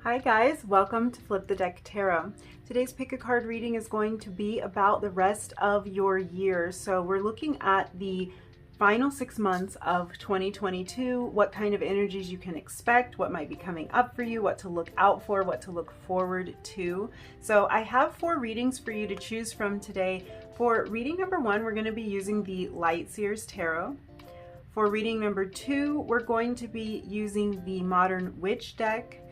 Hi guys, welcome to Flip the Deck Tarot. Today's pick a card reading is going to be about the rest of your year. So we're looking at the final 6 months of 2022, what kind of energies you can expect, what might be coming up for you, what to look out for, what to look forward to. So I have 4 readings for you to choose from today. For reading number 1, we're going to be using the Light Seers Tarot. For reading number 2, we're going to be using the Modern Witch deck.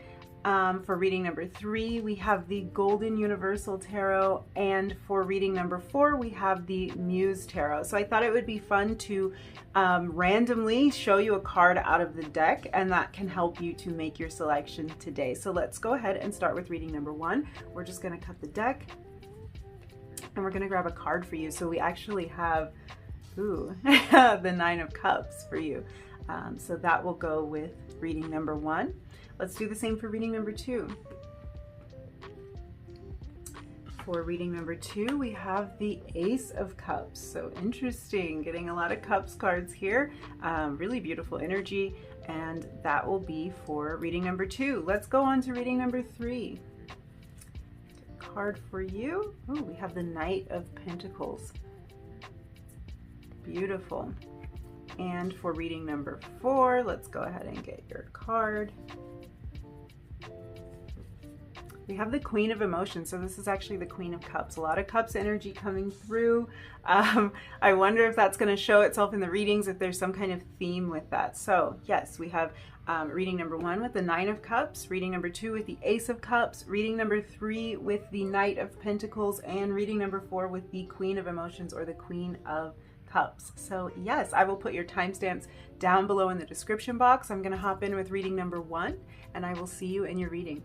For reading number 3, we have the Golden Universal Tarot, and for reading number 4, we have the Muse Tarot. So I thought it would be fun to randomly show you a card out of the deck, and that can help you to make your selection today. So let's go ahead and start with reading number 1. We're just going to cut the deck, and we're going to grab a card for you. So we actually have, the Nine of Cups for you. So that will go with reading number 1. Let's do the same for reading number 2. For reading number 2, we have the Ace of Cups. So interesting, getting a lot of Cups cards here. Really beautiful energy, and that will be for reading number 2. Let's go on to reading number 3. Card for you. Oh, we have the Knight of Pentacles. Beautiful. And for reading number 4, let's go ahead and get your card. We have the Queen of Emotions. So this is actually the Queen of Cups. A lot of Cups energy coming through. I wonder if that's going to show itself in the readings, if there's some kind of theme with that. So yes, we have reading number 1 with the Nine of Cups, reading number 2 with the Ace of Cups, reading number 3 with the Knight of Pentacles, and reading number 4 with the Queen of Emotions or the Queen of Cups. So yes, I will put your timestamps down below in the description box. I'm going to hop in with reading number 1, and I will see you in your reading.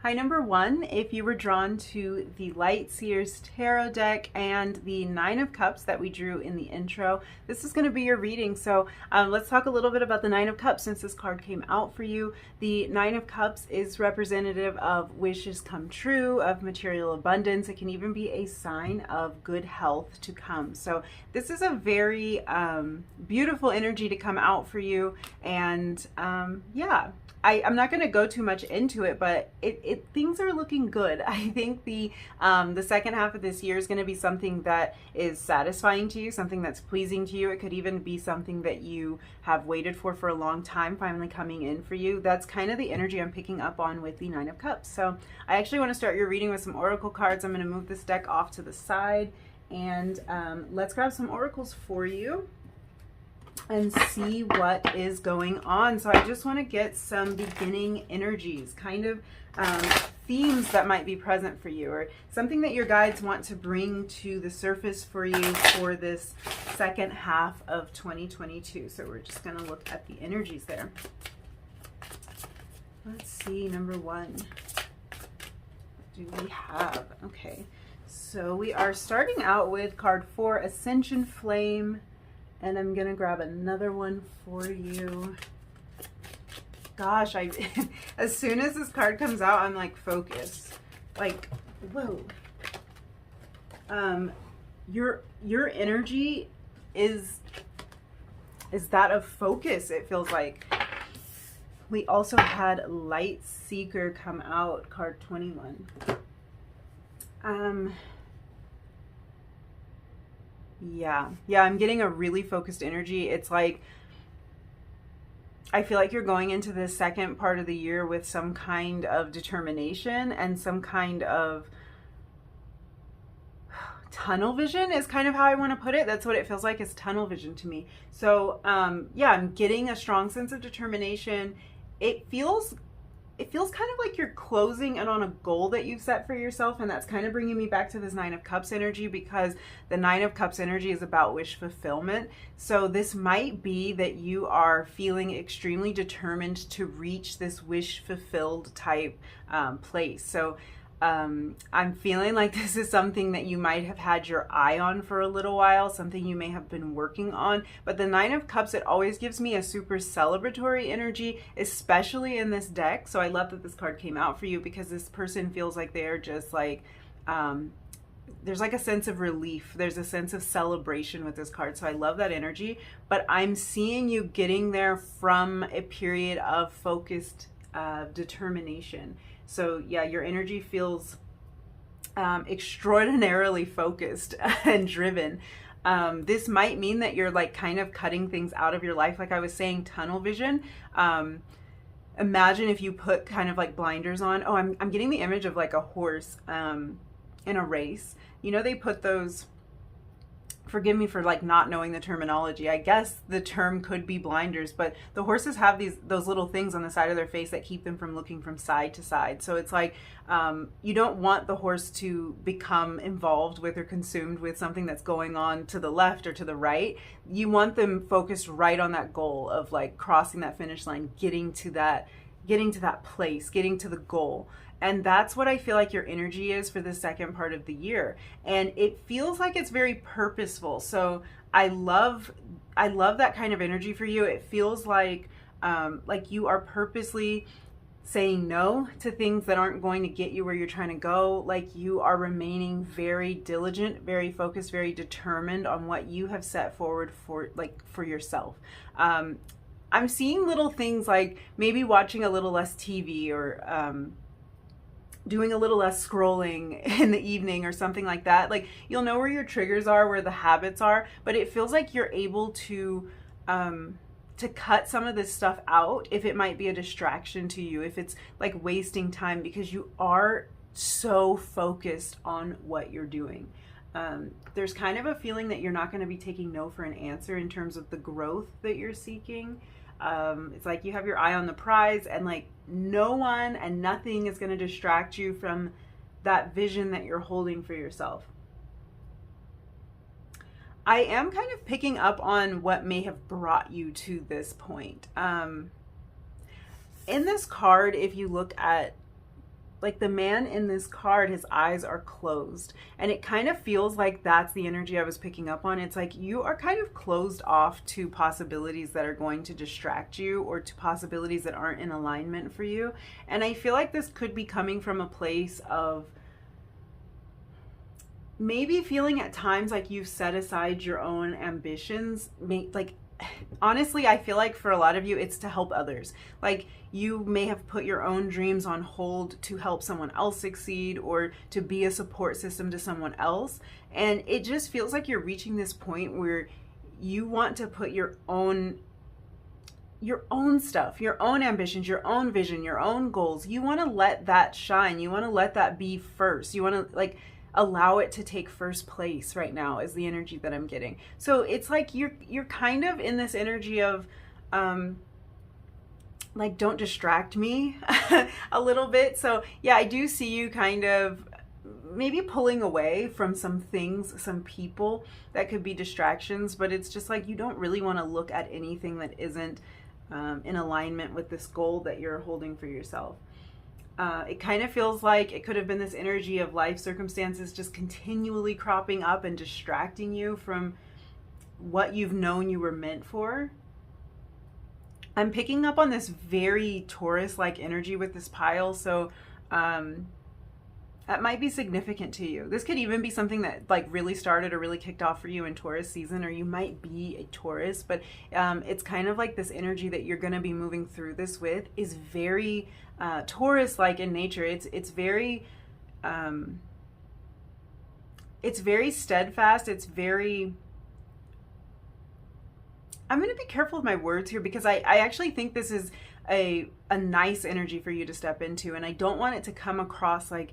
Hi, number 1, if you were drawn to the Light Seers Tarot deck and the Nine of Cups that we drew in the intro, this is going to be your reading. So let's talk a little bit about the Nine of Cups since this card came out for you. The Nine of Cups is representative of wishes come true, of material abundance. It can even be a sign of good health to come. So this is a very beautiful energy to come out for you. And yeah. I'm not going to go too much into it, but things are looking good. I think the second half of this year is going to be something that is satisfying to you, something that's pleasing to you. It could even be something that you have waited for a long time, finally coming in for you. That's kind of the energy I'm picking up on with the Nine of Cups. So I actually want to start your reading with some oracle cards. I'm going to move this deck off to the side, and let's grab some oracles for you and see what is going on. So I just want to get some beginning energies, kind of themes that might be present for you, or something that your guides want to bring to the surface for you for this second half of 2022. So we're just going to look at the energies there. Let's see, number 1. What do we have? Okay, so we are starting out with card 4, Ascension Flame. And I'm going to grab another one for you. Gosh, as soon as this card comes out, I'm like focused. Like, whoa. Your energy is that of focus, it feels like. We also had Light Seeker come out, card 21. Yeah, I'm getting a really focused energy. It's like, I feel like you're going into the second part of the year with some kind of determination and some kind of tunnel vision is kind of how I want to put it. That's what it feels like, is tunnel vision to me. So yeah, I'm getting a strong sense of determination. It feels kind of like you're closing in on a goal that you've set for yourself, and that's kind of bringing me back to this Nine of Cups energy, because the Nine of Cups energy is about wish fulfillment. So this might be that you are feeling extremely determined to reach this wish fulfilled type place. So I'm feeling like this is something that you might have had your eye on for a little while, something you may have been working on. But the Nine of Cups, it always gives me a super celebratory energy, especially in this deck. So I love that this card came out for you, because this person feels like they're just like, there's like a sense of relief. There's a sense of celebration with this card. So I love that energy, but I'm seeing you getting there from a period of focused determination. So yeah, your energy feels extraordinarily focused and driven. This might mean that you're like kind of cutting things out of your life. Like I was saying, tunnel vision. Imagine if you put kind of like blinders on. Oh, I'm getting the image of like a horse in a race. You know, they put those, forgive me for like not knowing the terminology. I guess the term could be blinders, but the horses have those little things on the side of their face that keep them from looking from side to side. So it's like you don't want the horse to become involved with or consumed with something that's going on to the left or to the right. You want them focused right on that goal of like crossing that finish line, getting to that place, getting to the goal. And that's what I feel like your energy is for the second part of the year. And it feels like it's very purposeful. So I love that kind of energy for you. It feels like you are purposely saying no to things that aren't going to get you where you're trying to go. Like you are remaining very diligent, very focused, very determined on what you have set forward for yourself. I'm seeing little things like maybe watching a little less TV or doing a little less scrolling in the evening or something like that. Like you'll know where your triggers are, where the habits are, but it feels like you're able to cut some of this stuff out if it might be a distraction to you, if it's like wasting time, because you are so focused on what you're doing. There's kind of a feeling that you're not going to be taking no for an answer in terms of the growth that you're seeking. It's like you have your eye on the prize, and like no one and nothing is going to distract you from that vision that you're holding for yourself. I am kind of picking up on what may have brought you to this point. In this card, if you look at like the man in this card, his eyes are closed, and it kind of feels like that's the energy I was picking up on. It's like you are kind of closed off to possibilities that are going to distract you, or to possibilities that aren't in alignment for you. And I feel like this could be coming from a place of maybe feeling at times like you've set aside your own ambitions. Like honestly, I feel like for a lot of you, it's to help others. Like you may have put your own dreams on hold to help someone else succeed, or to be a support system to someone else. And it just feels like you're reaching this point where you want to put your own stuff, your own ambitions, your own vision, your own goals. You want to let that shine. You want to let that be first. You want to like allow it to take first place right now, is the energy that I'm getting. So it's like you're kind of in this energy of like, don't distract me a little bit. So yeah, I do see you kind of maybe pulling away from some things, some people that could be distractions, but it's just like you don't really want to look at anything that isn't in alignment with this goal that you're holding for yourself. It kind of feels like it could have been this energy of life circumstances just continually cropping up and distracting you from what you've known you were meant for. I'm picking up on this very Taurus-like energy with this pile, so that might be significant to you. This could even be something that like really started or really kicked off for you in Taurus season, or you might be a Taurus, but it's kind of like this energy that you're going to be moving through this with is very Taurus-like in nature. It's very steadfast. It's very, I'm going to be careful with my words here, because I actually think this is a nice energy for you to step into, and I don't want it to come across like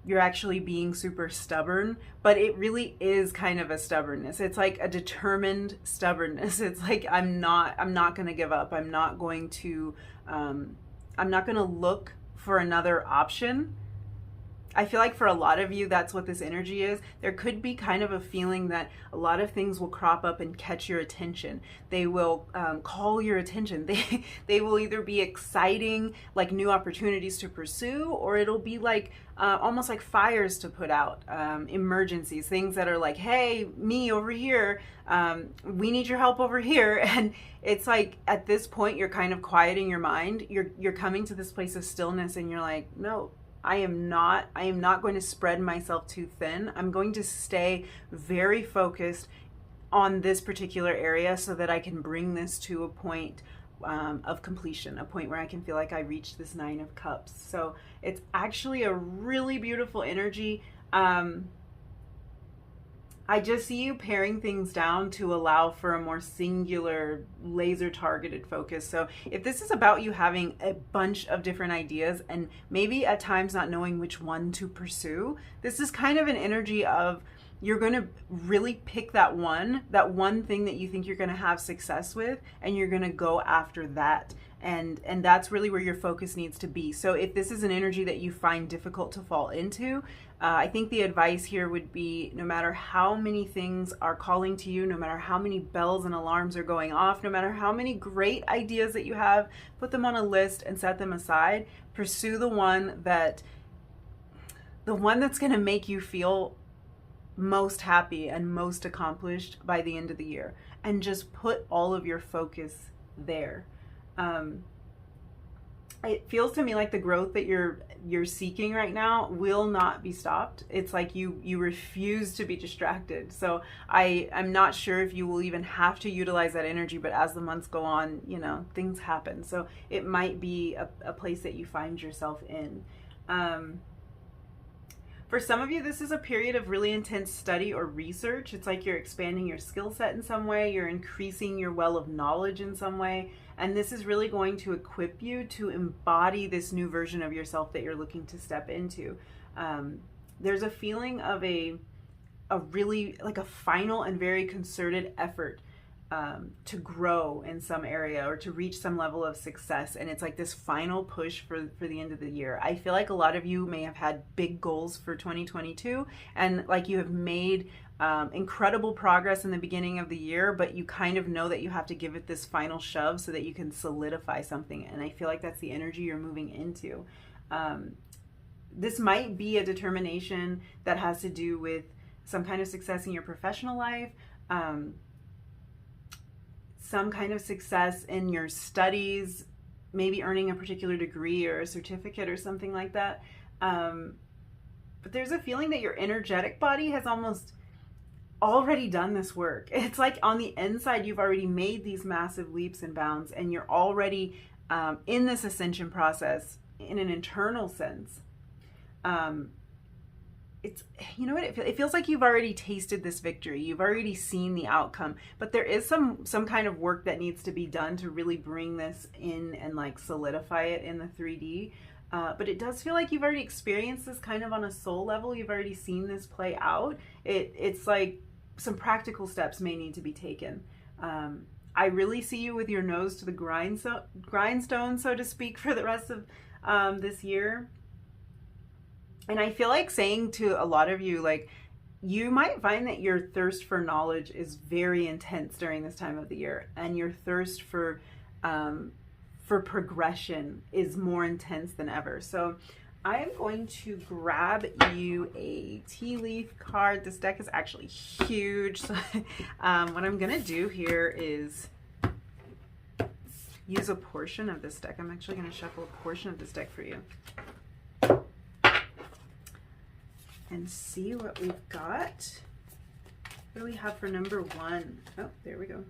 you're actually being super stubborn, but it really is kind of a stubbornness. It's like a determined stubbornness. It's like I'm not going to give up. I'm not going to look for another option. I feel like for a lot of you, that's what this energy is. There could be kind of a feeling that a lot of things will crop up and catch your attention. They will call your attention. They will either be exciting, like new opportunities to pursue, or it'll be like almost like fires to put out, emergencies, things that are like, hey, me over here, we need your help over here. And it's like at this point, you're kind of quieting your mind. You're coming to this place of stillness, and you're like, no, I am not going to spread myself too thin. I'm going to stay very focused on this particular area so that I can bring this to a point of completion, a point where I can feel like I reached this Nine of Cups. So it's actually a really beautiful energy. I just see you paring things down to allow for a more singular, laser targeted focus. So if this is about you having a bunch of different ideas and maybe at times not knowing which one to pursue, this is kind of an energy of you're going to really pick that one thing that you think you're going to have success with, and you're going to go after that. And that's really where your focus needs to be. So if this is an energy that you find difficult to fall into, I think the advice here would be, no matter how many things are calling to you, no matter how many bells and alarms are going off, no matter how many great ideas that you have, put them on a list and set them aside. Pursue the one that's going to make you feel most happy and most accomplished by the end of the year, and just put all of your focus there. It feels to me like the growth that you're seeking right now will not be stopped. It's like you refuse to be distracted. So I'm not sure if you will even have to utilize that energy, but as the months go on, things happen. So it might be a place that you find yourself in. For some of you, this is a period of really intense study or research. It's like you're expanding your skill set in some way, you're increasing your well of knowledge in some way, and this is really going to equip you to embody this new version of yourself that you're looking to step into. There's a feeling of a really, like a final and very concerted effort to grow in some area or to reach some level of success, and it's like this final push for the end of the year. I feel like a lot of you may have had big goals for 2022, and like you have made incredible progress in the beginning of the year, but you kind of know that you have to give it this final shove so that you can solidify something, and I feel like that's the energy you're moving into. This might be a determination that has to do with some kind of success in your professional life, some kind of success in your studies, maybe earning a particular degree or a certificate or something like that. But there's a feeling that your energetic body has almost already done this work. It's like on the inside, you've already made these massive leaps and bounds, and you're already in this ascension process in an internal sense. It's, you know what, it feels like you've already tasted this victory. You've already seen the outcome, but there is some kind of work that needs to be done to really bring this in and like solidify it in the 3D. But it does feel like you've already experienced this kind of on a soul level. You've already seen this play out. It's like some practical steps may need to be taken. I really see you with your nose to the grindstone, so to speak, for the rest of this year. And I feel like saying to a lot of you, like, you might find that your thirst for knowledge is very intense during this time of the year, and your thirst for progression is more intense than ever. So I am going to grab you a tea leaf card. This deck is actually huge. So what I'm gonna do here is use a portion of this deck. I'm actually gonna shuffle a portion of this deck for you and see what we've got. What do we have for number one? Oh, there we go.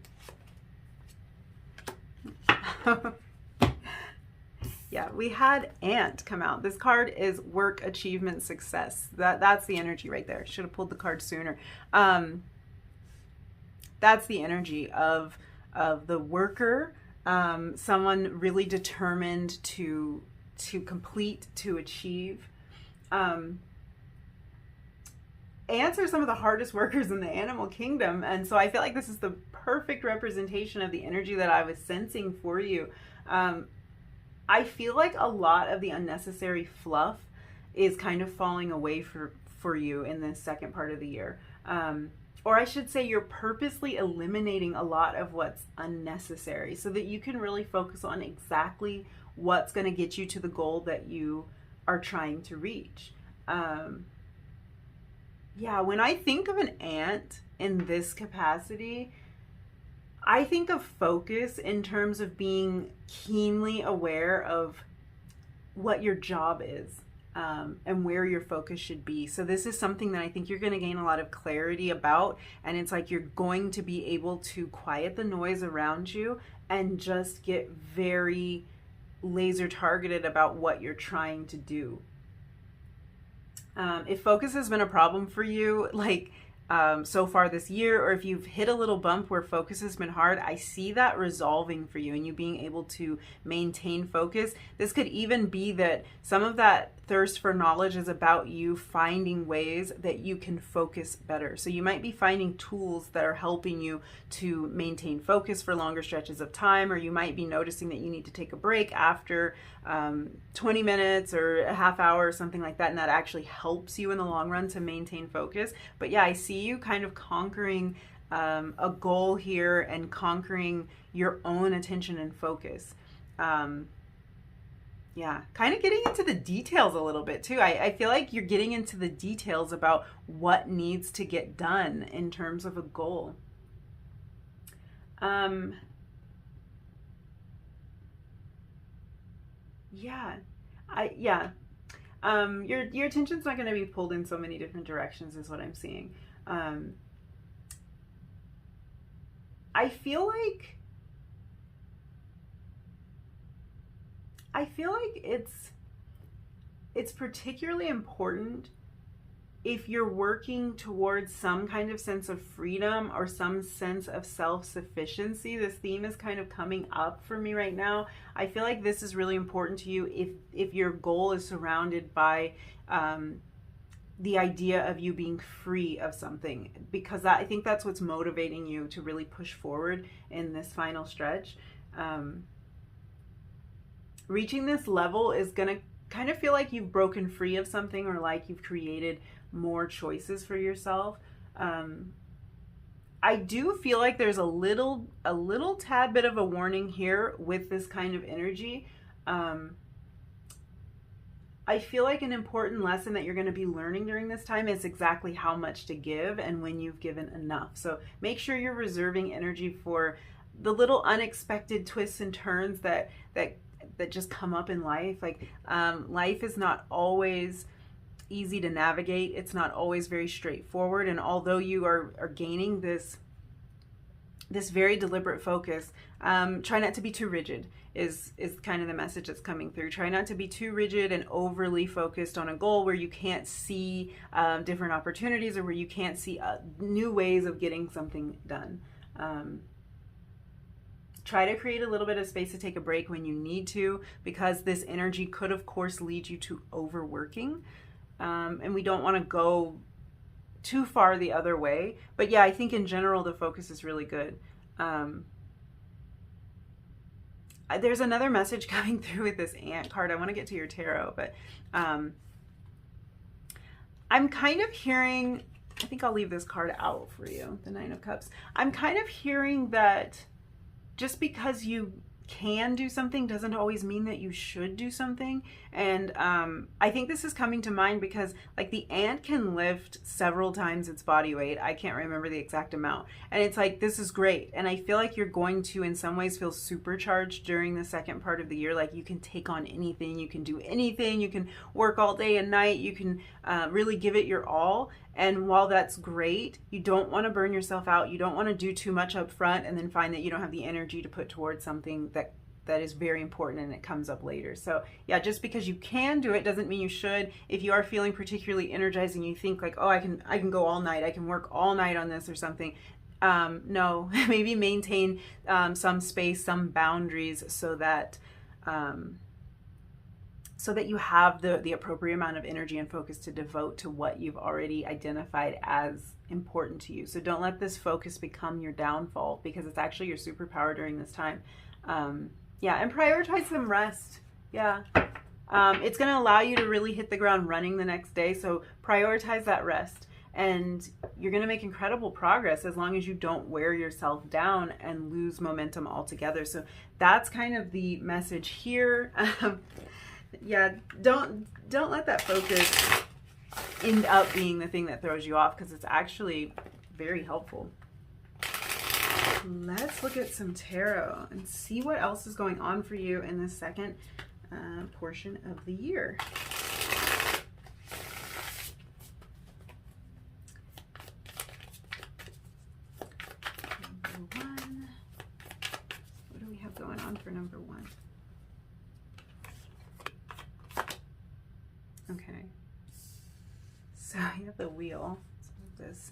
Yeah, we had Ant come out. This card is work, achievement, success. That's the energy right there. Should have pulled the card sooner. That's the energy of the worker, someone really determined to complete, to achieve. Ants are some of the hardest workers in the animal kingdom, and so I feel like this is the perfect representation of the energy that I was sensing for you. I feel like a lot of the unnecessary fluff is kind of falling away for you in this second part of the year. Or I should say, you're purposely eliminating a lot of what's unnecessary so that you can really focus on exactly what's going to get you to the goal that you are trying to reach. Yeah, when I think of an ant in this capacity, I think of focus in terms of being keenly aware of what your job is. and where your focus should be. So this is something that I think you're going to gain a lot of clarity about, and it's like you're going to be able to quiet the noise around you and just get very laser targeted about what you're trying to do. If focus has been a problem for you, like so far this year, or if you've hit a little bump where focus has been hard, I see that resolving for you and you being able to maintain focus. This could even be that some of that thirst for knowledge is about you finding ways that you can focus better. So you might be finding tools that are helping you to maintain focus for longer stretches of time, or you might be noticing that you need to take a break after 20 minutes or a half hour or something like that, and that actually helps you in the long run to maintain focus. But yeah, I see you kind of conquering a goal here and conquering your own attention and focus. Yeah, kind of getting into the details a little bit too. I feel like you're getting into the details about what needs to get done in terms of a goal. Yeah, your attention's not going to be pulled in so many different directions is what I'm seeing. I feel like it's particularly important if you're working towards some kind of sense of freedom or some sense of self-sufficiency. This theme is kind of coming up for me right now. I feel like this is really important to you if your goal is surrounded by the idea of you being free of something, because I think that's what's motivating you to really push forward in this final stretch. Reaching this level is going to kind of feel like you've broken free of something, or like you've created more choices for yourself. I do feel like there's a little tad bit of a warning here with this kind of energy. I feel like an important lesson that you're going to be learning during this time is exactly how much to give and when you've given enough. So make sure you're reserving energy for the little unexpected twists and turns that just come up in life. Like life is not always easy to navigate. It's not always very straightforward. And although you are gaining this very deliberate focus, try not to be too rigid is kind of the message that's coming through. Try not to be too rigid and overly focused on a goal where you can't see different opportunities, or where you can't see new ways of getting something done. Try to create a little bit of space to take a break when you need to, because this energy could, of course, lead you to overworking. And we don't want to go too far the other way. But yeah, I think in general, the focus is really good. There's another message coming through with this ant card. I want to get to your tarot, but I'm kind of hearing, I think I'll leave this card out for you, the Nine of Cups. I'm kind of hearing that just because you can do something doesn't always mean that you should do something. And I think this is coming to mind because like the ant can lift several times its body weight. I can't remember the exact amount. And it's like, this is great. And I feel like you're going to, in some ways, feel supercharged during the second part of the year. Like you can take on anything, you can do anything, you can work all day and night, you can really give it your all. And while that's great, you don't want to burn yourself out. You don't want to do too much up front and then find that you don't have the energy to put towards something that is very important and it comes up later. So yeah, just because you can do it doesn't mean you should. If you are feeling particularly energized and you think like, oh, I can go all night, I can work all night on this or something, no, maybe maintain some space, some boundaries, so that you have the appropriate amount of energy and focus to devote to what you've already identified as important to you. So don't let this focus become your downfall, because it's actually your superpower during this time. Yeah, and prioritize some rest. Yeah. It's going to allow you to really hit the ground running the next day. So prioritize that rest. And you're going to make incredible progress as long as you don't wear yourself down and lose momentum altogether. So that's kind of the message here. Yeah, don't let that focus end up being the thing that throws you off, because it's actually very helpful. Let's look at some tarot and see what else is going on for you in the second portion of the year. Okay. So you have the Wheel. Let's move this.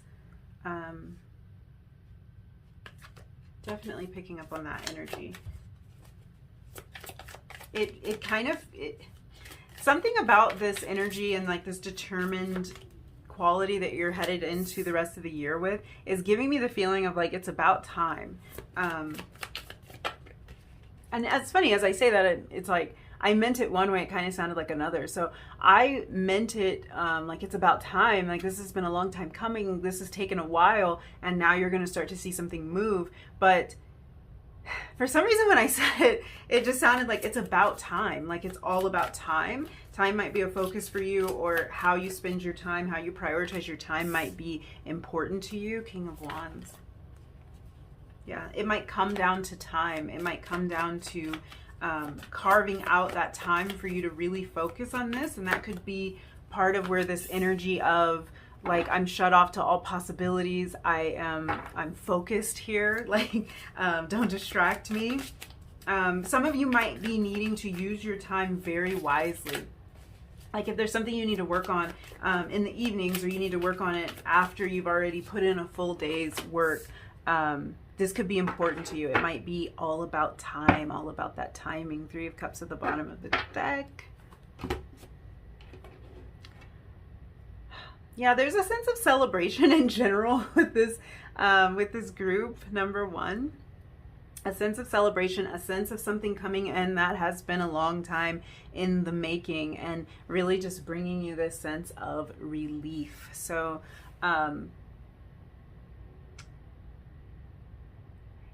Definitely picking up on that energy. It kind of, something about this energy and like this determined quality that you're headed into the rest of the year with is giving me the feeling of like it's about time. And it's funny, as I say that, it's like I meant it one way, it kind of sounded like another. So I meant it like it's about time. Like this has been a long time coming. This has taken a while, and now you're going to start to see something move. But for some reason, when I said it, it just sounded like it's about time. Like it's all about time. Time might be a focus for you, or how you spend your time, how you prioritize your time might be important to you. King of Wands. Yeah, it might come down to time. It might come down to carving out that time for you to really focus on this. And that could be part of where this energy of like, I'm shut off to all possibilities. I'm focused here. Like, don't distract me. Some of you might be needing to use your time very wisely. Like if there's something you need to work on in the evenings, or you need to work on it after you've already put in a full day's work, this could be important to you. It might be all about time, all about that timing. 3 of Cups at the bottom of the deck. Yeah, there's a sense of celebration in general with this group, number 1. A sense of celebration, a sense of something coming in that has been a long time in the making, and really just bringing you this sense of relief. So,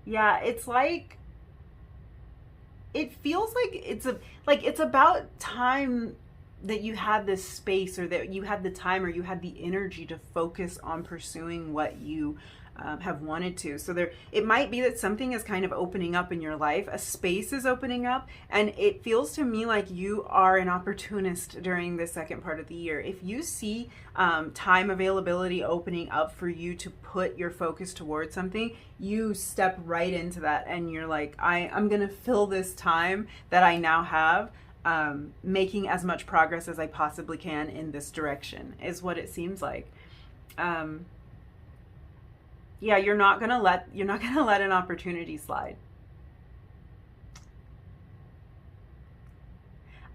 yeah, it's like, it feels like it's about time that you had this space, or that you had the time, or you had the energy to focus on pursuing what you have wanted to. So it might be that something is kind of opening up in your life. A space is opening up, and it feels to me like you are an opportunist during the second part of the year. If you see time availability opening up for you to put your focus towards something, you step right into that, and you're like, I'm gonna fill this time that I now have making as much progress as I possibly can in this direction, is what it seems like. Yeah, you're not gonna let an opportunity slide.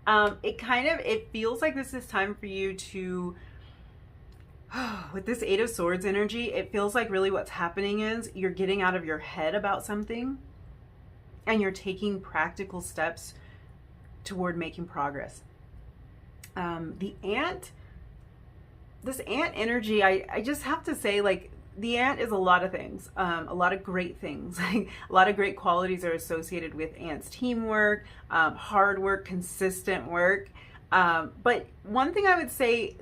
It feels like this is time for you to, with this 8 of Swords energy, it feels like really what's happening is you're getting out of your head about something, and you're taking practical steps toward making progress. The ant, this ant energy, I just have to say, like, the ant is a lot of things, a lot of great things. Like, a lot of great qualities are associated with ants: teamwork, hard work, consistent work. But one thing I would say,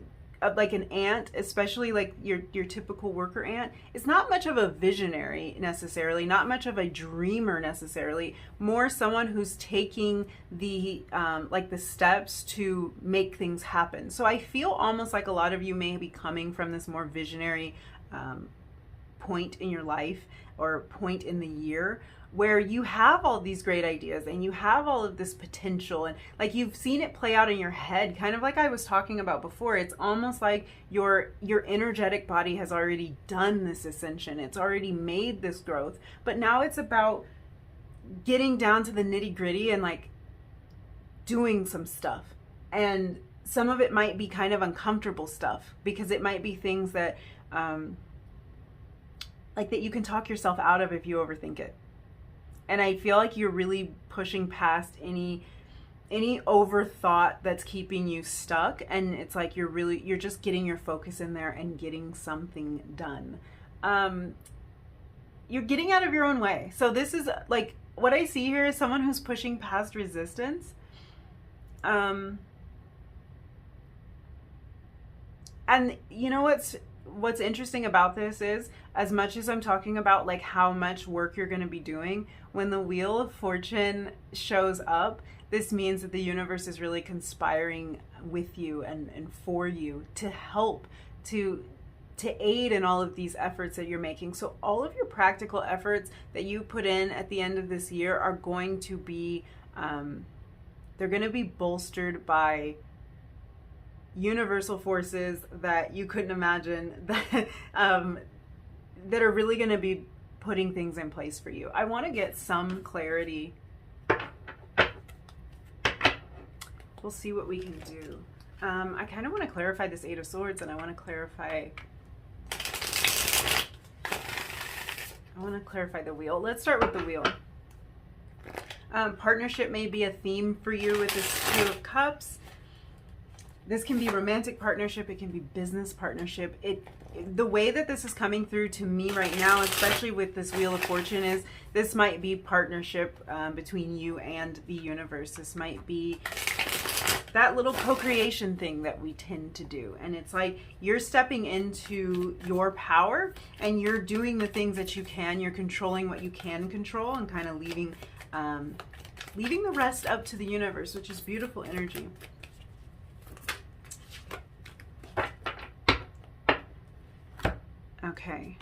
like an ant, especially like your typical worker ant, is not much of a visionary necessarily, not much of a dreamer necessarily, more someone who's taking the like the steps to make things happen. So I feel almost like a lot of you may be coming from this more visionary point in your life, or point in the year, where you have all these great ideas and you have all of this potential, and like you've seen it play out in your head, kind of like I was talking about before. It's almost like your energetic body has already done this ascension. It's already made this growth, but now it's about getting down to the nitty-gritty and like doing some stuff. And some of it might be kind of uncomfortable stuff, because it might be things that like that you can talk yourself out of if you overthink it. And I feel like you're really pushing past any overthought that's keeping you stuck, and it's like you're just getting your focus in there and getting something done. You're getting out of your own way. So this is like, what I see here is someone who's pushing past resistance. And you know what's interesting about this is, as much as I'm talking about like how much work you're going to be doing, when the Wheel of Fortune shows up, this means that the universe is really conspiring with you and for you to help, to aid in all of these efforts that you're making. So all of your practical efforts that you put in at the end of this year are going to be, they're going to be bolstered by universal forces that you couldn't imagine that that are really going to be putting things in place for you. I want to get some clarity. We'll see what we can do. I kind of want to clarify this Eight of Swords, and I want to clarify the wheel. Let's start with the wheel. Partnership may be a theme for you with this Two of Cups. This can be romantic partnership. It can be business partnership. The way that this is coming through to me right now, especially with this Wheel of Fortune, is this might be partnership between you and the universe. This might be that little co-creation thing that we tend to do. And it's like you're stepping into your power and you're doing the things that you can. You're controlling what you can control and kind of leaving the rest up to the universe, which is beautiful energy. Okay,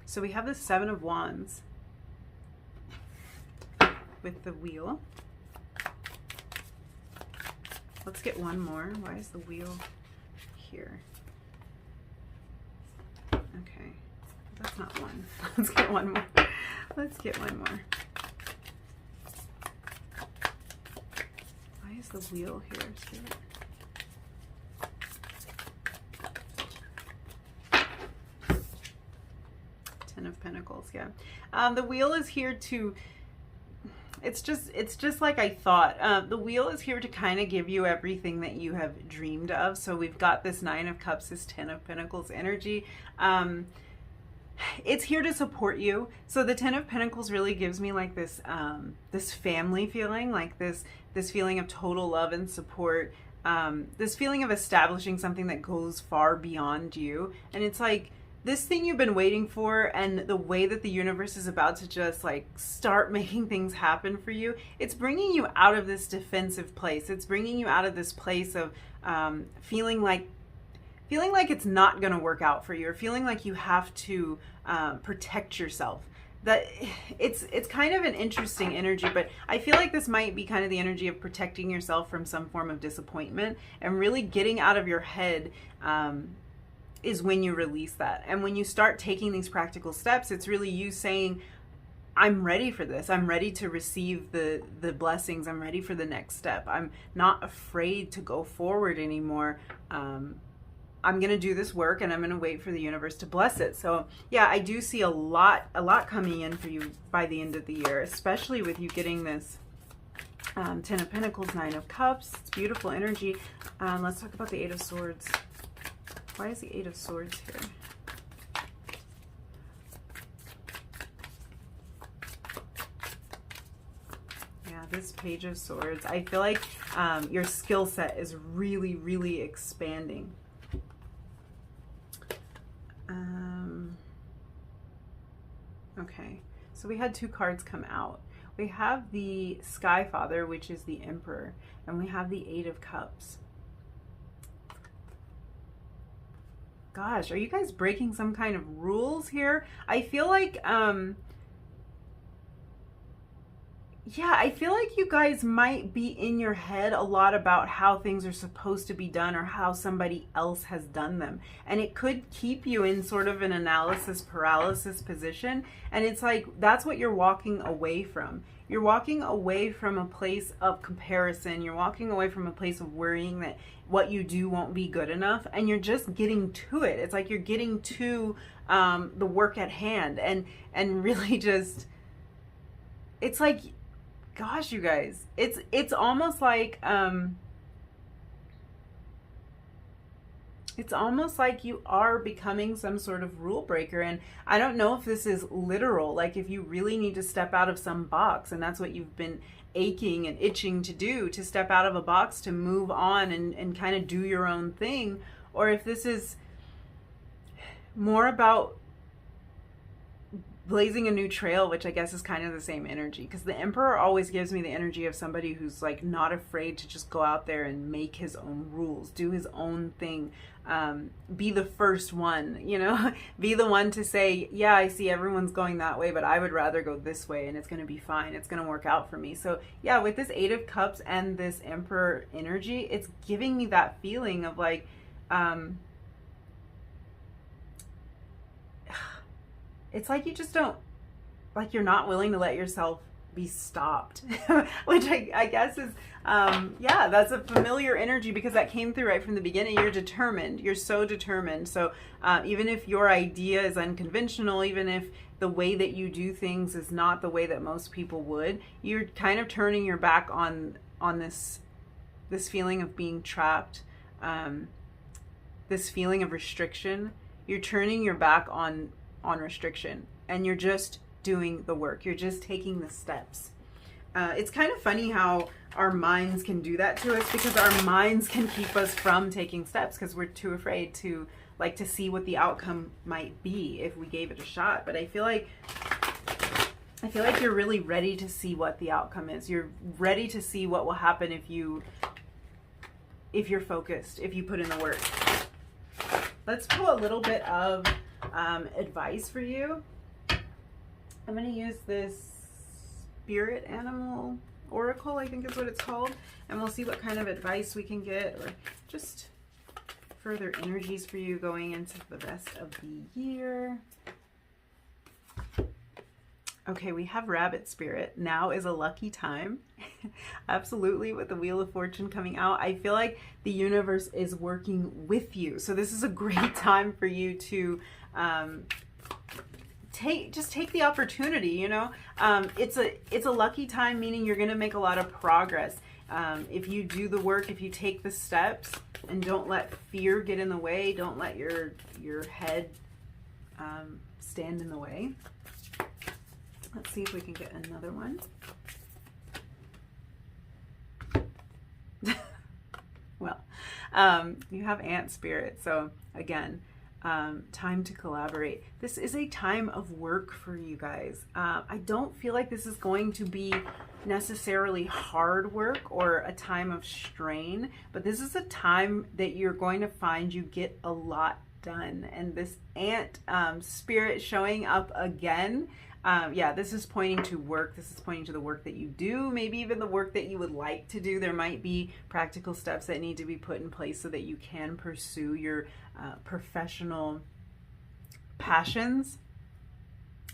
so we have the Seven of Wands with the wheel. Let's get one more. Why is the wheel here? Okay, that's not one. Let's get one more. Let's get one more. Why is the wheel here, Spirit? Ten of Pentacles, yeah. The wheel is here to, it's just like I thought. The wheel is here to kind of give you everything that you have dreamed of. So we've got this Nine of Cups, this Ten of Pentacles energy. It's here to support you. So the Ten of Pentacles really gives me like this this family feeling, like this feeling of total love and support. This feeling of establishing something that goes far beyond you. And it's like this thing you've been waiting for, and the way that the universe is about to just like start making things happen for you, it's bringing you out of this defensive place. It's bringing you out of this place of feeling like it's not going to work out for you, or feeling like you have to protect yourself. That it's kind of an interesting energy, but I feel like this might be kind of the energy of protecting yourself from some form of disappointment and really getting out of your head. Is when you release that. And when you start taking these practical steps, it's really you saying, I'm ready for this. I'm ready to receive the blessings. I'm ready for the next step. I'm not afraid to go forward anymore. I'm going to do this work, and I'm going to wait for the universe to bless it. So yeah, I do see a lot coming in for you by the end of the year, especially with you getting this Ten of Pentacles, Nine of Cups. It's beautiful energy. Let's talk about the Eight of Swords. Why is the Eight of Swords here? Yeah, this Page of Swords. I feel like your skill set is really expanding. Okay, so we had two cards come out. We have the Sky Father, which is the Emperor, and we have the Eight of Cups. Gosh, are you guys breaking some kind of rules here? I feel like, yeah, I feel like you guys might be in your head a lot about how things are supposed to be done or how somebody else has done them. And it could keep you in sort of an analysis paralysis position. And it's like, that's what you're walking away from. You're walking away from a place of comparison. You're walking away from a place of worrying that what you do won't be good enough. And you're just getting to it. It's like you're getting to the work at hand. And really just, it's like, gosh, you guys, it's almost like you are becoming some sort of rule breaker. And I don't know if this is literal, like if you really need to step out of some box, and that's what you've been aching and itching to do, to step out of a box, to move on and kind of do your own thing, or if this is more about blazing a new trail, which I guess is kind of the same energy, because the Emperor always gives me the energy of somebody who's like not afraid to just go out there and make his own rules, do his own thing, be the first one, you know, be the one to say, yeah, I see everyone's going that way, but I would rather go this way, and it's going to be fine. It's going to work out for me. So yeah, with this Eight of Cups and this Emperor energy, it's giving me that feeling of like, it's like you just don't, like you're not willing to let yourself be stopped, which I guess is, yeah, that's a familiar energy, because that came through right from the beginning. You're determined. You're so determined. So even if your idea is unconventional, even if the way that you do things is not the way that most people would, you're kind of turning your back on this feeling of being trapped, this feeling of restriction. You're turning your back on restriction, and you're just doing the work. You're just taking the steps. It's kind of funny how our minds can do that to us, because our minds can keep us from taking steps because we're too afraid to see what the outcome might be if we gave it a shot. But I feel like you're really ready to see what the outcome is. You're ready to see what will happen if you're focused, if you put in the work. Let's pull a little bit of advice for you. I'm going to use this Spirit Animal Oracle, I think is what it's called, and we'll see what kind of advice we can get, or just further energies for you going into the rest of the year. Okay, we have Rabbit Spirit. Now is a lucky time. Absolutely, with the Wheel of Fortune coming out, I feel like the universe is working with you. So this is a great time for you to take the opportunity, you know. It's a lucky time, meaning you're going to make a lot of progress. If you do the work, if you take the steps and don't let fear get in the way, don't let your head stand in the way. Let's see if we can get another one. Well, you have Ant Spirit. So again, time to collaborate. This is a time of work for you guys. I don't feel like this is going to be necessarily hard work or a time of strain, but this is a time that you're going to find you get a lot done. And this Ant Spirit showing up again, yeah, this is pointing to work. This is pointing to the work that you do, maybe even the work that you would like to do. There might be practical steps that need to be put in place so that you can pursue your professional passions.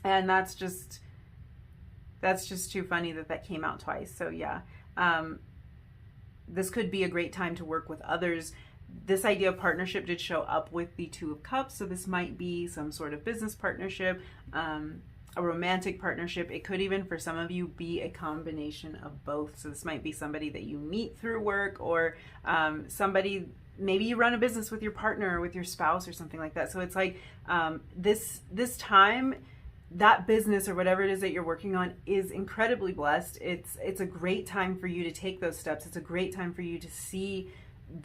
And that's just too funny that came out twice. So yeah, this could be a great time to work with others. This idea of partnership did show up with the Two of Cups, so this might be some sort of business partnership, a romantic partnership. It could even, for some of you, be a combination of both. So this might be somebody that you meet through work, or somebody, maybe you run a business with your partner or with your spouse or something like that. So it's like this time, that business or whatever it is that you're working on is incredibly blessed. It's a great time for you to take those steps. It's a great time for you to see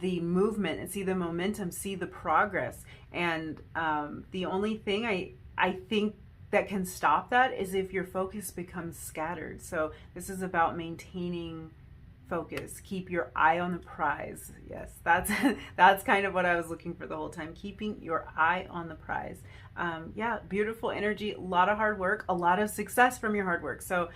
the movement and see the momentum, see the progress. And the only thing I think that can stop that is if your focus becomes scattered. So this is about maintaining focus. Keep your eye on the prize. Yes, that's kind of what I was looking for the whole time. Keeping your eye on the prize. Yeah, beautiful energy, a lot of hard work, a lot of success from your hard work. So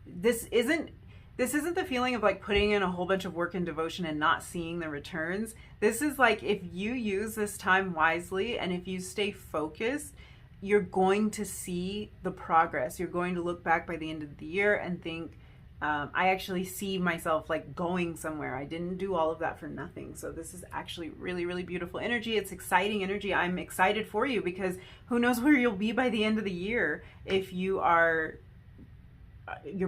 this isn't the feeling of like putting in a whole bunch of work and devotion and not seeing the returns. This is like, if you use this time wisely and if you stay focused, you're going to see the progress. You're going to look back by the end of the year and think, I actually see myself like going somewhere. I didn't do all of that for nothing. So this is actually really, really beautiful energy. It's exciting energy. I'm excited for you, because who knows where you'll be by the end of the year if you're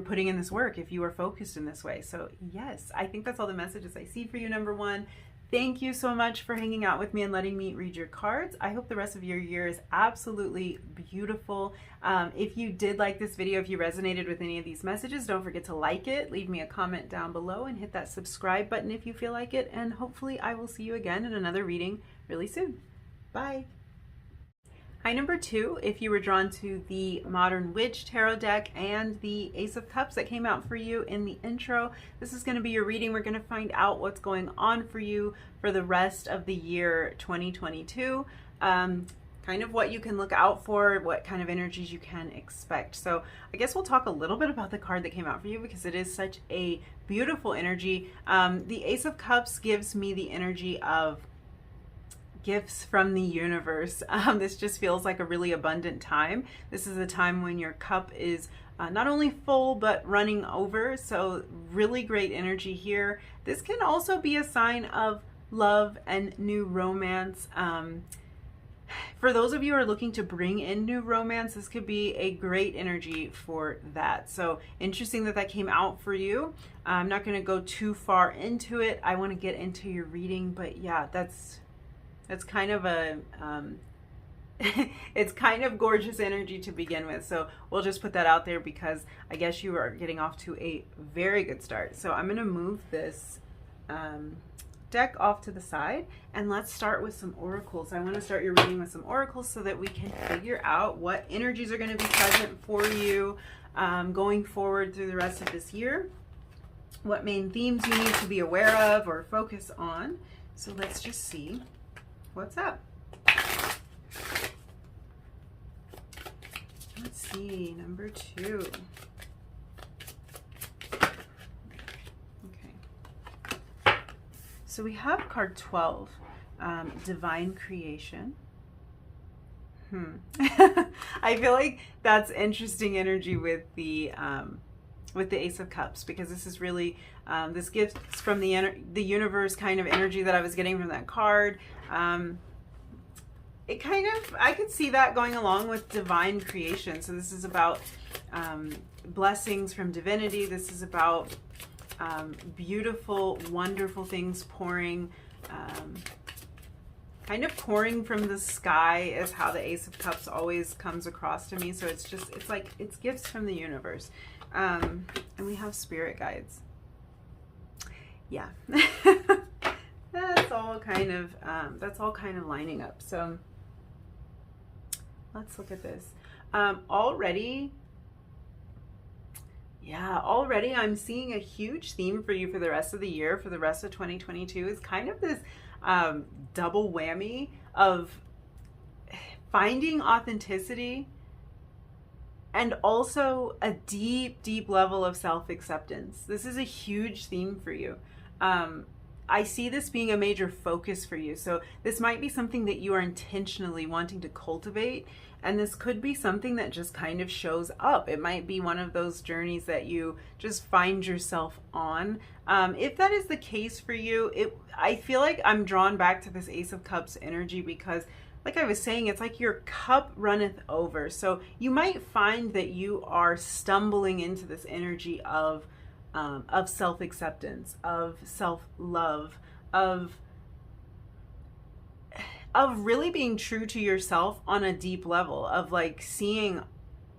putting in this work, if you are focused in this way. So yes, I think that's all the messages I see for you, number one. Thank you so much for hanging out with me and letting me read your cards. I hope the rest of your year is absolutely beautiful. If you did like this video, if you resonated with any of these messages, don't forget to like it, leave me a comment down below, and hit that subscribe button if you feel like it. And hopefully I will see you again in another reading really soon. Bye. Hi, number two, if you were drawn to the Modern Witch Tarot deck and the Ace of Cups that came out for you in the intro, this is going to be your reading. We're going to find out what's going on for you for the rest of the year 2022. Kind of what you can look out for, what kind of energies you can expect. So I guess we'll talk a little bit about the card that came out for you because it is such a beautiful energy. The Ace of Cups gives me the energy of gifts from the universe. This just feels like a really abundant time. This is a time when your cup is not only full but running over, so really great energy here. This can also be a sign of love and new romance. For those of you who are looking to bring in new romance, this could be a great energy for that. So interesting that that came out for you. I'm not going to go too far into it. I want to get into your reading, but yeah, that's kind of a it's kind of gorgeous energy to begin with. So we'll just put that out there because I guess you are getting off to a very good start. So I'm going to move this deck off to the side and let's start with some oracles. I want to start your reading with some oracles so that we can figure out what energies are going to be present for you going forward through the rest of this year, what main themes you need to be aware of or focus on. So let's just see what's up. Let's see, number two. So we have card 12, Divine Creation. I feel like that's interesting energy with the Ace of Cups because this is really this gift from the universe kind of energy that I was getting from that card. It kind of, I could see that going along with divine creation. So this is about blessings from divinity. This is about beautiful, wonderful things pouring, kind of pouring from the sky is how the Ace of Cups always comes across to me. So it's like, it's gifts from the universe. And we have spirit guides. Yeah. That's all kind of lining up. So let's look at this. Already I'm seeing a huge theme for you for the rest of the year, for the rest of 2022 is kind of this double whammy of finding authenticity and also a deep, deep level of self-acceptance. This is a huge theme for you. I see this being a major focus for you. So this might be something that you are intentionally wanting to cultivate. And this could be something that just kind of shows up. It might be one of those journeys that you just find yourself on. If that is the case for you, I feel like I'm drawn back to this Ace of Cups energy because like I was saying, it's like your cup runneth over. So you might find that you are stumbling into this energy of self-acceptance, of self-love, of really being true to yourself on a deep level, of like seeing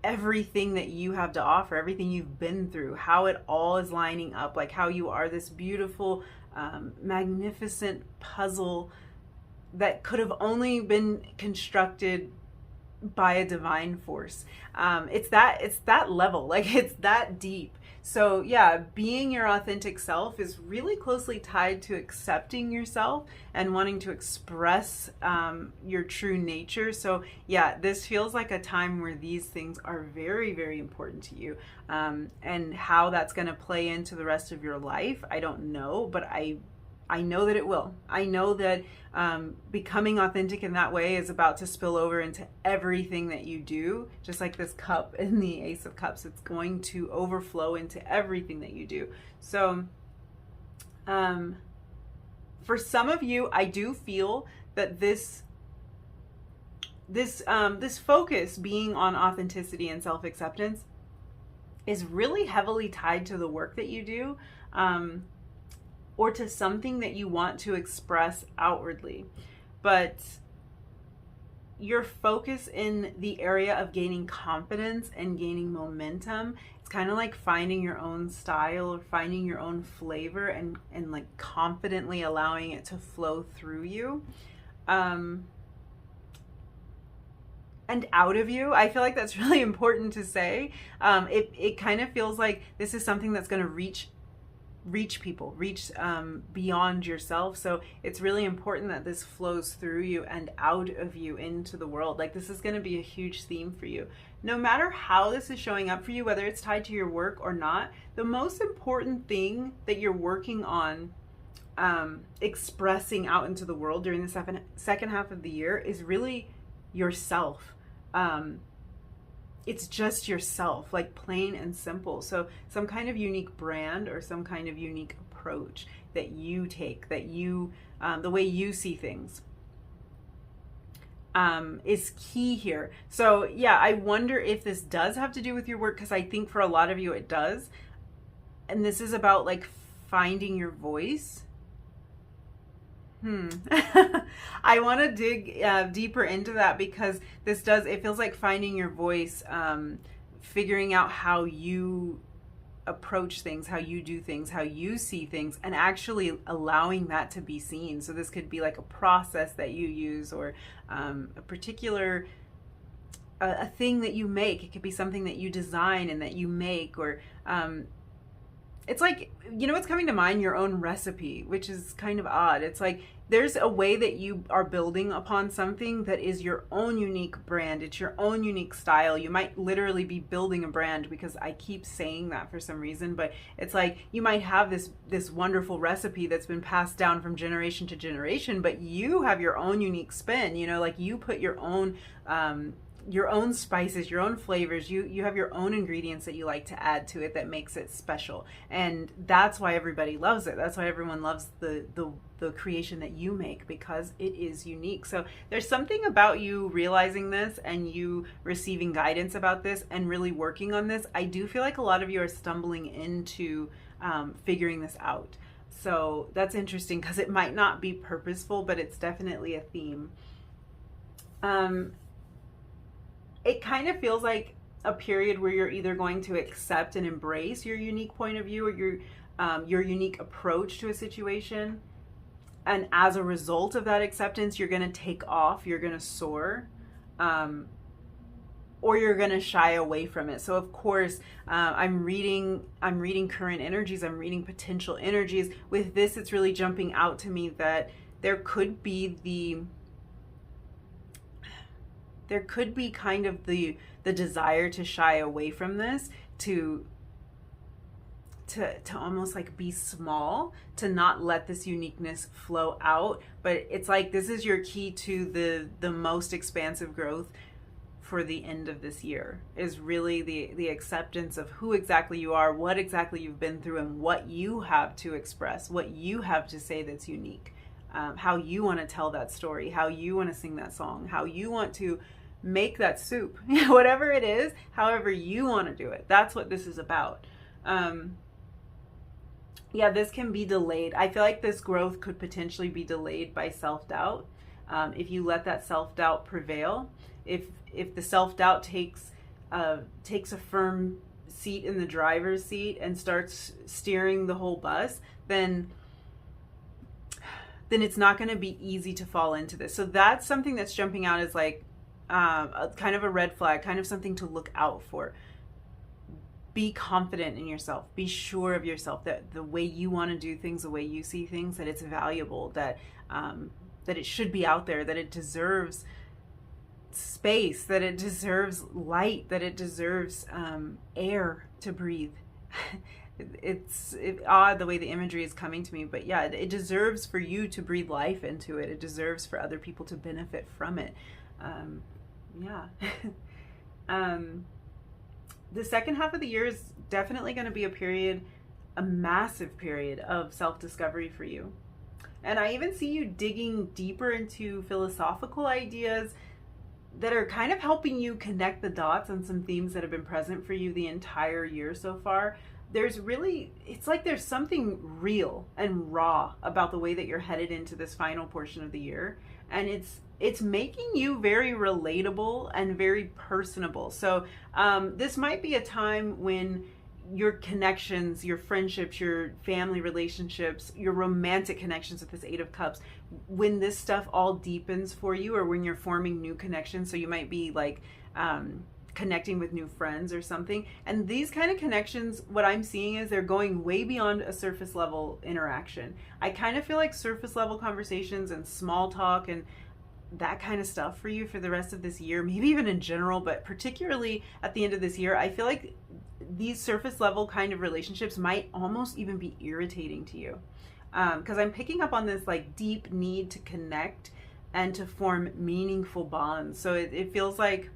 everything that you have to offer, everything you've been through, how it all is lining up, like how you are this beautiful, magnificent puzzle that could have only been constructed by a divine force. It's that level, like it's that deep. So yeah, being your authentic self is really closely tied to accepting yourself and wanting to express your true nature. So yeah, this feels like a time where these things are very, very important to you. And how that's going to play into the rest of your life, I don't know, but I know that it will. I know that becoming authentic in that way is about to spill over into everything that you do. Just like this cup in the Ace of Cups, it's going to overflow into everything that you do. So for some of you, I do feel that this focus being on authenticity and self-acceptance is really heavily tied to the work that you do. Or to something that you want to express outwardly. But your focus in the area of gaining confidence and gaining momentum, it's kind of like finding your own style or finding your own flavor and like confidently allowing it to flow through you. and out of you. I feel like that's really important to say. It kind of feels like this is something that's going to reach people, reach beyond yourself. So it's really important that this flows through you and out of you into the world. Like, this is going to be a huge theme for you. No matter how this is showing up for you, whether it's tied to your work or not, the most important thing that you're working on expressing out into the world during the second half of the year is really yourself. It's just yourself, like, plain and simple. So some kind of unique brand or some kind of unique approach that you take, that you, the way you see things, is key here. So yeah, I wonder if this does have to do with your work, because I think for a lot of you it does. And this is about like finding your voice. I want to dig deeper into that, because it feels like finding your voice, figuring out how you approach things, how you do things, how you see things, and actually allowing that to be seen. So this could be like a process that you use, or a particular a thing that you make. It could be something that you design and that you make, or it's like, you know what's coming to mind? Your own recipe, which is kind of odd. It's like there's a way that you are building upon something that is your own unique brand. It's your own unique style. You might literally be building a brand, because I keep saying that for some reason, but it's like you might have this wonderful recipe that's been passed down from generation to generation, but you have your own unique spin, you know, like you put your own spices, your own flavors, you have your own ingredients that you like to add to it that makes it special. And that's why everybody loves it. That's why everyone loves the creation that you make, because it is unique. So there's something about you realizing this and you receiving guidance about this and really working on this. I do feel like a lot of you are stumbling into figuring this out. So that's interesting, because it might not be purposeful, but it's definitely a theme. It kind of feels like a period where you're either going to accept and embrace your unique point of view, or your unique approach to a situation. And as a result of that acceptance, you're going to take off, you're going to soar, or you're going to shy away from it. So of course, I'm reading current energies, I'm reading potential energies. With this, it's really jumping out to me that there could be kind of the desire to shy away from this, to almost like be small, to not let this uniqueness flow out. But it's like this is your key to the most expansive growth for the end of this year, is really the acceptance of who exactly you are, what exactly you've been through, and what you have to express, what you have to say that's unique, how you want to tell that story, how you want to sing that song, how you want to make that soup, whatever it is, however you want to do it. That's what this is about. Yeah, this can be delayed. I feel like this growth could potentially be delayed by self-doubt. If you let that self-doubt prevail, if the self-doubt takes a firm seat in the driver's seat and starts steering the whole bus, then it's not going to be easy to fall into this. So that's something that's jumping out as like kind of a red flag, kind of something to look out for. Be confident in yourself. Be sure of yourself, that the way you want to do things, the way you see things, that it's valuable, that it should be out there, that it deserves space, that it deserves light, that it deserves air to breathe. It's odd the way the imagery is coming to me, but yeah, it deserves for you to breathe life into it. It deserves for other people to benefit from it. The second half of the year is definitely going to be a massive period of self-discovery for you. And I even see you digging deeper into philosophical ideas that are kind of helping you connect the dots on some themes that have been present for you the entire year so far. It's like there's something real and raw about the way that you're headed into this final portion of the year. And it's making you very relatable and very personable. So this might be a time when your connections, your friendships, your family relationships, your romantic connections with this Eight of Cups, when this stuff all deepens for you, or when you're forming new connections, so you might be like connecting with new friends or something, and these kind of connections, what I'm seeing is they're going way beyond a surface level interaction. I kind of feel like surface level conversations and small talk and that kind of stuff for you for the rest of this year, maybe even in general, but particularly at the end of this year, I feel like these surface level kind of relationships might almost even be irritating to you, because I'm picking up on this like deep need to connect and to form meaningful bonds. So it feels like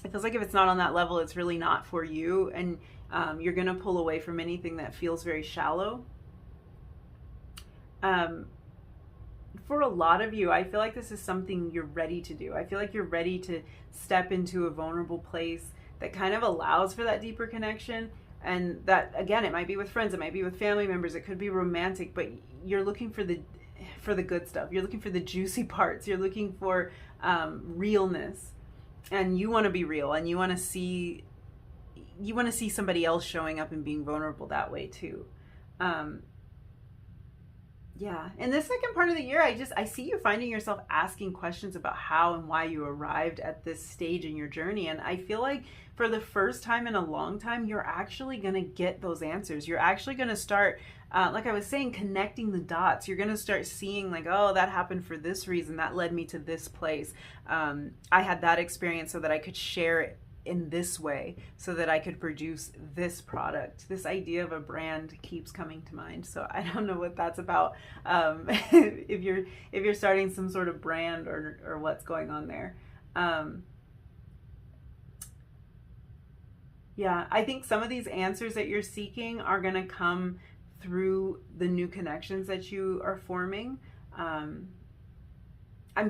if it's not on that level, it's really not for you, and you're gonna pull away from anything that feels very shallow. For a lot of you, I feel like this is something you're ready to do. I feel like you're ready to step into a vulnerable place that kind of allows for that deeper connection. And that, again, it might be with friends, it might be with family members, it could be romantic, but you're looking for the good stuff. You're looking for the juicy parts. You're looking for realness, and you want to be real, and you want to see somebody else showing up and being vulnerable that way too. Yeah. In this second part of the year, I see you finding yourself asking questions about how and why you arrived at this stage in your journey. And I feel like for the first time in a long time, you're actually going to get those answers. You're actually going to start, like I was saying, connecting the dots. You're going to start seeing like, oh, that happened for this reason. That led me to this place. I had that experience so that I could share it in this way, so that I could produce this product. This idea of a brand keeps coming to mind. So I don't know what that's about. If you're starting some sort of brand or what's going on there. Yeah, I think some of these answers that you're seeking are going to come through the new connections that you are forming. I'm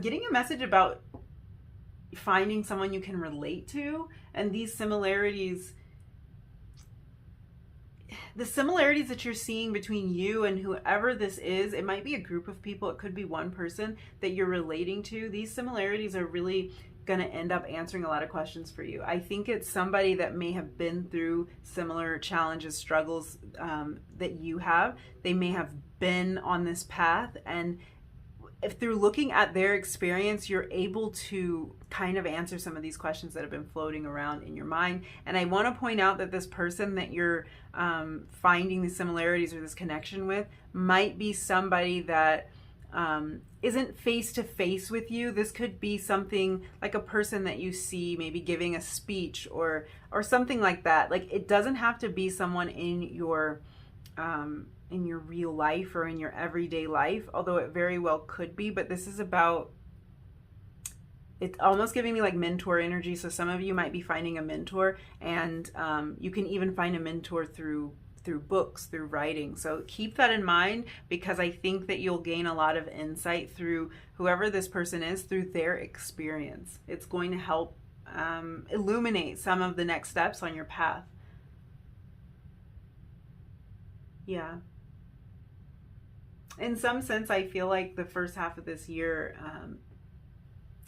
getting a message about finding someone you can relate to, and these similarities, the similarities that you're seeing between you and whoever this is, it might be a group of people, it could be one person that you're relating to. These similarities are really going to end up answering a lot of questions for you. I think it's somebody that may have been through similar challenges, struggles that you have. They may have been on this path, and if through looking at their experience, you're able to kind of answer some of these questions that have been floating around in your mind. And I want to point out that this person that you're finding the similarities or this connection with might be somebody that isn't face to face with you. This could be something like a person that you see maybe giving a speech or something like that. Like, it doesn't have to be someone in your real life or in your everyday life, although it very well could be. But this is about, it's almost giving me like mentor energy. So some of you might be finding a mentor, and you can even find a mentor through books, through writing. So keep that in mind, because I think that you'll gain a lot of insight through whoever this person is, through their experience. It's going to help illuminate some of the next steps on your path. Yeah. In some sense, I feel like the first half of this year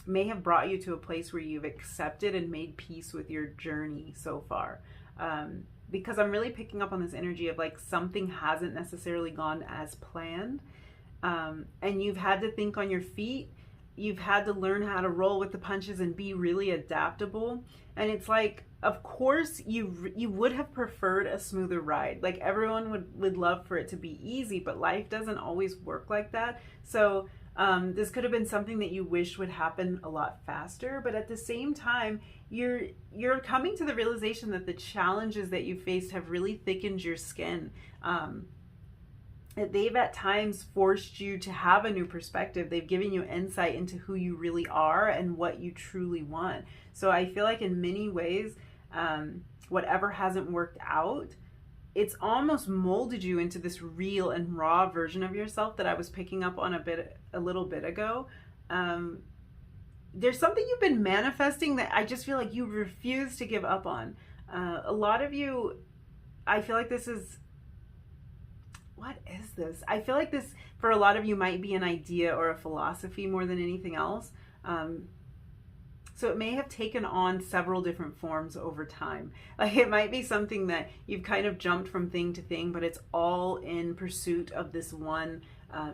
may have brought you to a place where you've accepted and made peace with your journey so far. Because I'm really picking up on this energy of like something hasn't necessarily gone as planned. And you've had to think on your feet. You've had to learn how to roll with the punches and be really adaptable. And it's like, of course, you would have preferred a smoother ride. Like, everyone would love for it to be easy, but life doesn't always work like that. So this could have been something that you wish would happen a lot faster. But at the same time, you're coming to the realization that the challenges that you faced have really thickened your skin. They've at times forced you to have a new perspective. They've given you insight into who you really are and what you truly want. So I feel like in many ways, whatever hasn't worked out, it's almost molded you into this real and raw version of yourself that I was picking up on a little bit ago. There's something you've been manifesting that I just feel like you refuse to give up on. A lot of you, I feel like this is, what is this? I feel like this, for a lot of you, might be an idea or a philosophy more than anything else. So it may have taken on several different forms over time. Like it might be something that you've kind of jumped from thing to thing, but it's all in pursuit of this one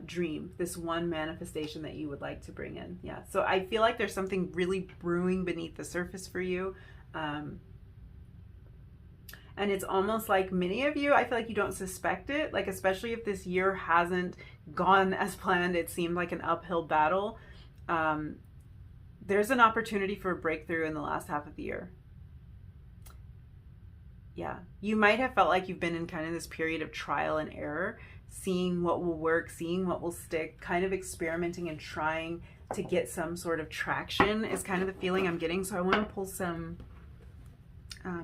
dream, this one manifestation that you would like to bring in. Yeah. So I feel like there's something really brewing beneath the surface for you. And it's almost like many of you, I feel like you don't suspect it, like especially if this year hasn't gone as planned, it seemed like an uphill battle. There's an opportunity for a breakthrough in the last half of the year. Yeah, you might have felt like you've been in kind of this period of trial and error, seeing what will work, seeing what will stick, kind of experimenting and trying to get some sort of traction is kind of the feeling I'm getting. So I want to pull some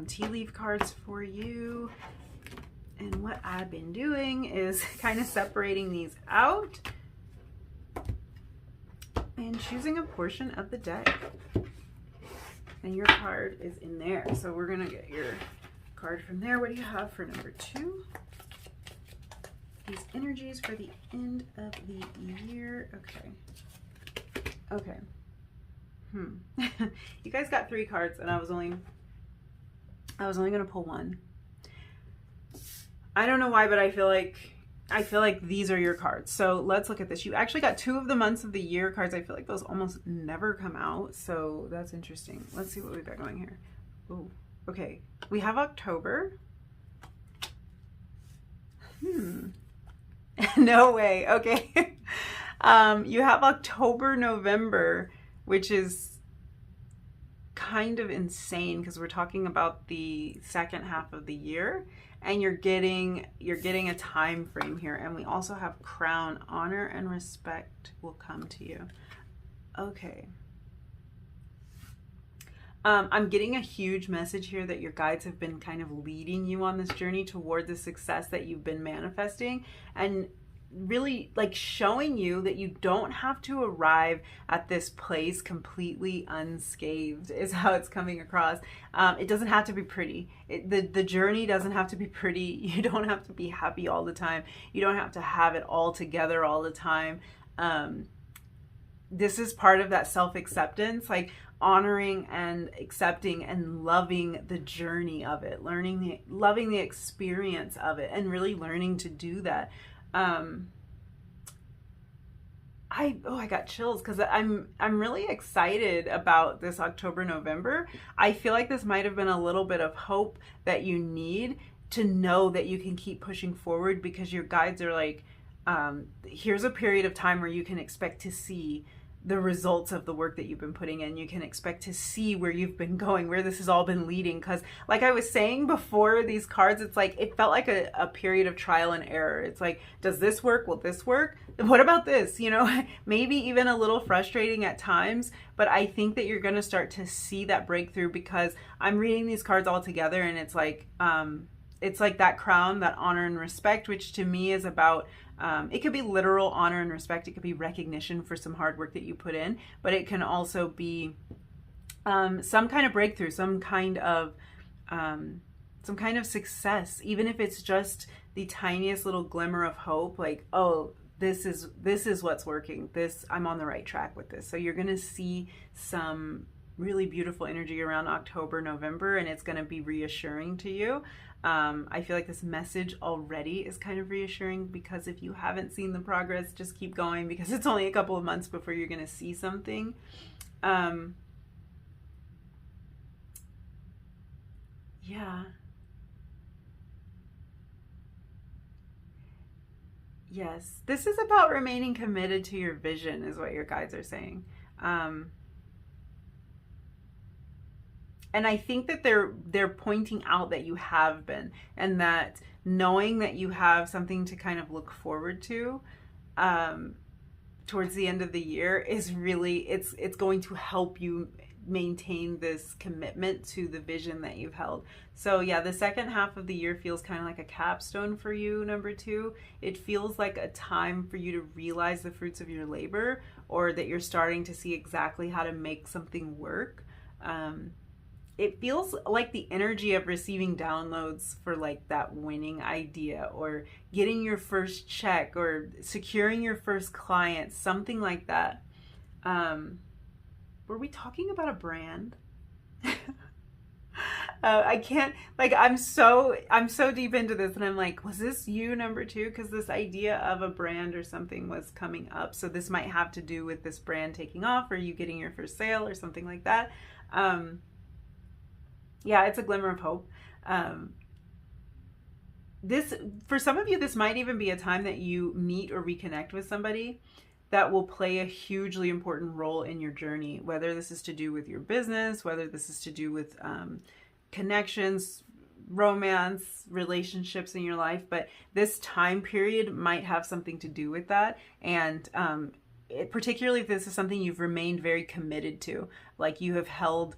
tea leaf cards for you. And what I've been doing is kind of separating these out and choosing a portion of the deck. And your card is in there. So we're going to get your card from there. What do you have for number 2? These energies for the end of the year. Okay. You guys got 3 cards and I was only going to pull 1. I don't know why, but I feel like these are your cards. So let's look at this. You actually got 2 of the months of the year cards. I feel like those almost never come out. So that's interesting. Let's see what we've got going here. Oh, okay. We have October. No way. Okay. You have October, November, which is kind of insane because we're talking about the second half of the year, and you're getting a time frame here. And we also have Crown, honor and respect will come to you. Okay. I'm getting a huge message here that your guides have been kind of leading you on this journey toward the success that you've been manifesting, and really like showing you that you don't have to arrive at this place completely unscathed is how it's coming across. It doesn't have to be pretty. The journey doesn't have to be pretty. You don't have to be happy all the time. You don't have to have it all together all the time. This is part of that self-acceptance, like honoring and accepting and loving the journey of it, loving the experience of it, and really learning to do that. I got chills because I'm really excited about this October, November. I feel like this might have been a little bit of hope that you need to know that you can keep pushing forward, because your guides are like, here's a period of time where you can expect to see the results of the work that you've been putting in. You can expect to see where you've been going, where this has all been leading. Because like I was saying before these cards, it's like, it felt like a period of trial and error. It's like, does this work? Will this work? What about this? You know, maybe even a little frustrating at times, but I think that you're going to start to see that breakthrough, because I'm reading these cards all together, and it's like that crown, that honor and respect, which to me is about, it could be literal honor and respect. It could be recognition for some hard work that you put in, but it can also be some kind of breakthrough, some kind of success, even if it's just the tiniest little glimmer of hope, like, oh, this is what's working. I'm on the right track with this. So you're going to see some really beautiful energy around October, November, and it's going to be reassuring to you. I feel like this message already is kind of reassuring, because if you haven't seen the progress, just keep going, because it's only a couple of months before you're going to see something. Yeah. Yes. This is about remaining committed to your vision, is what your guides are saying. And I think that they're pointing out that you have been, and that knowing that you have something to kind of look forward to towards the end of the year is really, it's going to help you maintain this commitment to the vision that you've held. So yeah, the second half of the year feels kind of like a capstone for you, number 2. It feels like a time for you to realize the fruits of your labor, or that you're starting to see exactly how to make something work. It feels like the energy of receiving downloads for like that winning idea, or getting your first check, or securing your first client, something like that. were we talking about a brand? I can't, like, I'm so deep into this, and I'm like, was this you, number two? Because this idea of a brand or something was coming up. So this might have to do with this brand taking off, or you getting your first sale, or something like that. Yeah, it's a glimmer of hope. This, for some of you, this might even be a time that you meet or reconnect with somebody that will play a hugely important role in your journey, whether this is to do with your business, whether this is to do with connections, romance, relationships in your life. But this time period might have something to do with that. And particularly if this is something you've remained very committed to, like you've held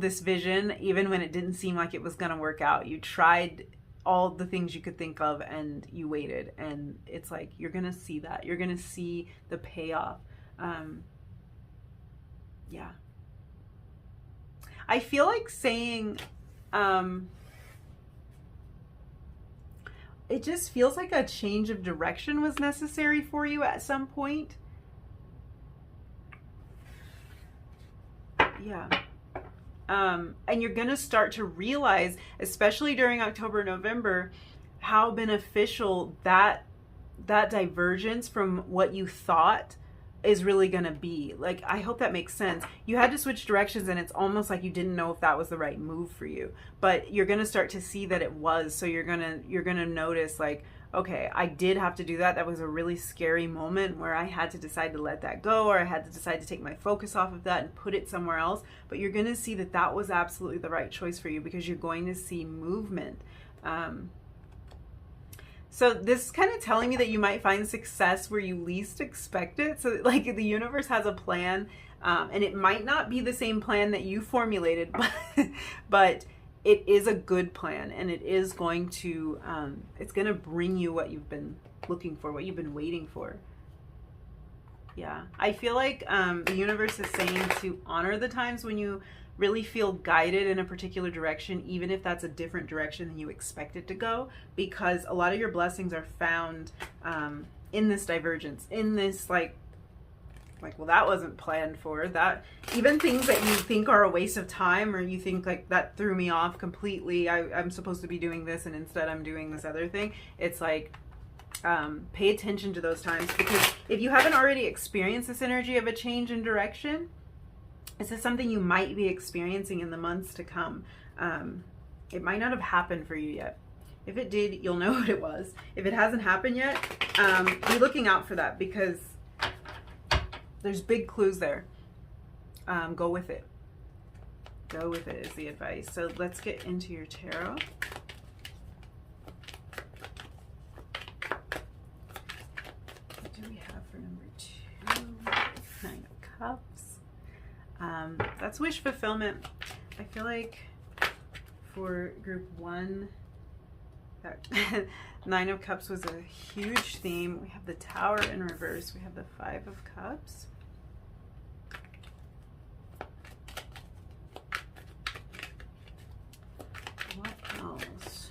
this vision even when it didn't seem like it was going to work out. You tried all the things you could think of, and you waited, and it's like you're gonna see that, you're gonna see the payoff. Yeah, I feel like saying it just feels like a change of direction was necessary for you at some point. Yeah. And you're going to start to realize, especially during October, November, how beneficial that divergence from what you thought is really going to be. Like, I hope that makes sense. You had to switch directions, and it's almost like you didn't know if that was the right move for you, but you're going to start to see that it was. So you're going to notice, like, okay, I did have to do that. That was a really scary moment where I had to decide to let that go, or I had to decide to take my focus off of that and put it somewhere else. But you're going to see that that was absolutely the right choice for you, because you're going to see movement. So this is kind of telling me that you might find success where you least expect it. So like the universe has a plan, and it might not be the same plan that you formulated, but it is a good plan, and it is going to, it's going to bring you what you've been looking for, what you've been waiting for. Yeah, I feel like the universe is saying to honor the times when you really feel guided in a particular direction, even if that's a different direction than you expect it to go, because a lot of your blessings are found in this divergence, in this like, well, that wasn't planned for. That, even things that you think are a waste of time, or you think like that threw me off completely, I'm supposed to be doing this and instead I'm doing this other thing. It's like, pay attention to those times, because if you haven't already experienced this energy of a change in direction, this is something you might be experiencing in the months to come. It might not have happened for you yet. If it did, you'll know what it was. If it hasn't happened yet, be looking out for that, because there's big clues there. Go with it. Go with it is the advice. So let's get into your tarot. What do we have for number 2? 9 of Cups. That's wish fulfillment. I feel like for group 1, that 9 of Cups was a huge theme. We have the Tower in reverse. We have the 5 of Cups. What else?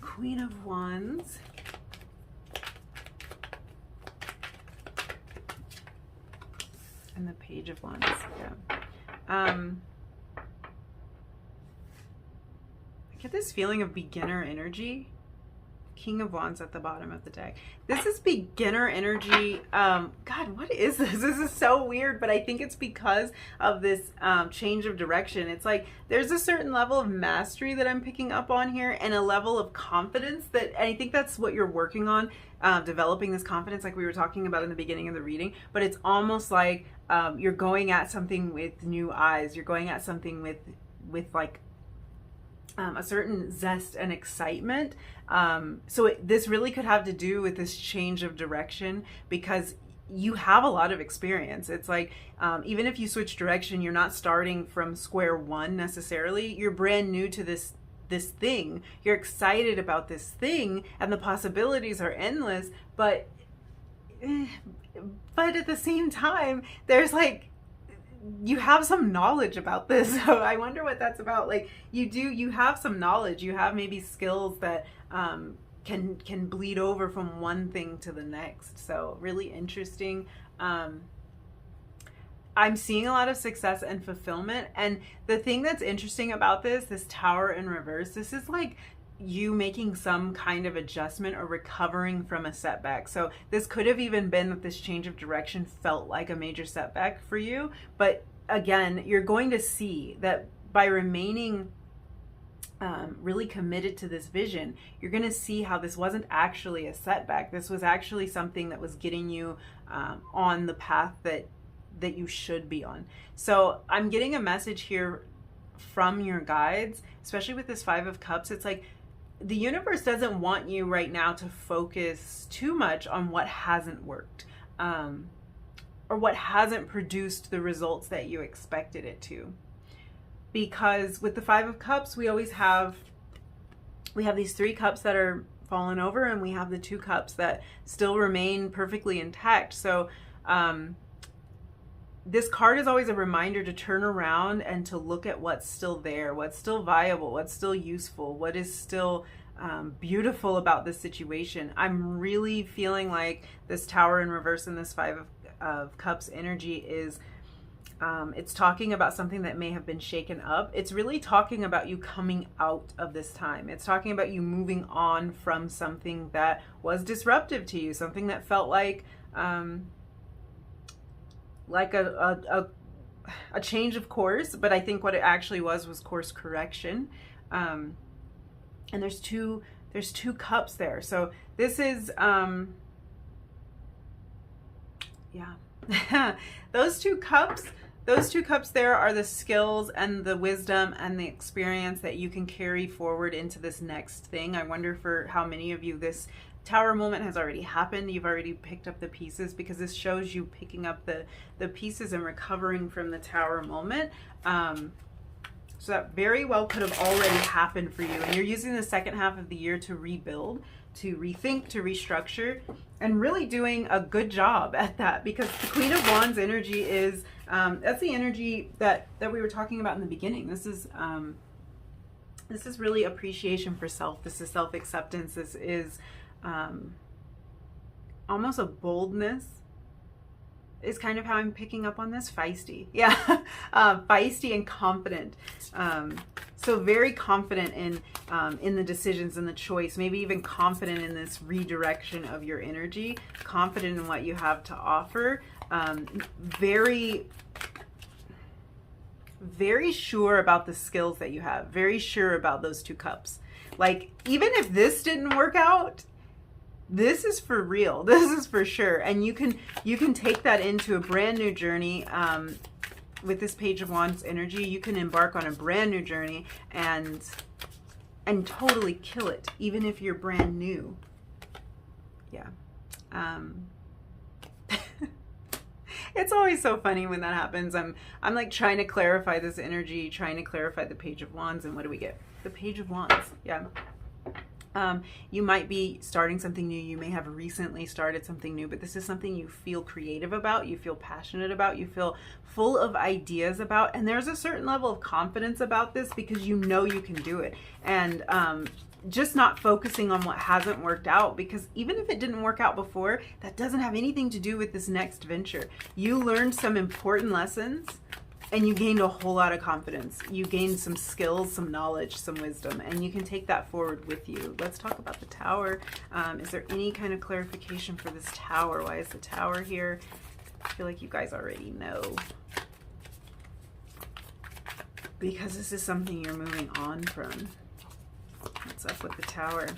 Queen of Wands. And the Page of Wands. Yeah. I get this feeling of beginner energy. King of Wands at the bottom of the deck. This is beginner energy. God, what is this? This is so weird, but I think it's because of this change of direction. It's like there's a certain level of mastery that I'm picking up on here, and a level of confidence that, and I think that's what you're working on, developing this confidence like we were talking about in the beginning of the reading. But it's almost like you're going at something with new eyes. You're going at something with like a certain zest and excitement. So this really could have to do with this change of direction, because you have a lot of experience. It's like, even if you switch direction, you're not starting from square one necessarily. You're brand new to this thing. You're excited about this thing, and the possibilities are endless, but at the same time, there's like, you have some knowledge about this. So I wonder what that's about. Like you have some knowledge, you have maybe skills that can bleed over from one thing to the next. So really interesting. I'm seeing a lot of success and fulfillment. And the thing that's interesting about this Tower in reverse, this is like you making some kind of adjustment or recovering from a setback. So this could have even been that this change of direction felt like a major setback for you. But again, you're going to see that by remaining really committed to this vision, you're going to see how this wasn't actually a setback. This was actually something that was getting you on the path that you should be on. So I'm getting a message here from your guides, especially with this Five of Cups. It's like the universe doesn't want you right now to focus too much on what hasn't worked, or what hasn't produced the results that you expected it to. Because with the Five of Cups, we have these 3 cups that are fallen over, and we have the 2 cups that still remain perfectly intact. So this card is always a reminder to turn around and to look at what's still there, what's still viable, what's still useful, what is still beautiful about this situation. I'm really feeling like this Tower in reverse and this Five of Cups energy is, it's talking about something that may have been shaken up. It's really talking about you coming out of this time. It's talking about you moving on from something that was disruptive to you, something that felt like a change of course, but I think what it actually was course correction. And there's two cups there. So this is yeah. Those two cups there are the skills and the wisdom and the experience that you can carry forward into this next thing. I wonder for how many of you this Tower moment has already happened. You've already picked up the pieces, because this shows you picking up the pieces and recovering from the Tower moment. So that very well could have already happened for you. And you're using the second half of the year to rebuild, to rethink, to restructure, and really doing a good job at that, because the Queen of Wands energy is, that's the energy that we were talking about in the beginning. This is really appreciation for self. This is self-acceptance. This is almost a boldness is kind of how I'm picking up on this. Feisty. Yeah. Feisty and confident. So very confident in the decisions and the choice, maybe even confident in this redirection of your energy, confident in what you have to offer, very, very sure about the skills that you have, very sure about those 2 cups. Like, even if this didn't work out, this is for real. This is for sure. And you can take that into a brand new journey. With this Page of Wands energy, you can embark on a brand new journey and totally kill it, even if you're brand new. Yeah. It's always so funny when that happens. I'm like trying to clarify this energy, trying to clarify the Page of Wands, and what do we get? The Page of Wands. Yeah. You might be starting something new. You may have recently started something new, but this is something you feel creative about, you feel passionate about, you feel full of ideas about, and there's a certain level of confidence about this because you know you can do it. And just not focusing on what hasn't worked out, because even if it didn't work out before, that doesn't have anything to do with this next venture. You learned some important lessons, and you gained a whole lot of confidence. You gained some skills, some knowledge, some wisdom, and you can take that forward with you. Let's talk about the Tower. Is there any kind of clarification for this Tower? Why is the Tower here? I feel like you guys already know. Because this is something you're moving on from. What's up with the Tower?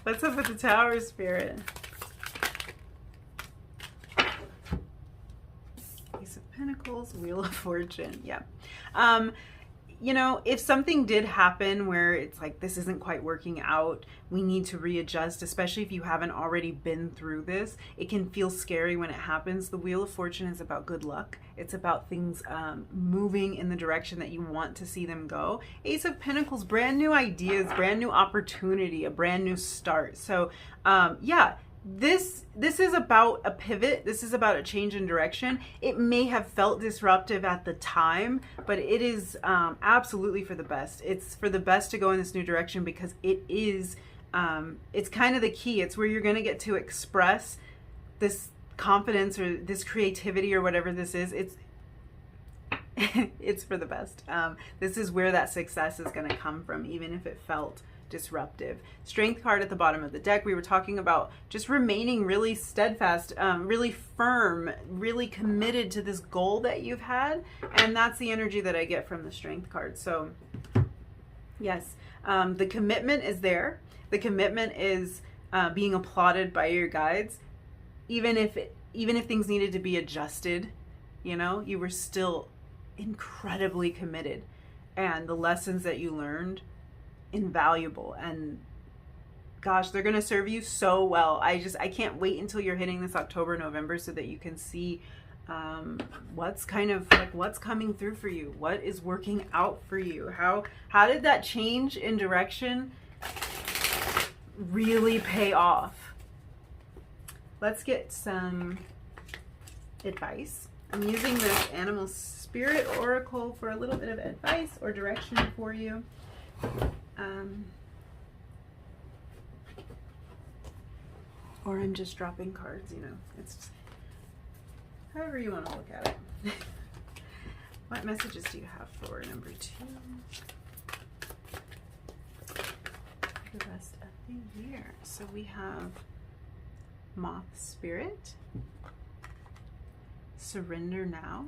What's up with the Tower, Spirit? Ace of Pentacles, Wheel of Fortune. Yeah. You know, if something did happen where it's like, this isn't quite working out, we need to readjust, especially if you haven't already been through this. It can feel scary when it happens. The Wheel of Fortune is about good luck. It's about things moving in the direction that you want to see them go. Ace of Pentacles, brand new ideas, brand new opportunity, a brand new start. So yeah, this is about a pivot. This is about a change in direction. It may have felt disruptive at the time, but it is absolutely for the best. It's for the best to go in this new direction because it is, it's kind of the key. It's where you're going to get to express this confidence or this creativity or whatever this is. It's for the best. This is where that success is going to come from, even if it felt disruptive. Strength card at the bottom of the deck. We were talking about just remaining really steadfast, really firm, really committed to this goal that you've had, and that's the energy that I get from the Strength card. So yes, the commitment is there. The commitment is being applauded by your guides, even if things needed to be adjusted. You know, you were still incredibly committed, and the lessons that you learned, invaluable, and gosh, they're gonna serve you so well. I can't wait until you're hitting this October, November, so that you can see what's kind of like what's coming through for you, what is working out for you, how did that change in direction really pay off. Let's get some advice. I'm using this Animal Spirit Oracle for a little bit of advice or direction for you. Or I'm just dropping cards, you know, it's however you want to look at it. What messages do you have for number 2? The rest of the year. So we have Moth Spirit, Surrender Now.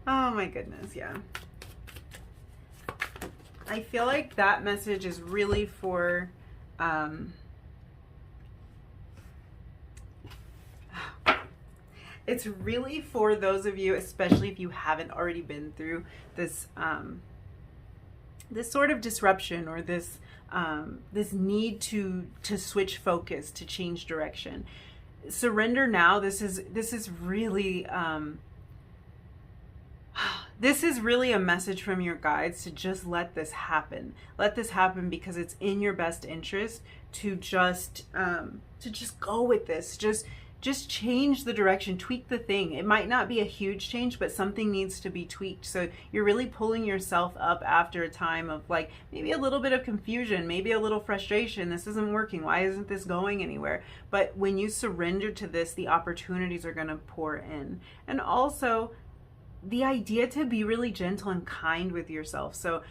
Oh my goodness, yeah. I feel like that message is really for it's really for those of you, especially if you haven't already been through this this sort of disruption or this this need to switch focus, to change direction. Surrender now. This is really this is really a message from your guides to just let this happen. Let this happen because it's in your best interest to just go with this. Just change the direction, tweak the thing. It might not be a huge change, but something needs to be tweaked. So you're really pulling yourself up after a time of like maybe a little bit of confusion, maybe a little frustration. This isn't working. Why isn't this going anywhere? But when you surrender to this, the opportunities are going to pour in. And also the idea to be really gentle and kind with yourself. So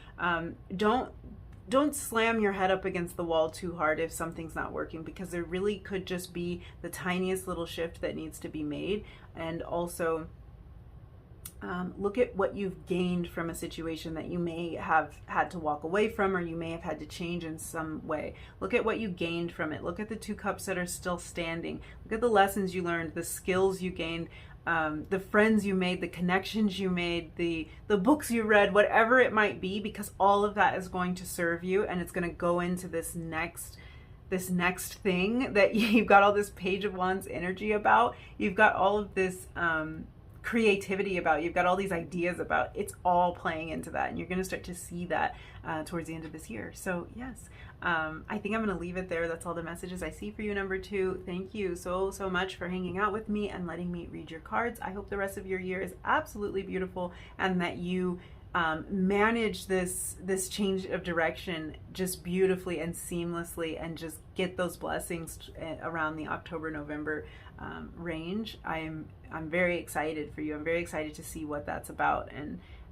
don't slam your head up against the wall too hard if something's not working, because there really could just be the tiniest little shift that needs to be made. And also look at what you've gained from a situation that you may have had to walk away from, or you may have had to change in some way. Look at what you gained from it. Look at the 2 cups that are still standing. Look at the lessons you learned, the skills you gained, the friends you made, the connections you made, the books you read, whatever it might be, because all of that is going to serve you, and it's going to go into this next thing that you've got all this Page of Wands energy about. You've got all of this creativity about. You've got all these ideas about. It's all playing into that, and you're going to start to see that towards the end of this year. So yes, I think I'm going to leave it there. That's all the messages I see for you, number 2. Thank you so much for hanging out with me and letting me read your cards. I hope the rest of your year is absolutely beautiful, and that you manage this change of direction just beautifully and seamlessly, and just get those blessings around the October-November range. I'm very excited for you. I'm very excited to see what that's about,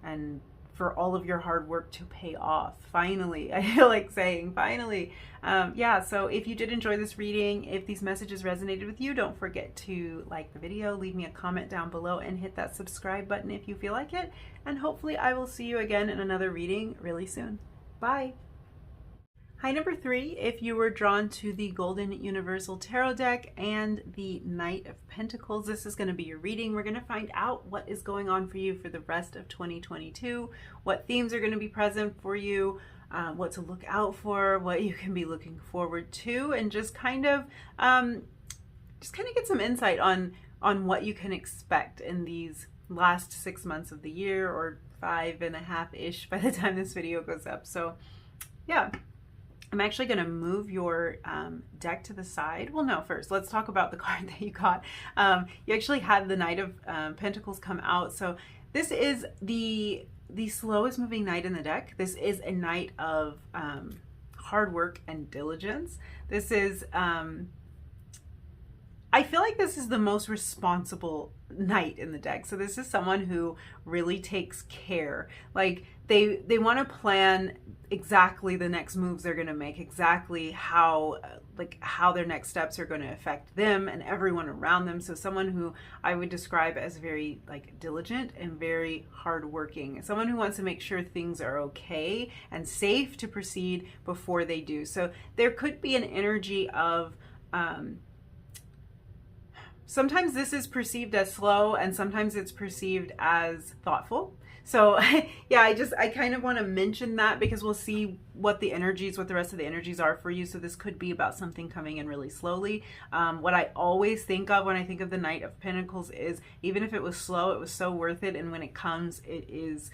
and for all of your hard work to pay off. Finally, I feel like saying finally. Yeah, so if you did enjoy this reading, if these messages resonated with you, don't forget to like the video, leave me a comment down below, and hit that subscribe button if you feel like it. And hopefully I will see you again in another reading really soon. Bye. Hi, number 3, if you were drawn to the Golden Universal Tarot deck and the Knight of Pentacles, this is going to be your reading. We're going to find out what is going on for you for the rest of 2022, what themes are going to be present for you, what to look out for, what you can be looking forward to, and just kind of get some insight on what you can expect in these last 6 months of the year, or 5.5-ish by the time this video goes up. So yeah. I'm actually going to move your deck to the side. Well, no, first, let's talk about the card that you got. You actually had the Knight of Pentacles come out. So this is the slowest moving knight in the deck. This is a knight of hard work and diligence. This is, I feel like this is the most responsible knight in the deck. So this is someone who really takes care. Like they want to plan exactly the next moves they're going to make, exactly how their next steps are going to affect them and everyone around them. So someone who I would describe as very like diligent and very hardworking, someone who wants to make sure things are okay and safe to proceed before they do. So there could be an energy of sometimes this is perceived as slow and sometimes it's perceived as thoughtful. So yeah, I kind of want to mention that because we'll see what the rest of the energies are for you. So this could be about something coming in really slowly. What I always think of when I think of the Knight of Pentacles is even if it was slow, it was so worth it. And when it comes, it is,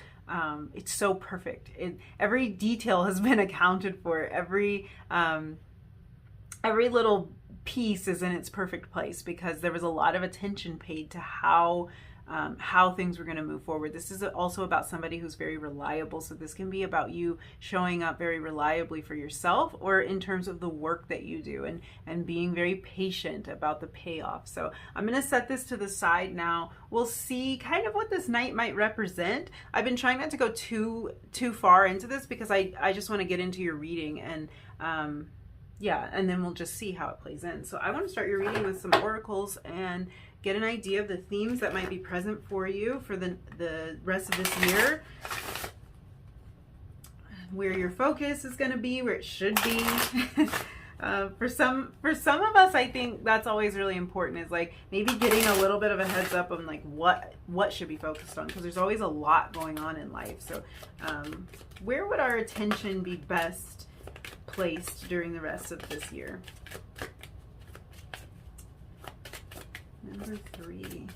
it's so perfect. Every detail has been accounted for. Every little piece is in its perfect place because there was a lot of attention paid to how things were going to move forward. This is also about somebody who's very reliable. So this can be about you showing up very reliably for yourself or in terms of the work that you do and being very patient about the payoff. So I'm going to set this to the side now. We'll see kind of what this knight might represent. I've been trying not to go too far into this because I just want to get into your reading and yeah, and then we'll just see how it plays in. So I want to start your reading with some oracles and get an idea of the themes that might be present for you for the rest of this year. Where your focus is going to be, where it should be. For some of us, I think that's always really important, is like maybe getting a little bit of a heads up on like what should be focused on, because there's always a lot going on in life. So where would our attention be best placed during the rest of this year? Number 3.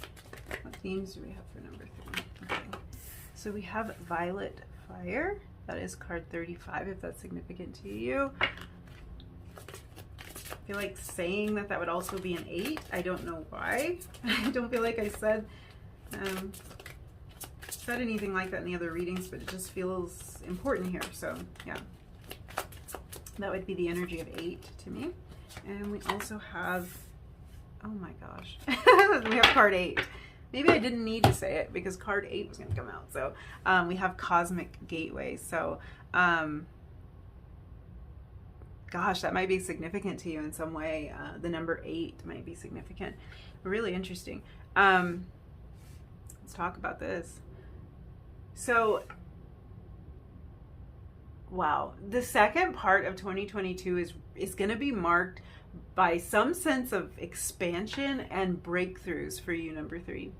What themes do we have for number 3? Okay. So we have Violet Fire. That is card 35, if that's significant to you. I feel like saying that would also be an 8. I don't know why. I don't feel like I said anything like that in the other readings, but it just feels important here. So yeah, that would be the energy of 8 to me. And we also have, oh my gosh, we have card 8. Maybe I didn't need to say it because card 8 was going to come out. So we have Cosmic Gateway. So gosh, that might be significant to you in some way. The number 8 might be significant. Really interesting. Let's talk about this. So wow, the second part of 2022 is going to be marked by some sense of expansion and breakthroughs for you, number 3.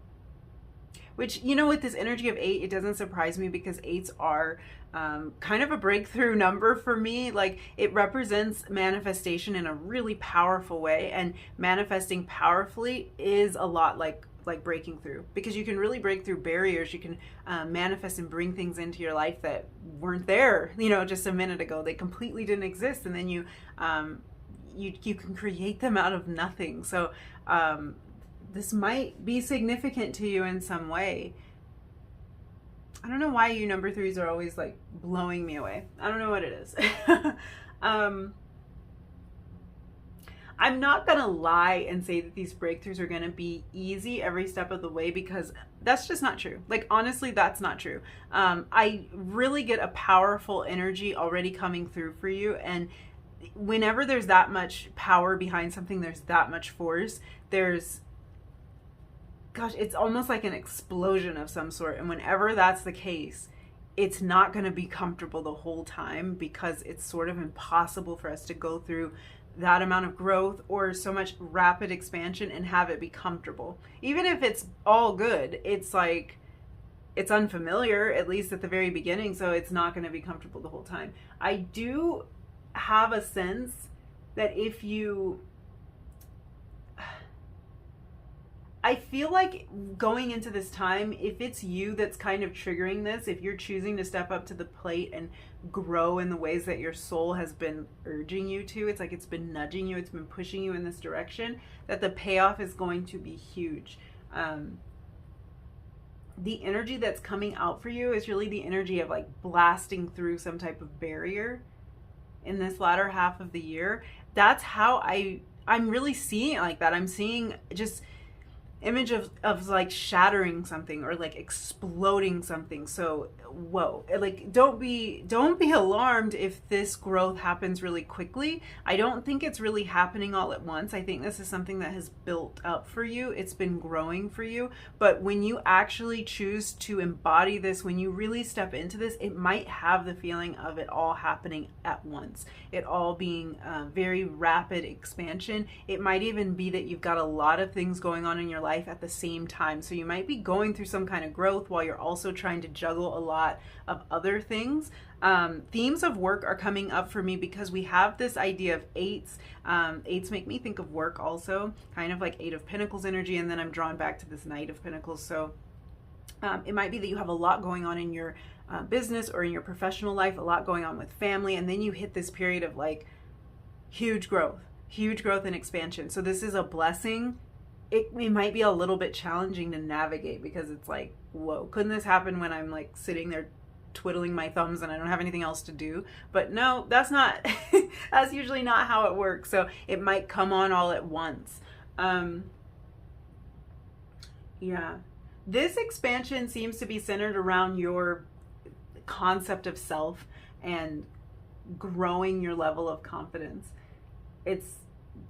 Which, you know, with this energy of 8, it doesn't surprise me because 8s are kind of a breakthrough number for me. Like, it represents manifestation in a really powerful way, and manifesting powerfully is a lot like breaking through, because you can really break through barriers. You can manifest and bring things into your life that weren't there, you know, just a minute ago. They completely didn't exist, and then you can create them out of nothing. So this might be significant to you in some way. I don't know why you number 3s are always like blowing me away. I don't know what it is. I'm not going to lie and say that these breakthroughs are going to be easy every step of the way, because that's just not true. Like, honestly, that's not true. I really get a powerful energy already coming through for you. And whenever there's that much power behind something, there's that much force, gosh, it's almost like an explosion of some sort. And whenever that's the case, it's not going to be comfortable the whole time, because it's sort of impossible for us to go through that amount of growth or so much rapid expansion and have it be comfortable. Even if it's all good, it's like, it's unfamiliar, at least at the very beginning, so it's not going to be comfortable the whole time. I do have a sense that if you I feel like going into this time, if it's you that's kind of triggering this, if you're choosing to step up to the plate and grow in the ways that your soul has been urging you to, it's like it's been nudging you, it's been pushing you in this direction, that the payoff is going to be huge. The energy that's coming out for you is really the energy of like blasting through some type of barrier in this latter half of the year. That's how I'm really seeing it like that. I'm seeing just image of like shattering something or like exploding something. So whoa, like don't be alarmed if this growth happens really quickly. I don't think it's really happening all at once. I think this is something that has built up for you. It's been growing for you. But when you actually choose to embody this, when you really step into this, it might have the feeling of it all happening at once, it all being very rapid expansion. It might even be that you've got a lot of things going on in your life at the same time. So you might be going through some kind of growth while you're also trying to juggle a lot of other things. Themes of work are coming up for me because we have this idea of eights. Eights make me think of work also, kind of like Eight of Pentacles energy, and then I'm drawn back to this Knight of Pentacles. So it might be that you have a lot going on in your business or in your professional life, a lot going on with family, and then you hit this period of like huge growth and expansion. So this is a blessing. It might be a little bit challenging to navigate because it's like, whoa, couldn't this happen when I'm like sitting there twiddling my thumbs and I don't have anything else to do? But no, that's not, that's usually not how it works. So it might come on all at once. Yeah. This expansion seems to be centered around your concept of self and growing your level of confidence.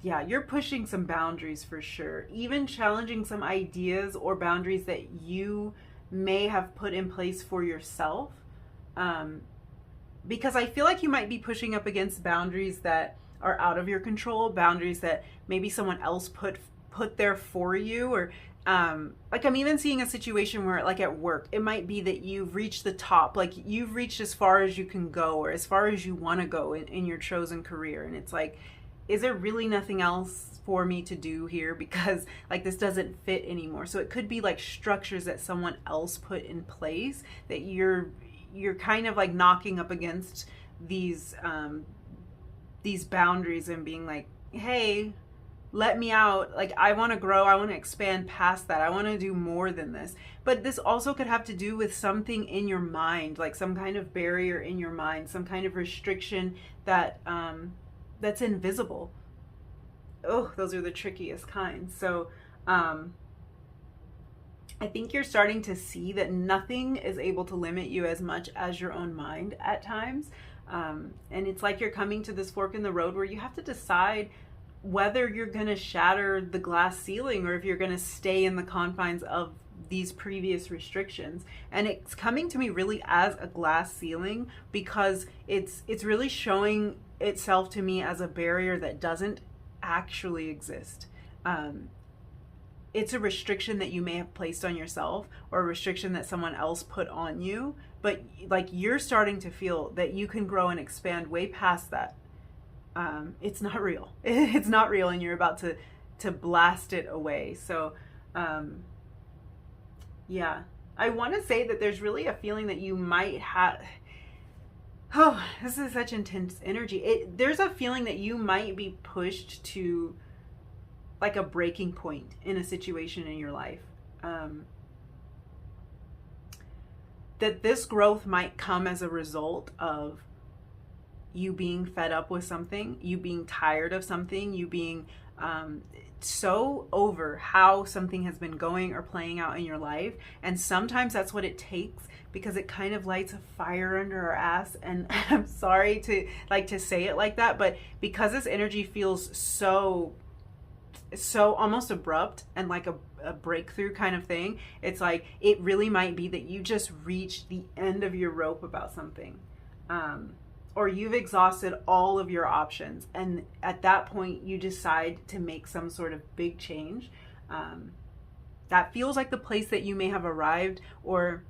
Yeah, you're pushing some boundaries for sure, even challenging some ideas or boundaries that you may have put in place for yourself. Because I feel like you might be pushing up against boundaries that are out of your control, boundaries that maybe someone else put there for you, or like I'm even seeing a situation where like at work, it might be that you've reached the top, like you've reached as far as you can go or as far as you want to go in your chosen career. And it's like, is there really nothing else for me to do here? Because like this doesn't fit anymore. So it could be like structures that someone else put in place that you're kind of like knocking up against these boundaries and being like, hey, let me out. Like I want to grow. I want to expand past that. I want to do more than this. But this also could have to do with something in your mind, like some kind of barrier in your mind, some kind of restriction that that's invisible. Oh, those are the trickiest kinds. So I think you're starting to see that nothing is able to limit you as much as your own mind at times. And it's like you're coming to this fork in the road where you have to decide whether you're going to shatter the glass ceiling or if you're going to stay in the confines of these previous restrictions. And it's coming to me really as a glass ceiling because it's really showing itself to me as a barrier that doesn't actually exist. It's a restriction that you may have placed on yourself or a restriction that someone else put on you, but like you're starting to feel that you can grow and expand way past that. It's not real. It's not real, and you're about to blast it away. So yeah, I want to say that there's really a feeling that you might have, oh, this is such intense energy. There's a feeling that you might be pushed to like a breaking point in a situation in your life. That this growth might come as a result of you being fed up with something, you being tired of something, you being so over how something has been going or playing out in your life. And sometimes that's what it takes, because it kind of lights a fire under our ass. And I'm sorry to say it like that, but because this energy feels so almost abrupt and like a breakthrough kind of thing, it's like it really might be that you just reached the end of your rope about something. Or you've exhausted all of your options, and at that point you decide to make some sort of big change. That feels like the place that you may have arrived, or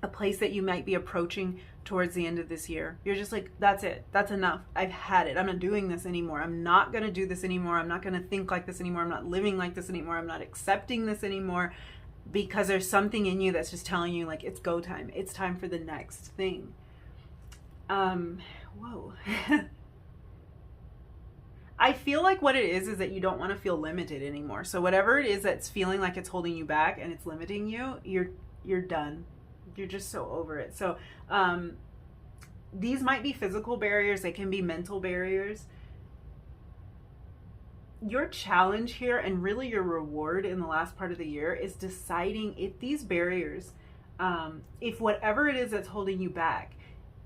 a place that you might be approaching towards the end of this year. You're just like, that's it. That's enough. I've had it. I'm not doing this anymore. I'm not going to do this anymore. I'm not going to think like this anymore. I'm not living like this anymore. I'm not accepting this anymore, because there's something in you that's just telling you, like, it's go time. It's time for the next thing. Whoa. I feel like what it is that you don't want to feel limited anymore. So whatever it is that's feeling like it's holding you back and it's limiting you, you're done. You're just so over it. So these might be physical barriers. They can be mental barriers. Your challenge here, and really your reward in the last part of the year, is deciding if these barriers, if whatever it is that's holding you back,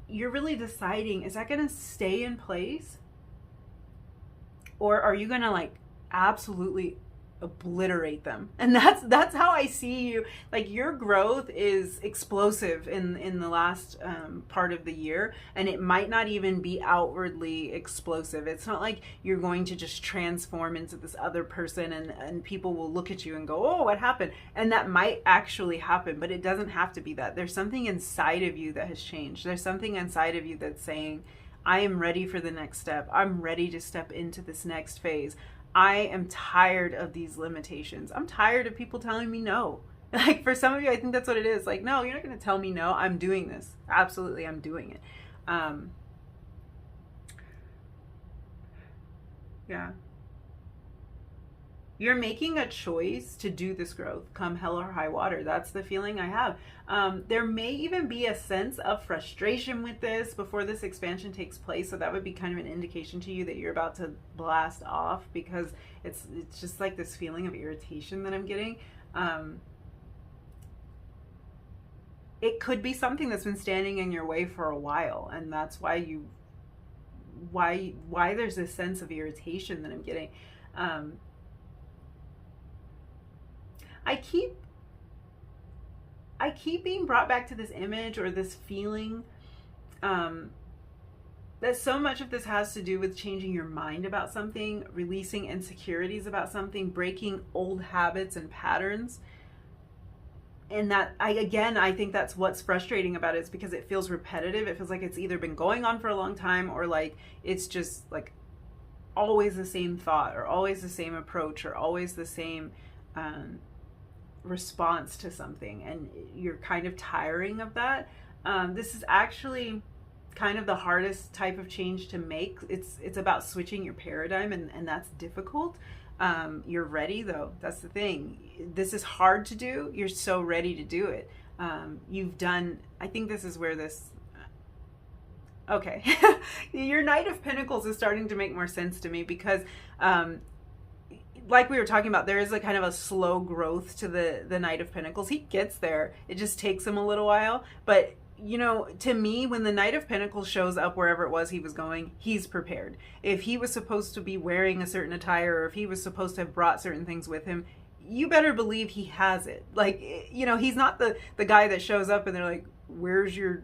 you're really deciding, is that going to stay in place? Or are you going to like absolutely obliterate them? And that's how I see you. Like, your growth is explosive in the last part of the year, and it might not even be outwardly explosive. It's not like you're going to just transform into this other person and people will look at you and go, oh, what happened? And that might actually happen, but it doesn't have to be that. There's something inside of you that has changed. There's something inside of you that's saying, I am ready for the next step. I'm ready to step into this next phase. I am tired of these limitations. I'm tired of people telling me no. Like, for some of you, I think that's what it is. Like, no, you're not going to tell me no. I'm doing this. Absolutely, I'm doing it. Yeah. You're making a choice to do this growth, come hell or high water. That's the feeling I have. There may even be a sense of frustration with this before this expansion takes place. So that would be kind of an indication to you that you're about to blast off, because it's just like this feeling of irritation that I'm getting. It could be something that's been standing in your way for a while, and that's why why there's this sense of irritation that I'm getting. I keep being brought back to this image or this feeling that so much of this has to do with changing your mind about something, releasing insecurities about something, breaking old habits and patterns. And that, I think that's what's frustrating about it, is because it feels repetitive. It feels like it's either been going on for a long time, or like it's just like always the same thought, or always the same approach, or always the same response to something, and you're kind of tiring of that. This is actually kind of the hardest type of change to make. It's about switching your paradigm, and that's difficult. You're ready though. That's the thing. This is hard to do. You're so ready to do it. You've done, I think this is where this, okay. Your Knight of Pentacles is starting to make more sense to me, because like we were talking about, there is a kind of a slow growth to the Knight of Pentacles. He gets there. It just takes him a little while. But, you know, to me, when the Knight of Pentacles shows up wherever it was he was going, he's prepared. If he was supposed to be wearing a certain attire, or if he was supposed to have brought certain things with him, you better believe he has it. Like, you know, he's not the guy that shows up and they're like, where's your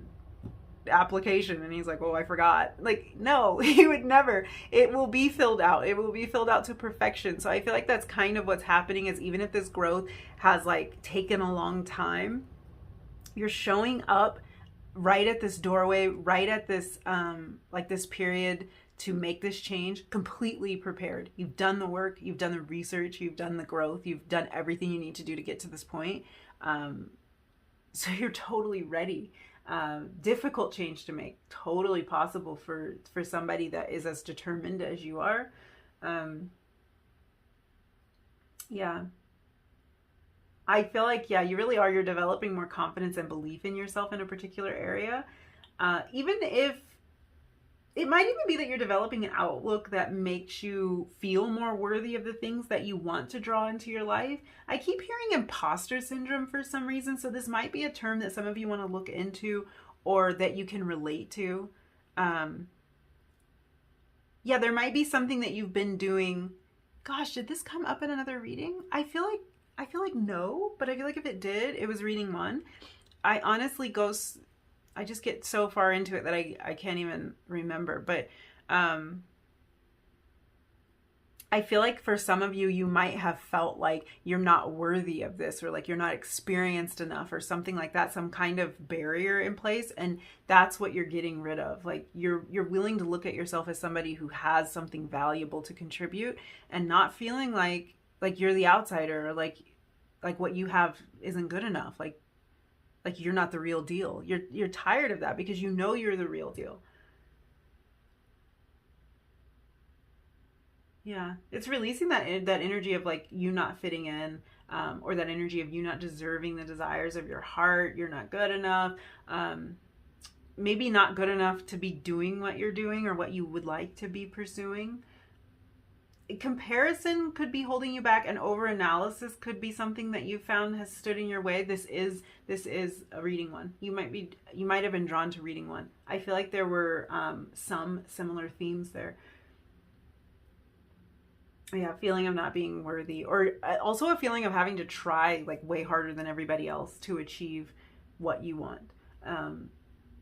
application, and he's like, oh, I forgot. Like, no, he would never. It will be filled out. It will be filled out to perfection. So I feel like that's kind of what's happening, is even if this growth has like taken a long time, you're showing up right at this doorway, right at this like this period to make this change, completely prepared. You've done the work, you've done the research, you've done the growth, you've done everything you need to do to get to this point. So you're totally ready. Difficult change to make, totally possible for somebody that is as determined as you are. Yeah. I feel like, yeah, you really are. You're developing more confidence and belief in yourself in a particular area. Even if it might even be that you're developing an outlook that makes you feel more worthy of the things that you want to draw into your life. I keep hearing imposter syndrome for some reason. So this might be a term that some of you want to look into, or that you can relate to. Yeah, there might be something that you've been doing. Gosh, did this come up in another reading? I feel like no, but I feel like if it did, it was reading 1. I honestly I just get so far into it that I can't even remember. But I feel like for some of you, you might have felt like you're not worthy of this, or like you're not experienced enough, or something like that, some kind of barrier in place. And that's what you're getting rid of. Like you're willing to look at yourself as somebody who has something valuable to contribute, and not feeling like you're the outsider, or like what you have isn't good enough. Like you're not the real deal. You're tired of that because you know you're the real deal. Yeah, it's releasing that energy of like you not fitting in, or that energy of you not deserving the desires of your heart. You're not good enough. Maybe not good enough to be doing what you're doing or what you would like to be pursuing. Comparison could be holding you back, and over analysis could be something that you found has stood in your way. This is a reading one. You might have been drawn to reading one. I feel like there were some similar themes there. Yeah, feeling of not being worthy, or also a feeling of having to try like way harder than everybody else to achieve what you want.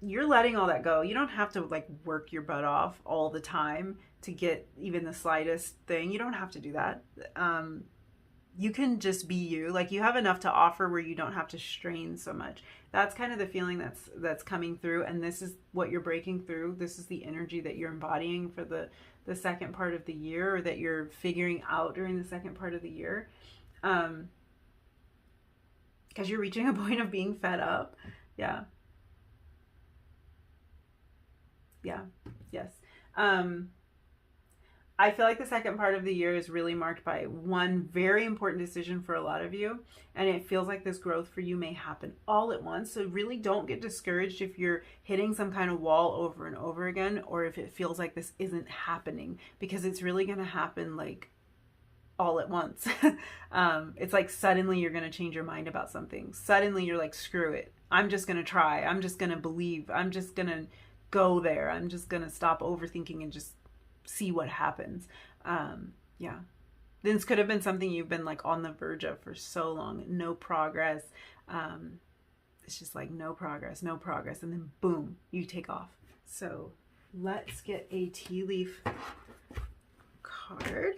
You're letting all that go. You don't have to like work your butt off all the time to get even the slightest thing. You don't have to do that. You can just be you. Like you have enough to offer where you don't have to strain so much. That's kind of the feeling that's coming through, and this is what you're breaking through. This is the energy that you're embodying for the second part of the year, or that you're figuring out during the second part of the year. Because you're reaching a point of being fed up. Yeah. Yeah. Yes. I feel like the second part of the year is really marked by one very important decision for a lot of you. And it feels like this growth for you may happen all at once. So really don't get discouraged if you're hitting some kind of wall over and over again, or if it feels like this isn't happening, because it's really going to happen like all at once. It's like suddenly you're going to change your mind about something. Suddenly you're like, screw it. I'm just going to try. I'm just going to believe. I'm just going to go there. I'm just going to stop overthinking and just see what happens. Yeah. This could have been something you've been like on the verge of for so long. No progress. It's just like no progress. And then boom, you take off. So let's get a tea leaf card.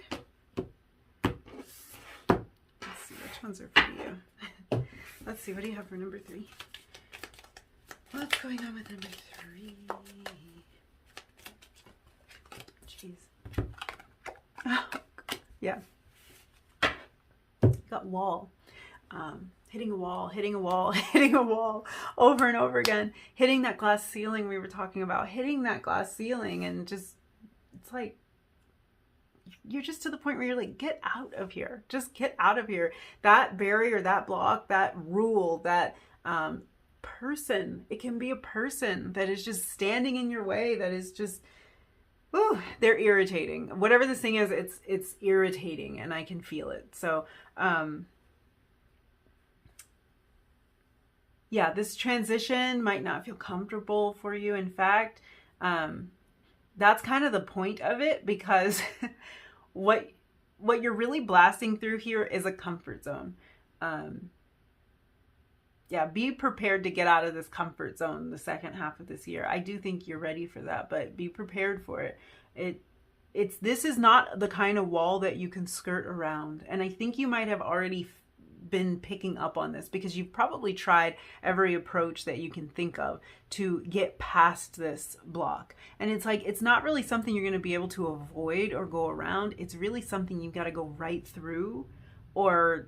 Let's see which ones are for you. Let's see, what do you have for number 3? What's going on with number 3? Jeez. Oh, yeah. Got wall. Hitting a wall, hitting a wall, hitting a wall over and over again. Hitting that glass ceiling we were talking about. Hitting that glass ceiling, and just, it's like, you're just to the point where you're like, get out of here. Just get out of here. That barrier, that block, that rule, that person. It can be a person that is just standing in your way, that is just, ooh, they're irritating. Whatever this thing is, it's irritating, and I can feel it. So, yeah, this transition might not feel comfortable for you. In fact, that's kind of the point of it, because what you're really blasting through here is a comfort zone. Yeah, be prepared to get out of this comfort zone the second half of this year. I do think you're ready for that, but be prepared for it. This is not the kind of wall that you can skirt around. And I think you might have already been picking up on this, because you've probably tried every approach that you can think of to get past this block. And it's like, it's not really something you're going to be able to avoid or go around. It's really something you've got to go right through, or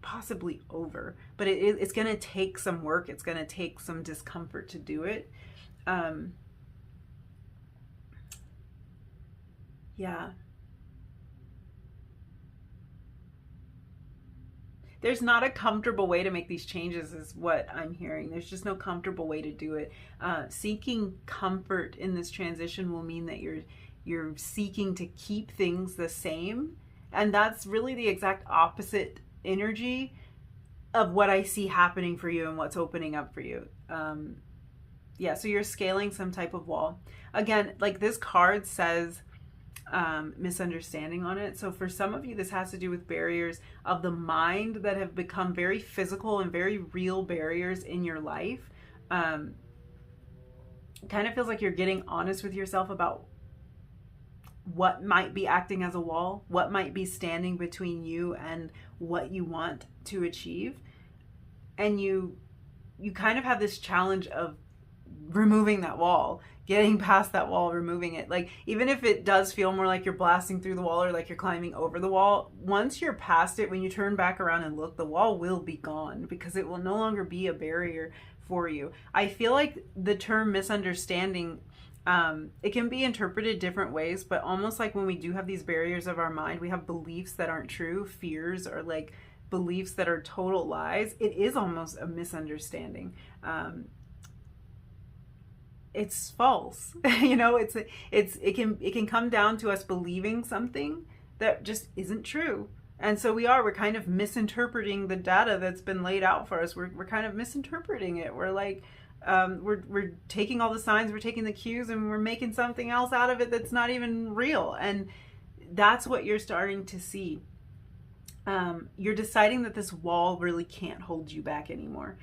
possibly over. But it's going to take some work. It's going to take some discomfort to do it. Yeah. There's not a comfortable way to make these changes, is what I'm hearing. There's just no comfortable way to do it. Seeking comfort in this transition will mean that you're seeking to keep things the same. And that's really the exact opposite energy of what I see happening for you and what's opening up for you. Yeah, so you're scaling some type of wall. Again, like this card says, misunderstanding on it. So for some of you, this has to do with barriers of the mind that have become very physical and very real barriers in your life. It kind of feels like you're getting honest with yourself about what might be acting as a wall, what might be standing between you and what you want to achieve. And you kind of have this challenge of removing that wall, getting past that wall, removing it. Like, even if it does feel more like you're blasting through the wall or like you're climbing over the wall, once you're past it, when you turn back around and look, the wall will be gone because it will no longer be a barrier for you. I feel like the term misunderstanding, it can be interpreted different ways, but almost like when we do have these barriers of our mind, we have beliefs that aren't true, fears, or like beliefs that are total lies. It is almost a misunderstanding. It's false. You know, it can come down to us believing something that just isn't true. And so we're kind of misinterpreting the data that's been laid out for us. We're kind of misinterpreting it. We're like, we're taking all the signs, we're taking the cues, and we're making something else out of it that's not even real. And that's what you're starting to see. You're deciding that this wall really can't hold you back anymore.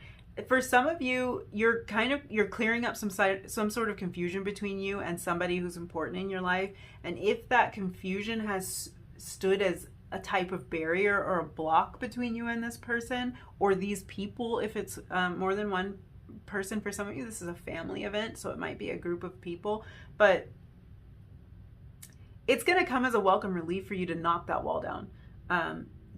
For some of you, you're clearing up some sort of confusion between you and somebody who's important in your life. And if that confusion has stood as a type of barrier or a block between you and this person, or these people, if it's more than one person, for some of you, this is a family event, so it might be a group of people, but it's going to come as a welcome relief for you to knock that wall down.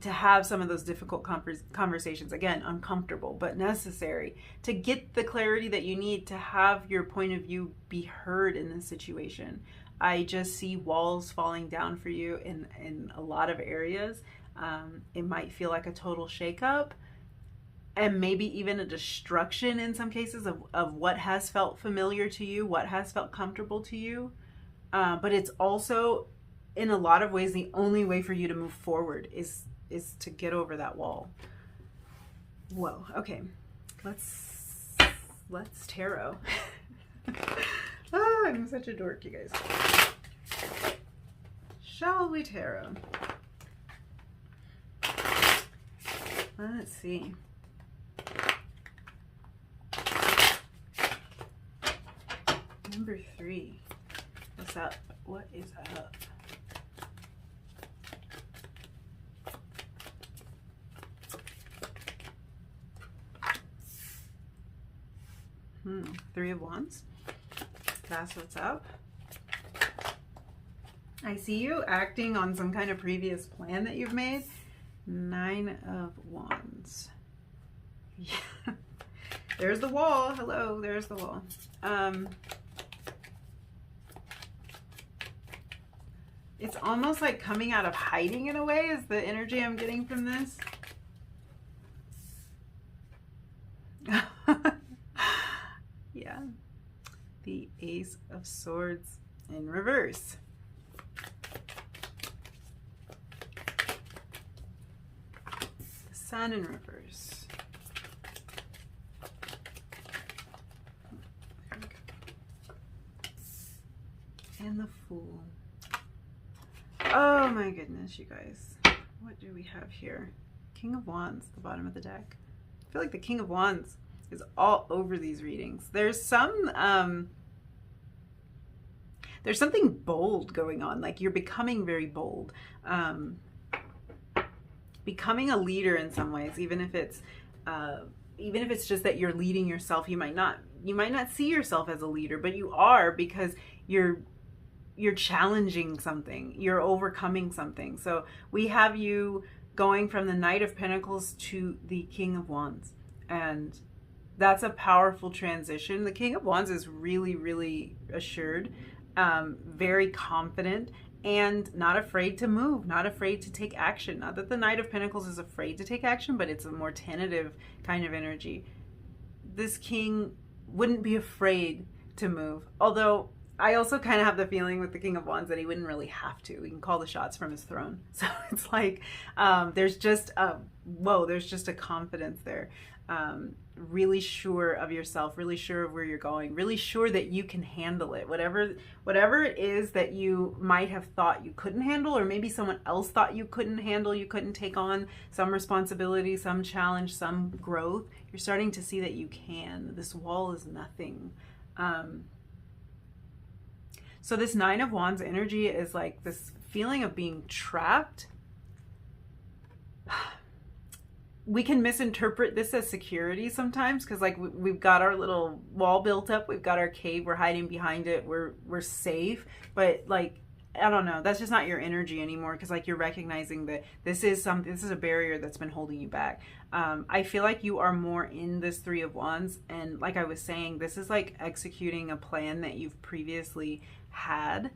To have some of those difficult conversations, again, uncomfortable, but necessary to get the clarity that you need to have your point of view be heard in this situation. I just see walls falling down for you in a lot of areas. It might feel like a total shakeup and maybe even a destruction in some cases of what has felt familiar to you, what has felt comfortable to you. But it's also, in a lot of ways, the only way for you to move forward is to get over that wall. Whoa, okay. Let's tarot. I'm such a dork, you guys. Shall we tarot? Let's see. Number 3. What's up? What is up? Three of Wands. That's what's up. I see you acting on some kind of previous plan that you've made. 9 of Wands. Yeah. There's the wall. Hello, there's the wall. It's almost like coming out of hiding in a way is the energy I'm getting from this. Yeah. The Ace of Swords in reverse. The Sun in reverse. And the Fool. Oh my goodness, you guys. What do we have here? King of Wands, the bottom of the deck. I feel like the King of Wands is all over these readings. There's something bold going on. Like, you're becoming very bold. Becoming a leader in some ways, even if it's just that you're leading yourself. You might not see yourself as a leader, but you are, because you're challenging something, you're overcoming something. So we have you going from the Knight of Pentacles to the King of Wands, and that's a powerful transition. The King of Wands is really, really assured, very confident, and not afraid to move, not afraid to take action. Not that the Knight of Pentacles is afraid to take action, but it's a more tentative kind of energy. This king wouldn't be afraid to move, although I also kind of have the feeling with the King of Wands that he wouldn't really have to. He can call the shots from his throne. So it's like, there's just a confidence there. Really sure of yourself, really sure of where you're going, really sure that you can handle it. Whatever it is that you might have thought you couldn't handle, or maybe someone else thought you couldn't handle, you couldn't take on some responsibility, some challenge, some growth, you're starting to see that you can. This wall is nothing. So this Nine of Wands energy is like this feeling of being trapped. We can misinterpret this as security sometimes, because like we've got our little wall built up, we've got our cave, we're hiding behind it, we're safe. But like, I don't know, that's just not your energy anymore, because like you're recognizing that this is a barrier that's been holding you back. I feel like you are more in this Three of Wands, and like I was saying, this is like executing a plan that you've previously had.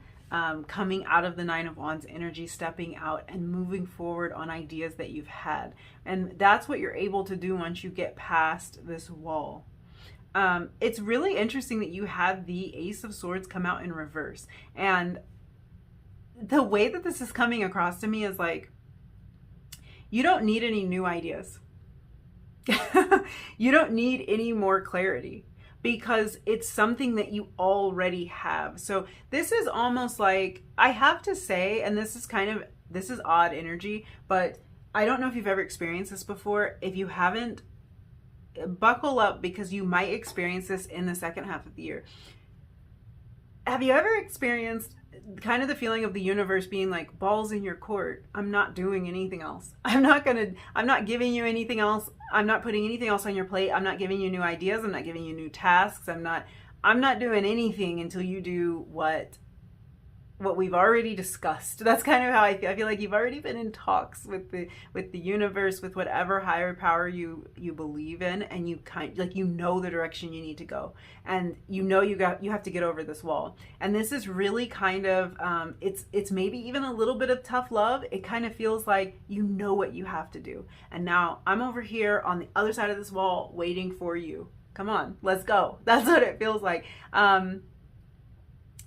Coming out of the Nine of Wands energy, stepping out and moving forward on ideas that you've had. And that's what you're able to do once you get past this wall. It's really interesting that you had the Ace of Swords come out in reverse. And the way that this is coming across to me is like, you don't need any new ideas. You don't need any more clarity, because it's something that you already have. So this is almost like, I have to say, and this is odd energy, but I don't know if you've ever experienced this before. If you haven't, buckle up, because you might experience this in the second half of the year. Have you ever experienced kind of the feeling of the universe being like, balls in your court, I'm not doing anything else. I'm not giving you anything else. I'm not putting anything else on your plate. I'm not giving you new ideas. I'm not giving you new tasks. I'm not doing anything until you do what we've already discussed. That's kind of how I feel. I feel like you've already been in talks with the universe, with whatever higher power you believe in, and you know the direction you need to go, and you have to get over this wall. And this is really kind of it's maybe even a little bit of tough love. It kind of feels like you know what you have to do, and now I'm over here on the other side of this wall waiting for you. Come on, let's go. That's what it feels like.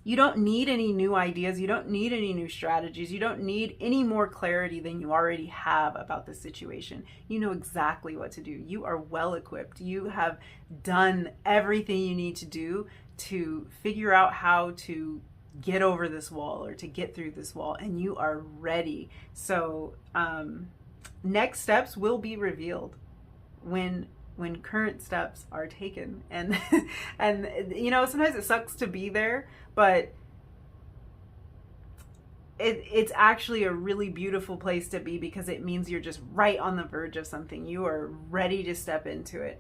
You don't need any new ideas. You don't need any new strategies. You don't need any more clarity than you already have about the situation. You know exactly what to do. You are well equipped. You have done everything you need to do to figure out how to get over this wall or to get through this wall, and you are ready. So next steps will be revealed when current steps are taken. And you know, sometimes it sucks to be there, but it's actually a really beautiful place to be, because it means you're just right on the verge of something. You are ready to step into it.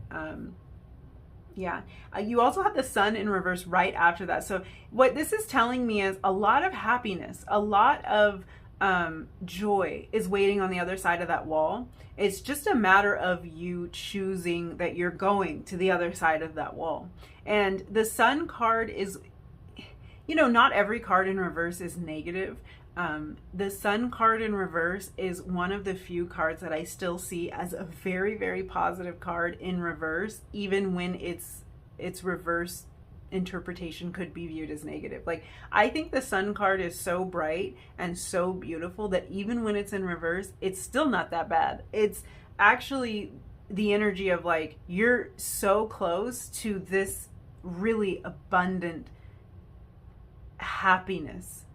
You also have the Sun in reverse right after that. So what this is telling me is a lot of happiness, a lot of joy is waiting on the other side of that wall. It's just a matter of you choosing that you're going to the other side of that wall. And the Sun card is, you know, not every card in reverse is negative. The Sun card in reverse is one of the few cards that I still see as a very, very positive card in reverse, even when its reverse interpretation could be viewed as negative. Like, I think the Sun card is so bright and so beautiful that even when it's in reverse, it's still not that bad. It's actually the energy of like, you're so close to this really abundant happiness.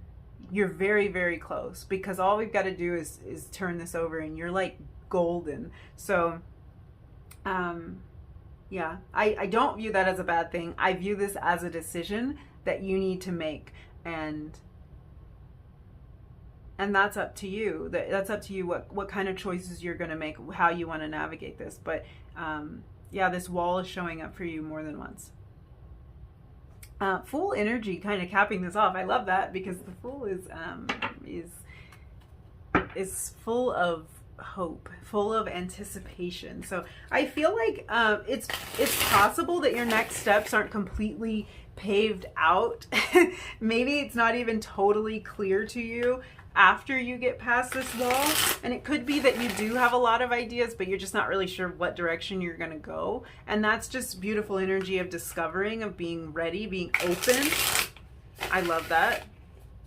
You're very, very close, because all we've got to do is turn this over, and you're like golden. So yeah, I don't view that as a bad thing. I view this as a decision that you need to make, and that's up to you. That's up to you what kind of choices you're going to make, how you want to navigate this. But yeah, this wall is showing up for you more than once. Fool energy kind of capping this off. I love that, because the Fool is full of hope, full of anticipation. So I feel like it's possible that your next steps aren't completely paved out. Maybe it's not even totally clear to you after you get past this wall, and it could be that you do have a lot of ideas, but you're just not really sure what direction you're going to go. And that's just beautiful energy of discovering, of being ready, being open. I love that.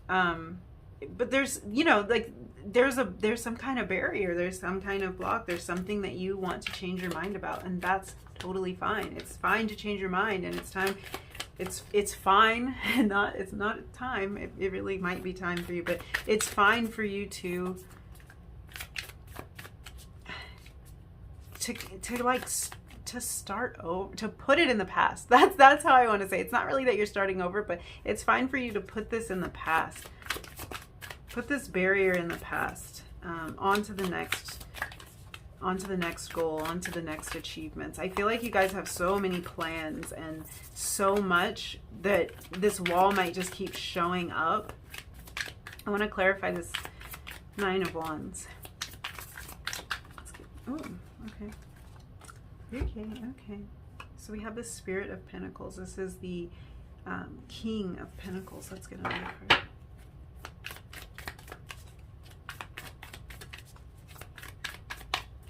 But there's, you know, like there's some kind of barrier, there's some kind of block, there's something that you want to change your mind about, and that's totally fine. It's fine to change your mind, and it's time. It's fine, and it's not time. It really might be time for you, but it's fine for you to start over, to put it in the past. That's how I want to say. It's not really that you're starting over, but it's fine for you to put this in the past. Put this barrier in the past, onto the next goal, onto the next achievements. I feel like you guys have so many plans and so much that this wall might just keep showing up. I want to clarify this Nine of Wands. Oh, okay. Okay. So we have the Spirit of Pentacles. This is the King of Pentacles. Let's get another card.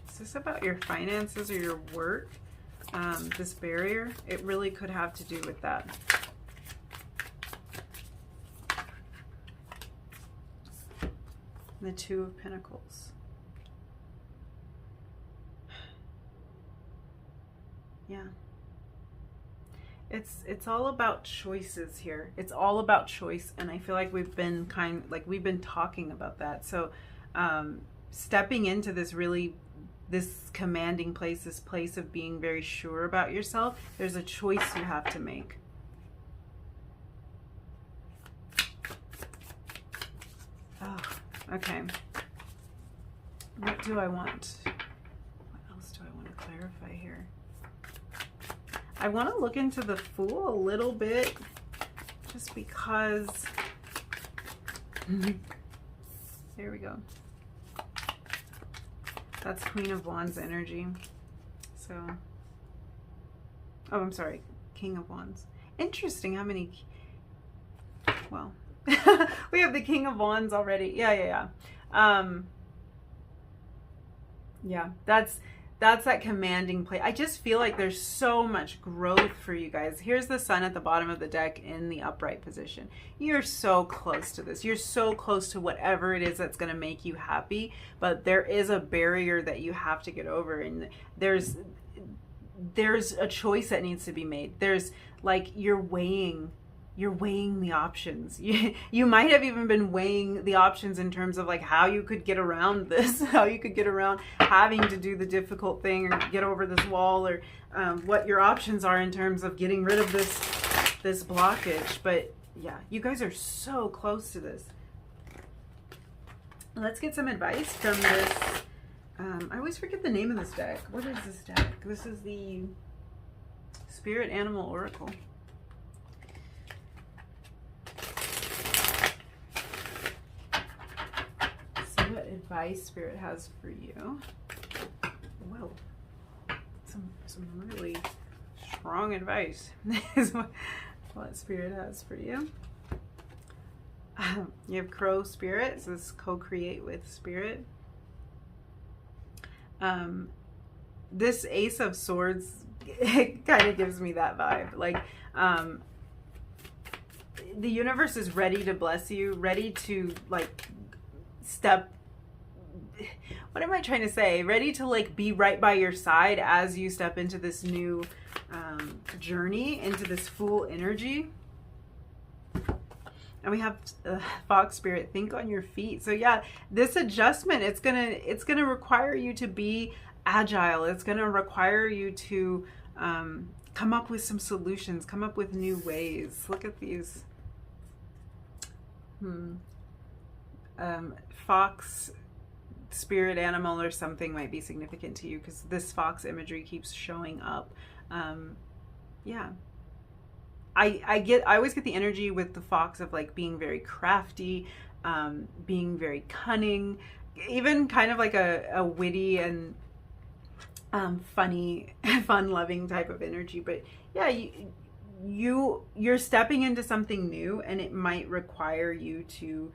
Is this about your finances or your work? This barrier, it really could have to do with that. The Two of Pentacles. Yeah. It's all about choices here. It's all about choice, and I feel like we've been talking about that. So stepping into this commanding place, this place of being very sure about yourself, there's a choice you have to make. Oh, okay. What do I want? What else do I want to clarify here? I want to look into the Fool a little bit, just because. There we go. That's Queen of Wands energy. So, oh, I'm sorry, King of Wands. Interesting how many, well, we have the King of Wands already. Yeah. Yeah, that's that commanding play. I just feel like there's so much growth for you guys. Here's the Sun at the bottom of the deck in the upright position. You're so close to this. You're so close to whatever it is that's going to make you happy, but there is a barrier that you have to get over, and there's a choice that needs to be made. There's like, you're weighing the options. You might have even been weighing the options in terms of like how you could get around this, how you could get around having to do the difficult thing or get over this wall, or what your options are in terms of getting rid of this blockage. But yeah, you guys are so close to this. Let's get some advice from this. I always forget the name of this deck. What is this deck? This is the Spirit Animal Oracle. What advice Spirit has for you? Whoa, some really strong advice is what Spirit has for you. You have Crow Spirit. So this co-create with Spirit. This Ace of Swords, it kind of gives me that vibe. Like, the universe is ready to bless you, ready to like what am I trying to say? Ready to like be right by your side as you step into this new journey, into this Fool energy. And we have Fox Spirit, think on your feet. So yeah, this adjustment, it's gonna require you to be agile. It's gonna require you to come up with some solutions, come up with new ways. Look at these. Fox spirit animal or something might be significant to you, because this fox imagery keeps showing up. Yeah, I always get the energy with the fox of like being very crafty, being very cunning, even kind of like a witty and funny, fun-loving type of energy. But yeah, you're stepping into something new, and it might require you to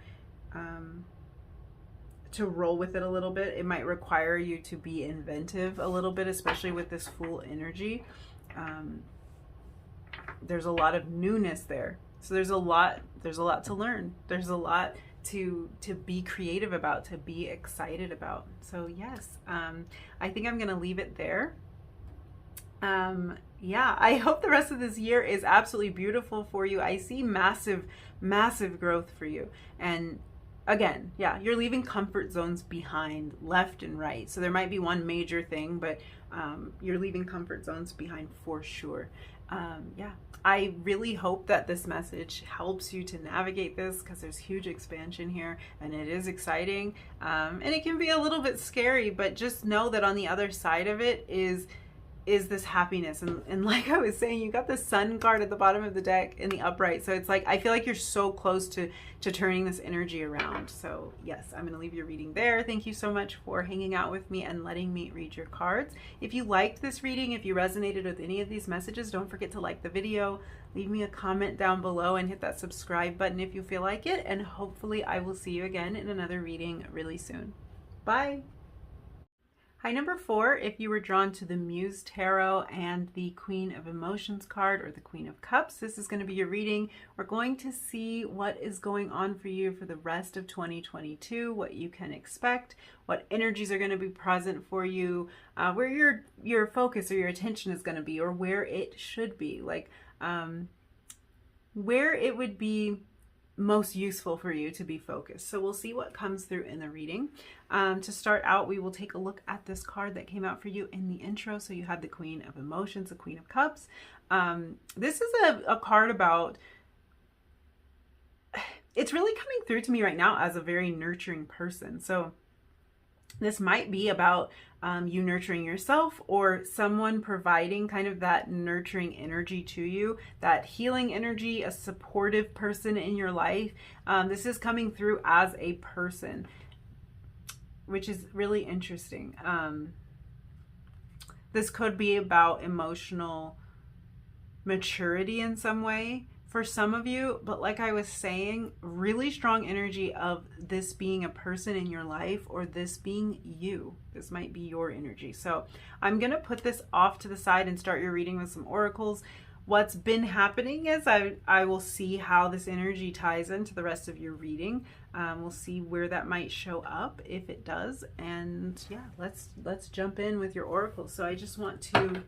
roll with it a little bit. It might require you to be inventive a little bit, especially with this Fool energy. There's a lot of newness there. So there's a lot to learn. There's a lot to be creative about, to be excited about. So yes, I think I'm gonna leave it there. Yeah, I hope the rest of this year is absolutely beautiful for you. I see massive growth for you. And again, yeah, you're leaving comfort zones behind left and right. So there might be one major thing, but you're leaving comfort zones behind for sure. Yeah, I really hope that this message helps you to navigate this, because there's huge expansion here and it is exciting. And it can be a little bit scary, but just know that on the other side of it is this happiness. And like I was saying, you got the sun card at the bottom of the deck in the upright. So it's like, I feel like you're so close to turning this energy around. So yes, I'm going to leave your reading there. Thank you so much for hanging out with me and letting me read your cards. If you liked this reading, if you resonated with any of these messages, don't forget to like the video, leave me a comment down below, and hit that subscribe button if you feel like it. And hopefully I will see you again in another reading really soon. Bye. Hi, number 4, if you were drawn to the Muse Tarot and the Queen of Emotions card, or the Queen of Cups, this is going to be your reading. We're going to see what is going on for you for the rest of 2022, what you can expect, what energies are going to be present for you, where your focus or your attention is going to be, or where it should be, like where it would be most useful for you to be focused. So we'll see what comes through in the reading. To start out, we will take a look at this card that came out for you in the intro. So you had the Queen of Emotions, the Queen of Cups. This is a card about, it's really coming through to me right now as a very nurturing person. So this might be about you nurturing yourself, or someone providing kind of that nurturing energy to you, that healing energy, a supportive person in your life. This is coming through as a person, which is really interesting. This could be about emotional maturity in some way for some of you, but like I was saying, really strong energy of this being a person in your life, or this being you. This might be your energy. So I'm going to put this off to the side and start your reading with some oracles. What's been happening is I will see how this energy ties into the rest of your reading. We'll see where that might show up, if it does. And yeah, let's jump in with your oracles. So I just want to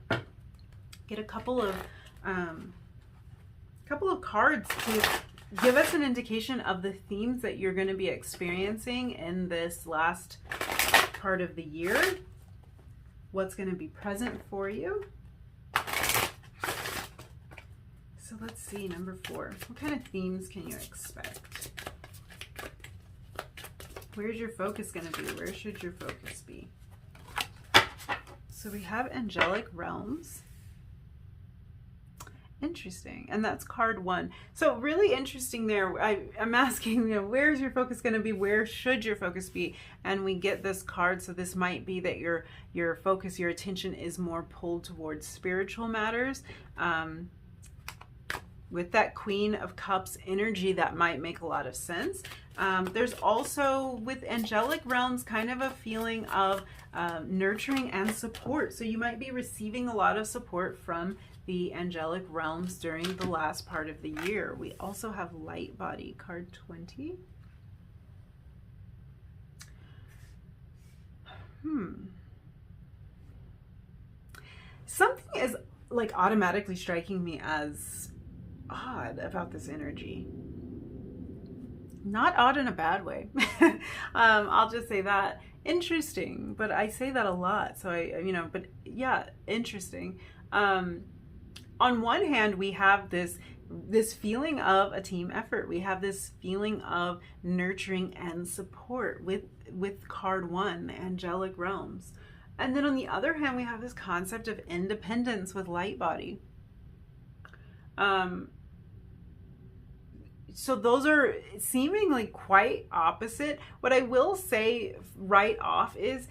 get a couple of cards to give us an indication of the themes that you're going to be experiencing in this last part of the year. What's going to be present for you. So let's see, number 4. What kind of themes can you expect? Where's your focus going to be? Where should your focus be? So we have angelic realms. Interesting. And that's card 1. So really interesting there. I'm asking, where's your focus going to be? Where should your focus be? And we get this card. So this might be that your focus, your attention is more pulled towards spiritual matters. With that Queen of Cups energy, that might make a lot of sense. There's also, with angelic realms, kind of a feeling of nurturing and support. So you might be receiving a lot of support from the angelic realms during the last part of the year. We also have light body, card 20. Something is like automatically striking me as odd about this energy. Not odd in a bad way. I'll just say that. Interesting, but I say that a lot. So but yeah, interesting. On one hand, we have this feeling of a team effort. We have this feeling of nurturing and support with card 1, the angelic realms. And then on the other hand, we have this concept of independence with light body. So those are seemingly quite opposite. What I will say right off is,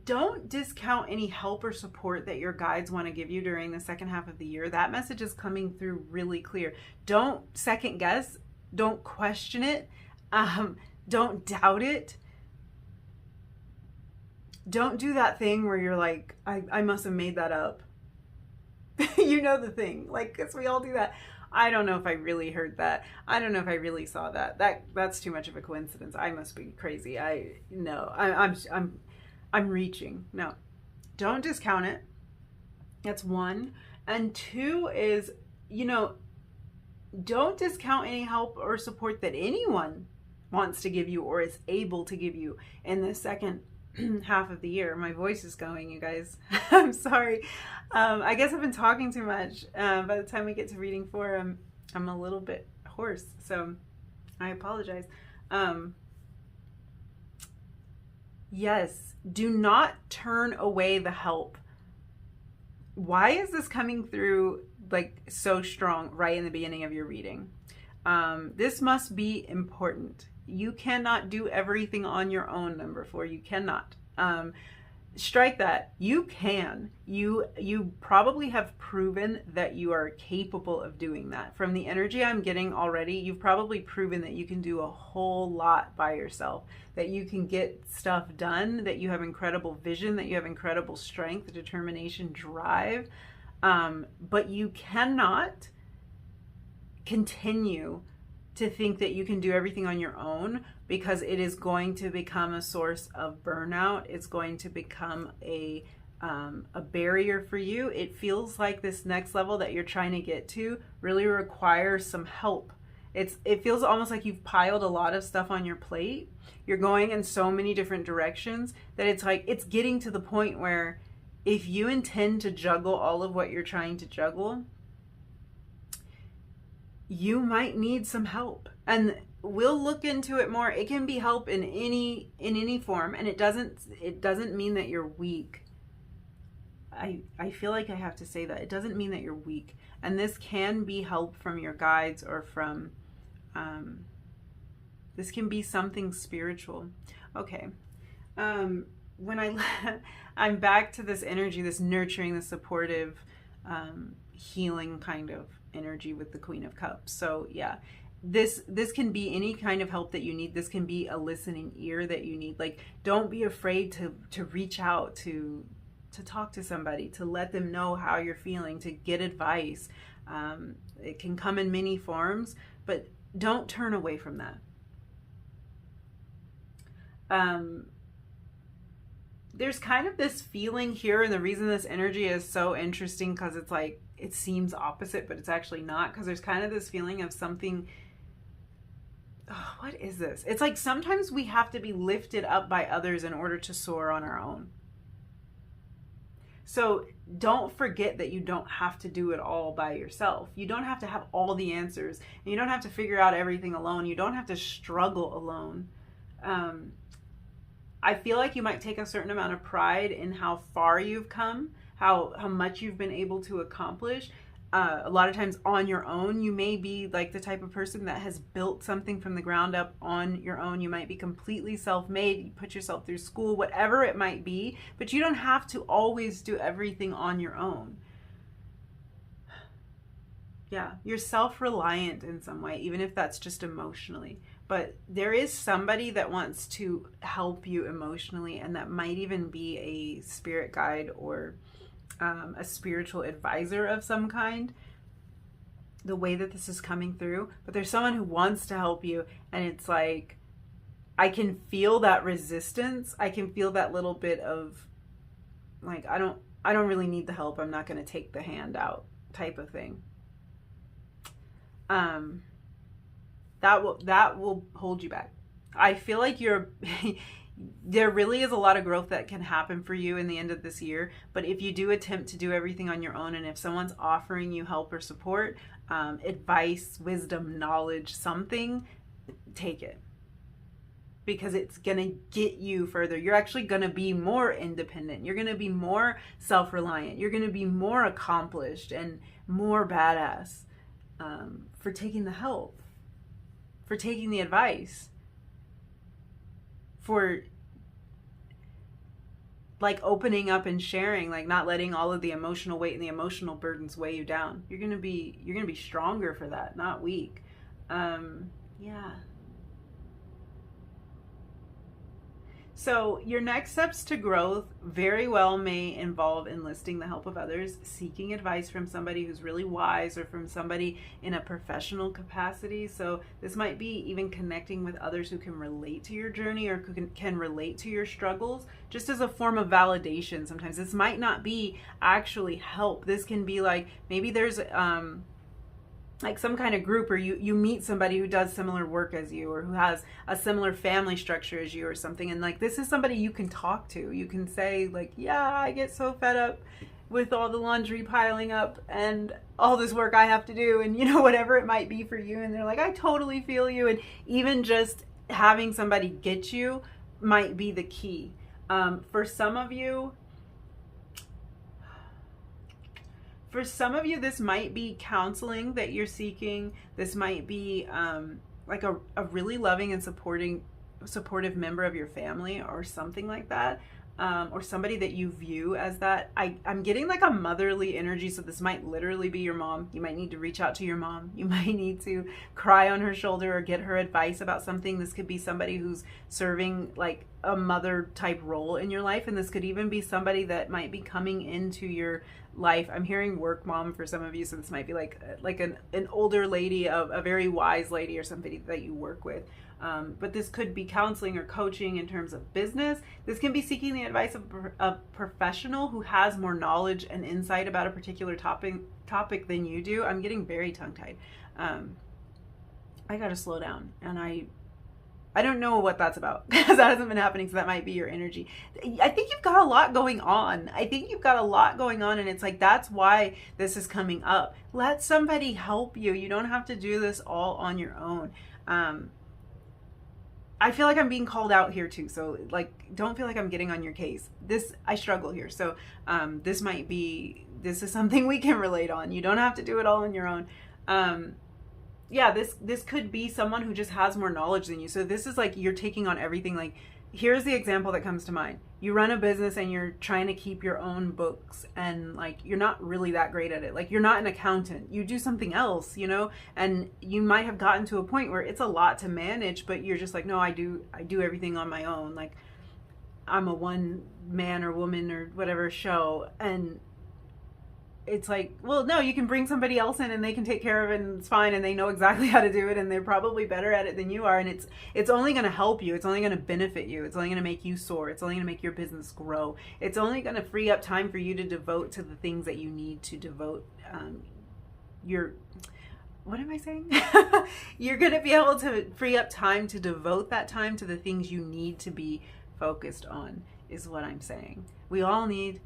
don't discount any help or support that your guides want to give you during the second half of the year. That message is coming through really clear. Don't second guess. Don't question it. Don't doubt it. Don't do that thing where you're like, I must have made that up. You know the thing, like, because we all do that. I don't know if I really heard that. I don't know if I really saw that. That's too much of a coincidence. I must be crazy. I'm reaching. No, don't discount it. That's 1. And 2 is, don't discount any help or support that anyone wants to give you or is able to give you in the second half of the year. My voice is going, you guys. I'm sorry. I guess I've been talking too much. By the time we get to reading 4, I'm a little bit hoarse, so I apologize. Yes, do not turn away the help. Why is this coming through like so strong right in the beginning of your reading? This must be important. You cannot do everything on your own, number 4. You cannot. Strike that. You can. You probably have proven that you are capable of doing that. From the energy I'm getting already, you've probably proven that you can do a whole lot by yourself, that you can get stuff done, that you have incredible vision, that you have incredible strength, determination, drive. But you cannot continue to think that you can do everything on your own, because it is going to become a source of burnout. It's going to become a barrier for you. It feels like this next level that you're trying to get to really requires some help. It feels almost like you've piled a lot of stuff on your plate. You're going in so many different directions that it's like it's getting to the point where if you intend to juggle all of what you're trying to juggle, you might need some help. And we'll look into it more. It can be help in any form, and it doesn't mean that you're weak. I feel like I have to say that. It doesn't mean that you're weak. And this can be help from your guides or from this can be something spiritual. Okay. When I'm back to this energy, this nurturing, this supportive, healing kind of energy with the Queen of Cups. So yeah, this can be any kind of help that you need. This can be a listening ear that you need. Like, don't be afraid to reach out, to talk to somebody, to let them know how you're feeling, to get advice. It can come in many forms, but don't turn away from that. There's kind of this feeling here, and the reason this energy is so interesting, because it's like, it seems opposite, but it's actually not, because there's kind of this feeling of something. Oh, what is this? It's like sometimes we have to be lifted up by others in order to soar on our own. So don't forget that you don't have to do it all by yourself. You don't have to have all the answers. And you don't have to figure out everything alone. You don't have to struggle alone. I feel like you might take a certain amount of pride in how far you've come, how much you've been able to accomplish. A lot of times on your own, you may be like the type of person that has built something from the ground up on your own. You might be completely self-made, you put yourself through school, whatever it might be, but you don't have to always do everything on your own. Yeah, you're self-reliant in some way, even if that's just emotionally. But there is somebody that wants to help you emotionally, and that might even be a spirit guide or a spiritual advisor of some kind, the way that this is coming through. But there's someone who wants to help you, and it's like, I can feel that resistance. I can feel that little bit of like, I don't really need the help. I'm not going to take the hand out type of thing. That will hold you back. I feel like there really is a lot of growth that can happen for you in the end of this year. But if you do attempt to do everything on your own, and if someone's offering you help or support, advice, wisdom, knowledge, something, take it. Because it's going to get you further. You're actually going to be more independent. You're going to be more self-reliant. You're going to be more accomplished and more badass for taking the help, for taking the advice, for like opening up and sharing, like not letting all of the emotional weight and the emotional burdens weigh you down. You're gonna be stronger for that, not weak. Yeah. So your next steps to growth very well may involve enlisting the help of others, seeking advice from somebody who's really wise, or from somebody in a professional capacity. So this might be even connecting with others who can relate to your journey, or who can relate to your struggles, just as a form of validation. Sometimes this might not be actually help. This can be like, maybe there's like some kind of group, or you meet somebody who does similar work as you, or who has a similar family structure as you or something, and like this is somebody you can talk to. You can say like, yeah, I get so fed up with all the laundry piling up and all this work I have to do, and you know, whatever it might be for you, and they're like, I totally feel you. And even just having somebody get you might be the key. For some of you, this might be counseling that you're seeking. This might be like a really loving and supportive member of your family or something like that. Or somebody that you view as that. I'm getting like a motherly energy, so this might literally be your mom. You might need to reach out to your mom. You might need to cry on her shoulder or get her advice about something. This could be somebody who's serving like a mother type role in your life, and this could even be somebody that might be coming into your life. I'm hearing work mom for some of you, so this might be like an older lady, a very wise lady, or somebody that you work with. But this could be counseling or coaching in terms of business. This can be seeking the advice of a professional who has more knowledge and insight about a particular topic than you do. I'm getting very tongue-tied. I gotta slow down, and I don't know what that's about because that hasn't been happening, so that might be your energy. I think you've got a lot going on. And it's like, that's why this is coming up. Let somebody help you. You don't have to do this all on your own. I feel like I'm being called out here too. So like, don't feel like I'm getting on your case. I struggle here. So this is something we can relate on. You don't have to do it all on your own. Yeah, this could be someone who just has more knowledge than you. So this is like, you're taking on everything. Like, here's the example that comes to mind. You run a business and you're trying to keep your own books, and like, you're not really that great at it. Like, you're not an accountant. You do something else, you know, and you might have gotten to a point where it's a lot to manage, but you're just like, no, I do everything on my own. Like, I'm a one man or woman or whatever show. And it's like, well, no, you can bring somebody else in and they can take care of it and it's fine, and they know exactly how to do it, and they're probably better at it than you are, and it's only going to help you. It's only going to benefit you. It's only going to make you soar. It's only going to make your business grow. It's only going to free up time for you to devote to the things that you need to devote what am I saying? You're going to be able to free up time to devote that time to the things you need to be focused on, is what I'm saying. We all need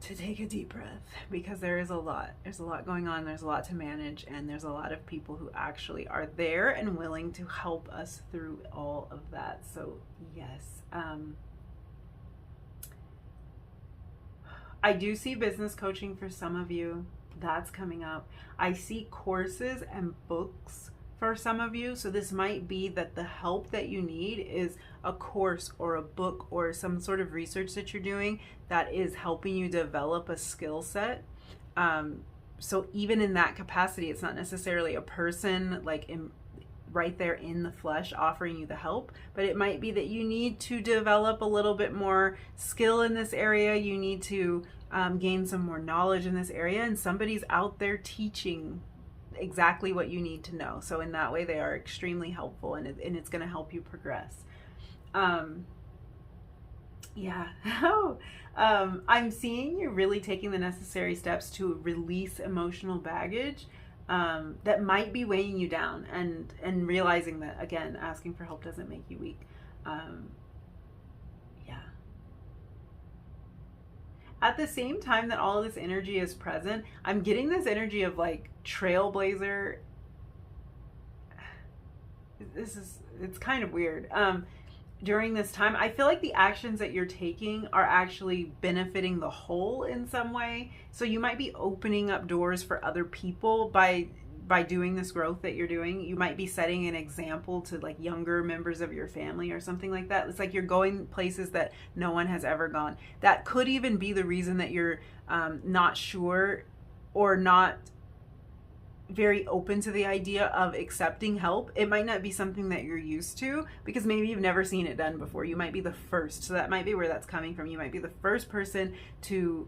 to take a deep breath, because there's a lot going on. There's a lot to manage, and there's a lot of people who actually are there and willing to help us through all of that. So yes, I do see business coaching for some of you. That's coming up. I see courses and books for some of you. So this might be that the help that you need is a course or a book or some sort of research that you're doing that is helping you develop a skill set. So even in that capacity, it's not necessarily a person like right there in the flesh offering you the help, but it might be that you need to develop a little bit more skill in this area. You need to gain some more knowledge in this area, and somebody's out there teaching exactly what you need to know. So in that way, they are extremely helpful, and it's going to help you progress. Yeah. I'm seeing you really taking the necessary steps to release emotional baggage that might be weighing you down, and realizing that, again, asking for help doesn't make you weak. Yeah. At the same time that all of this energy is present, I'm getting this energy of like trailblazer. It's kind of weird. During this time, I feel like the actions that you're taking are actually benefiting the whole in some way. So you might be opening up doors for other people by doing this growth that you're doing. You might be setting an example to like younger members of your family or something like that. It's like you're going places that no one has ever gone. That could even be the reason that you're not sure or not very open to the idea of accepting help. It might not be something that you're used to, because maybe you've never seen it done before. You might be the first. So that might be where that's coming from. You might be the first person to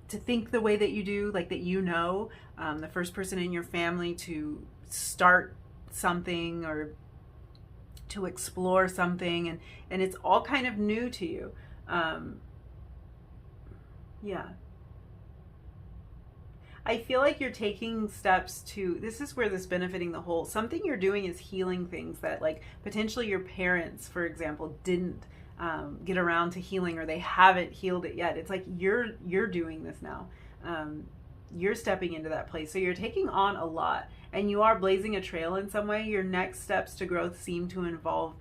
think the way that you do, like that, you know, the first person in your family to start something or to explore something, and it's all kind of new to you. Yeah. I feel like you're taking steps to, this is where this benefiting the whole, something you're doing is healing things that like potentially your parents, for example, didn't get around to healing, or they haven't healed it yet. It's like you're doing this now. You're stepping into that place. So you're taking on a lot, and you are blazing a trail in some way. Your next steps to growth seem to involve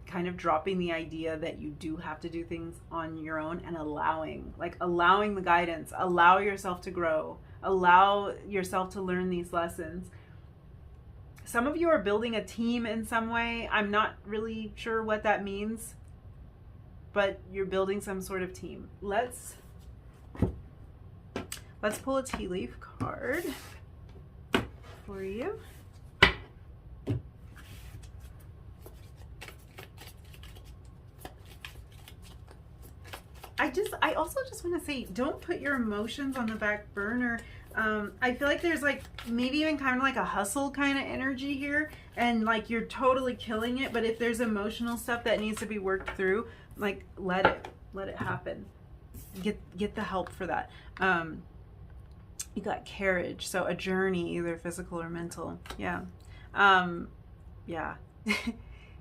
kind of dropping the idea that you do have to do things on your own, and allowing the guidance, allow yourself to grow, allow yourself to learn these lessons. Some of you are building a team in some way. I'm not really sure what that means, but you're building some sort of team. Let's pull a tea leaf card for you. I also just want to say, don't put your emotions on the back burner. I feel like there's like maybe even kind of like a hustle kind of energy here, and like you're totally killing it. But if there's emotional stuff that needs to be worked through, like let it happen. Get the help for that. You got carriage, so a journey, either physical or mental. Yeah. Yeah.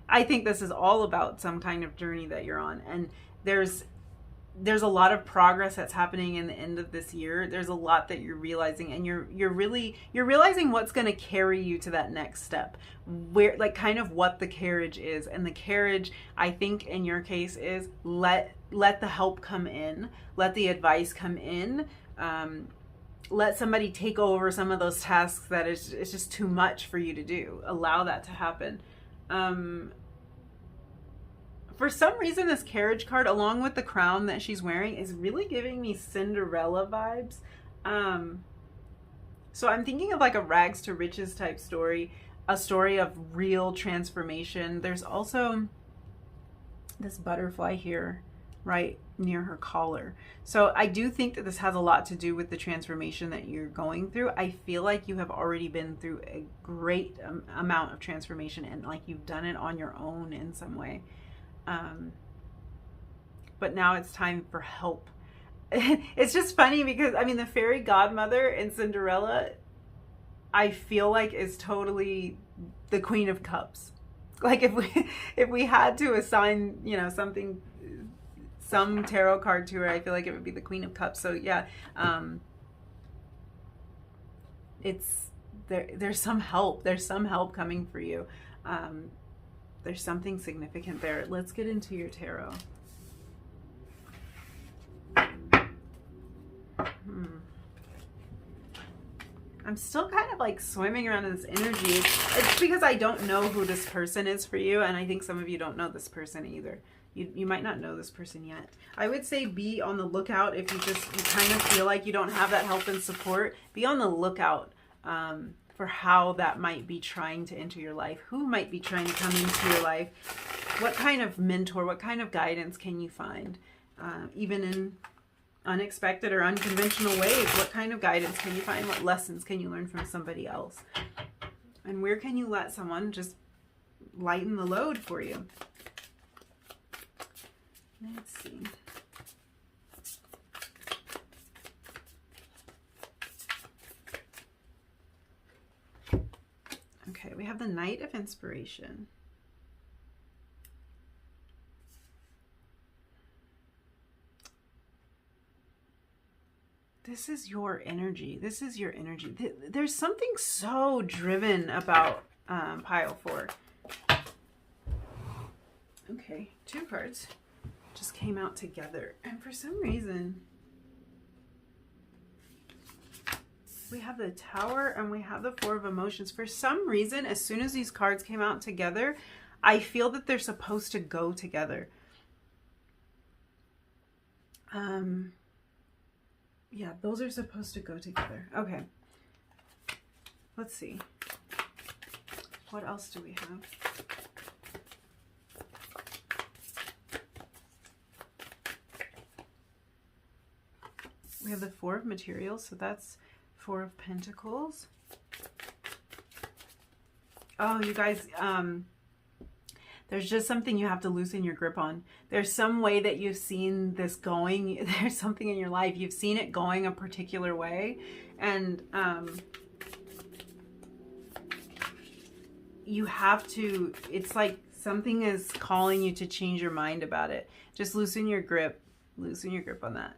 I think this is all about some kind of journey that you're on, and there's a lot of progress that's happening in the end of this year. There's a lot that you're realizing, and you're realizing what's going to carry you to that next step, where like kind of what the carriage is. And the carriage, I think in your case, is let the help come in, let the advice come in, let somebody take over some of those tasks that it's just too much for you to do. Allow that to happen. For some reason, this carriage card, along with the crown that she's wearing, is really giving me Cinderella vibes. So I'm thinking of like a rags to riches type story, a story of real transformation. There's also this butterfly here, right near her collar. So I do think that this has a lot to do with the transformation that you're going through. I feel like you have already been through a great amount of transformation, and like you've done it on your own in some way. But now it's time for help. It's just funny because, I mean, the fairy godmother in Cinderella, I feel like is totally the Queen of Cups. Like if we had to assign, you know, some tarot card to her, I feel like it would be the Queen of Cups. So yeah, there's some help. There's some help coming for you. There's something significant there. Let's get into your tarot. I'm still kind of like swimming around in this energy. It's because I don't know who this person is for you, and I think some of you don't know this person either. You might not know this person yet. I would say be on the lookout if you kind of feel like you don't have that help and support. Be on the lookout for how that might be trying to enter your life. Who might be trying to come into your life? What kind of mentor, what kind of guidance can you find? Even in unexpected or unconventional ways, what kind of guidance can you find? What lessons can you learn from somebody else? And where can you let someone just lighten the load for you? Let's see. Okay, we have the Knight of Inspiration. This is your energy. This is your energy. There's something so driven about pile 4. Okay, 2 cards just came out together. And for some reason, we have the Tower and we have the 4 of Emotions. For some reason, as soon as these cards came out together, I feel that they're supposed to go together. Yeah, those are supposed to go together. Okay. Let's see. What else do we have? We have the 4 of Materials, so that's 4 of Pentacles. Oh, you guys, There's just something you have to loosen your grip on. There's some way that you've seen this going. There's something in your life, you've seen it going a particular way. And you have to, it's like something is calling you to change your mind about it. Just loosen your grip on that.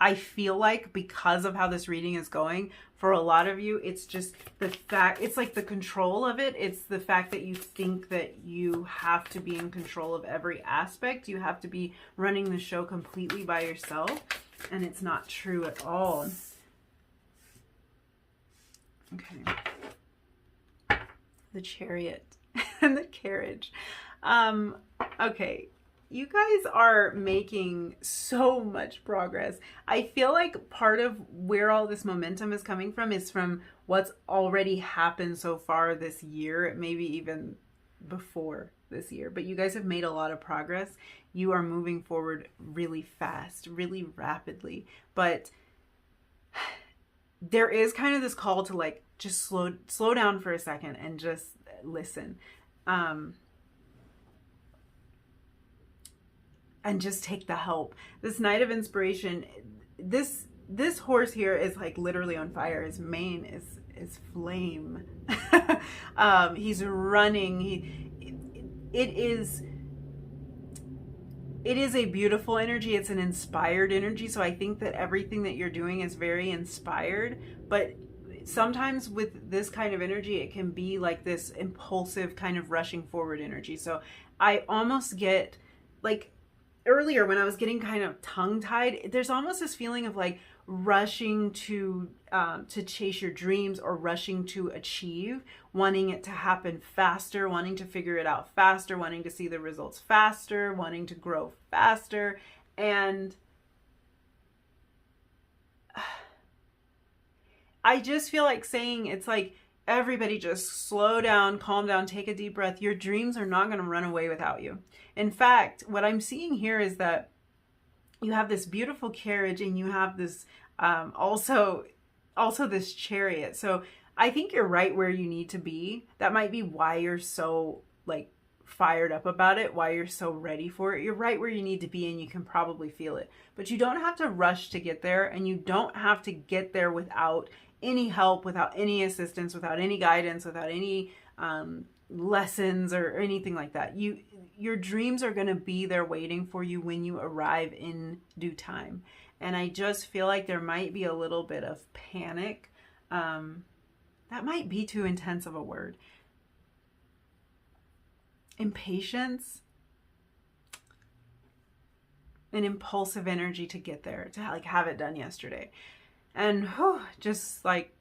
I feel like because of how this reading is going, for a lot of you, it's just the fact, it's like the control of it. It's the fact that you think that you have to be in control of every aspect. You have to be running the show completely by yourself. And it's not true at all. Okay. The Chariot and the Carriage. Okay. You guys are making so much progress. I feel like part of where all this momentum is coming from is from what's already happened so far this year, maybe even before this year. But you guys have made a lot of progress. You are moving forward really fast, really rapidly. But there is kind of this call to like just slow down for a second and just listen. And just take the help. This Knight of Inspiration, this horse here is like literally on fire. His mane is flame. He's running. It is a beautiful energy. It's an inspired energy. So I think that everything that you're doing is very inspired. But sometimes with this kind of energy, it can be like this impulsive kind of rushing forward energy. So I almost get like, earlier when I was getting kind of tongue-tied, there's almost this feeling of like rushing to chase your dreams or rushing to achieve, wanting it to happen faster, wanting to figure it out faster, wanting to see the results faster, wanting to grow faster. And I just feel like saying, it's like, everybody just slow down, calm down, take a deep breath. Your dreams are not going to run away without you. In fact, what I'm seeing here is that you have this beautiful carriage and you have this also this chariot. So I think you're right where you need to be. That might be why you're so like fired up about it, why you're so ready for it. You're right where you need to be and you can probably feel it. But you don't have to rush to get there, and you don't have to get there without any help, without any assistance, without any guidance, without any lessons or anything like that. Your dreams are going to be there waiting for you when you arrive in due time. And I just feel like there might be a little bit of panic. That might be too intense of a word. Impatience, an impulsive energy to get there, to like have it done yesterday. And just like,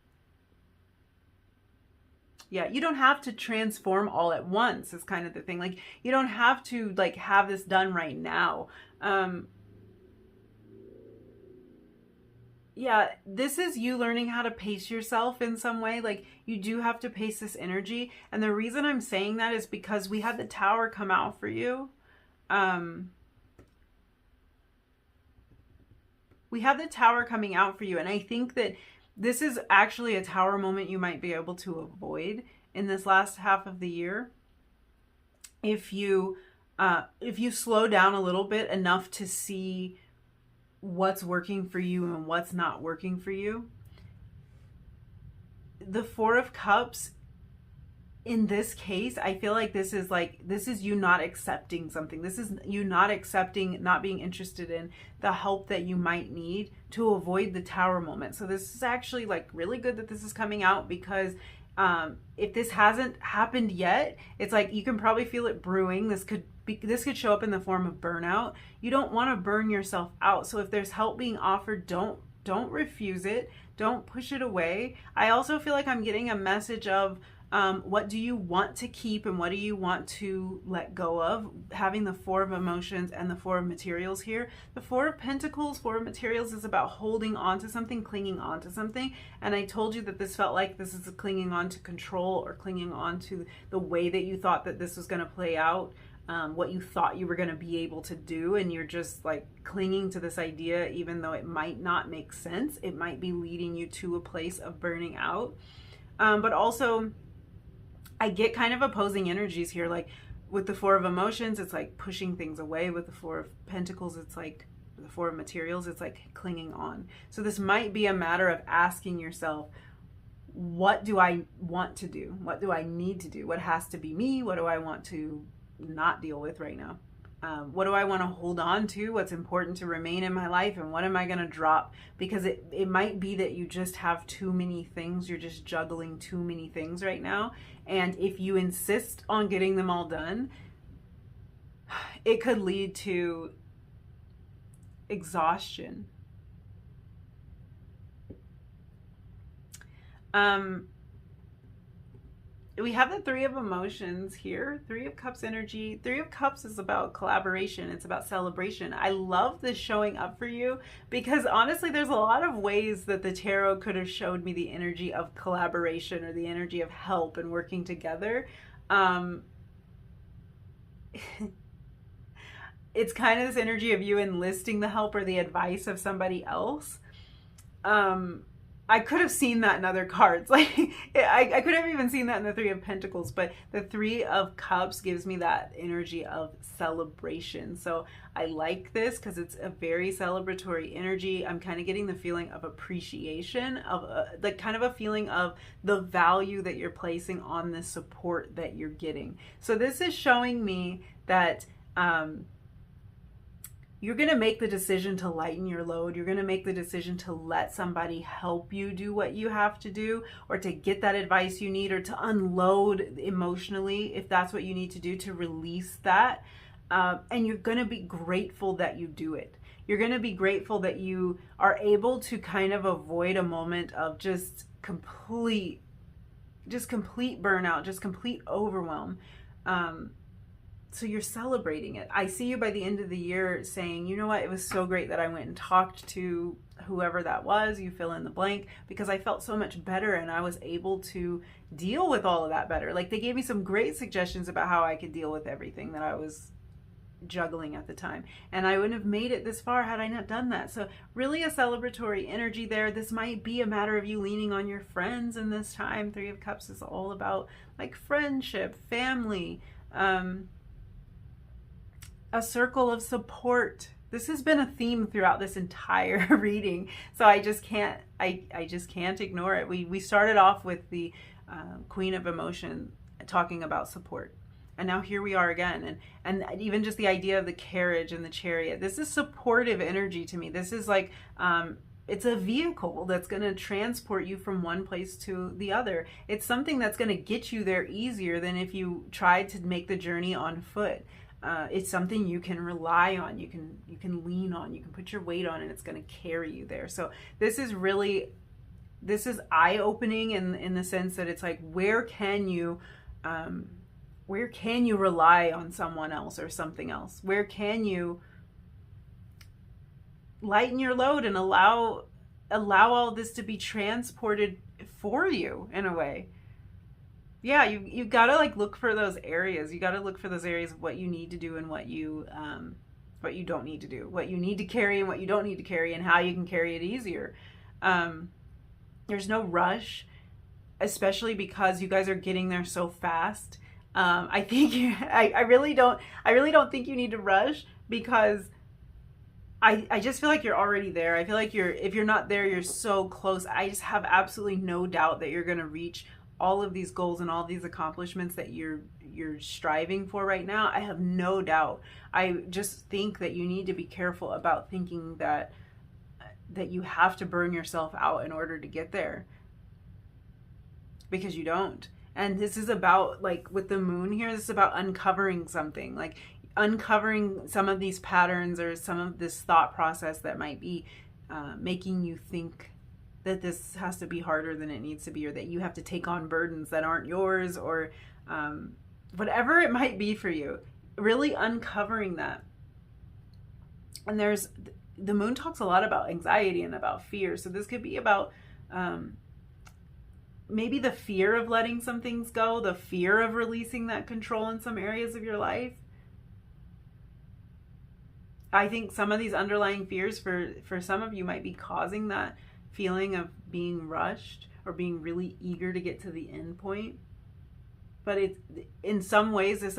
yeah, you don't have to transform all at once is kind of the thing. Like, you don't have to like have this done right now. Yeah, this is you learning how to pace yourself in some way. Like, you do have to pace this energy. And the reason I'm saying that is because we had the Tower come out for you. We have the Tower coming out for you. And I think that this is actually a Tower moment you might be able to avoid in this last half of the year. If you slow down a little bit enough to see what's working for you and what's not working for you. The Four of Cups, in this case, I feel like this is you not accepting something. This is you not accepting, not being interested in the help that you might need to avoid the Tower moment. So this is actually like really good that this is coming out, because if this hasn't happened yet, it's like you can probably feel it brewing. This could show up in the form of burnout. You don't want to burn yourself out. So if there's help being offered, don't refuse it. Don't push it away. I also feel like I'm getting a message of what do you want to keep and what do you want to let go of? Having the Four of Emotions and the Four of Materials here. The Four of Pentacles, Four of Materials is about holding on to something, clinging on to something. And I told you that this felt like this is clinging on to control, or clinging on to the way that you thought that this was going to play out. What you thought you were going to be able to do, and you're just like clinging to this idea, even though it might not make sense. It might be leading you to a place of burning out. But also, I get kind of opposing energies here. Like with the Four of Emotions, it's like pushing things away. With the Four of Pentacles, it's like the Four of Materials, it's like clinging on. So this might be a matter of asking yourself, what do I want to do? What do I need to do? What has to be me? What do I want to not deal with right now? What do I want to hold on to? What's important to remain in my life? And what am I going to drop? Because it might be that you just have too many things. You're just juggling too many things right now. And if you insist on getting them all done, it could lead to exhaustion. We have the Three of Emotions here. Three of Cups energy. Three of Cups is about collaboration. It's about celebration. I love this showing up for you because honestly, there's a lot of ways that the tarot could have showed me the energy of collaboration or the energy of help and working together. It's kind of this energy of you enlisting the help or the advice of somebody else. I could have seen that in other cards. Like I could have even seen that in the Three of Pentacles, but the Three of Cups gives me that energy of celebration. So I like this because it's a very celebratory energy. I'm kind of getting the feeling of appreciation, of like kind of a feeling of the value that you're placing on the support that you're getting. So this is showing me that you're going to make the decision to lighten your load. You're going to make the decision to let somebody help you do what you have to do, or to get that advice you need, or to unload emotionally if that's what you need to do to release that. And you're going to be grateful that you do it. You're going to be grateful that you are able to kind of avoid a moment of just complete burnout, just complete overwhelm. So you're celebrating it. I see you by the end of the year saying, you know what, it was so great that I went and talked to whoever that was, you fill in the blank, because I felt so much better and I was able to deal with all of that better. Like they gave me some great suggestions about how I could deal with everything that I was juggling at the time. And I wouldn't have made it this far had I not done that. So really a celebratory energy there. This might be a matter of you leaning on your friends in this time. Three of Cups is all about like friendship, family, a circle of support. This has been a theme throughout this entire reading, so I just can't ignore it. We started off with the Queen of Emotion talking about support, and now here we are again, and even just the idea of the carriage and the chariot. This is supportive energy to me. This is like it's a vehicle that's going to transport you from one place to the other. It's something that's going to get you there easier than if you tried to make the journey on foot. It's something you can rely on, you can lean on, you can put your weight on, and it's going to carry you there. So this is eye-opening in the sense that it's like, where can you rely on someone else or something else? Where can you lighten your load and allow all this to be transported for you in a way? Yeah, you gotta like look for those areas. You gotta look for those areas of what you need to do and what you don't need to do, what you need to carry and what you don't need to carry, and how you can carry it easier. There's no rush, especially because you guys are getting there so fast. I think I really don't think you need to rush, because I just feel like you're already there. I feel like if you're not there, you're so close. I just have absolutely no doubt that you're gonna reach all of these goals and all these accomplishments that you're striving for right now. I have no doubt. I just think that you need to be careful about thinking that you have to burn yourself out in order to get there, because you don't. And this is about, like with the moon here, this is about uncovering something, like uncovering some of these patterns or some of this thought process that might be making you think that this has to be harder than it needs to be, or that you have to take on burdens that aren't yours, or whatever it might be for you. Really uncovering that. And the moon talks a lot about anxiety and about fear. So this could be about maybe the fear of letting some things go, the fear of releasing that control in some areas of your life. I think some of these underlying fears for some of you might be causing that feeling of being rushed or being really eager to get to the end point. but it, in some ways, this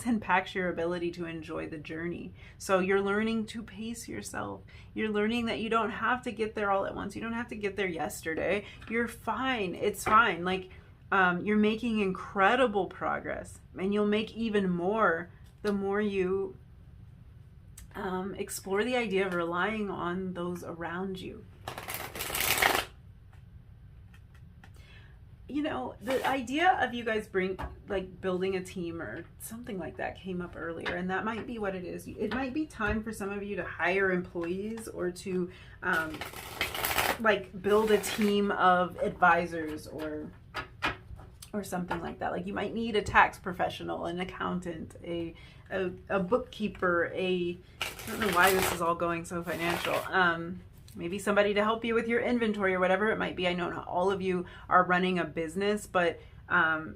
impacts your ability to enjoy the journey. So you're learning to pace yourself. You're learning that you don't have to get there all at once. You don't have to get there yesterday. You're fine. It's fine. Like, you're making incredible progress, and you'll make even more the more you explore the idea of relying on those around you. You know, the idea of you guys building a team or something like that came up earlier, and that might be what it is. It might be time for some of you to hire employees, or to build a team of advisors, or something like that. Like, you might need a tax professional, an accountant, a bookkeeper, I don't know why this is all going so financial. Maybe somebody to help you with your inventory or whatever it might be. I know not all of you are running a business, but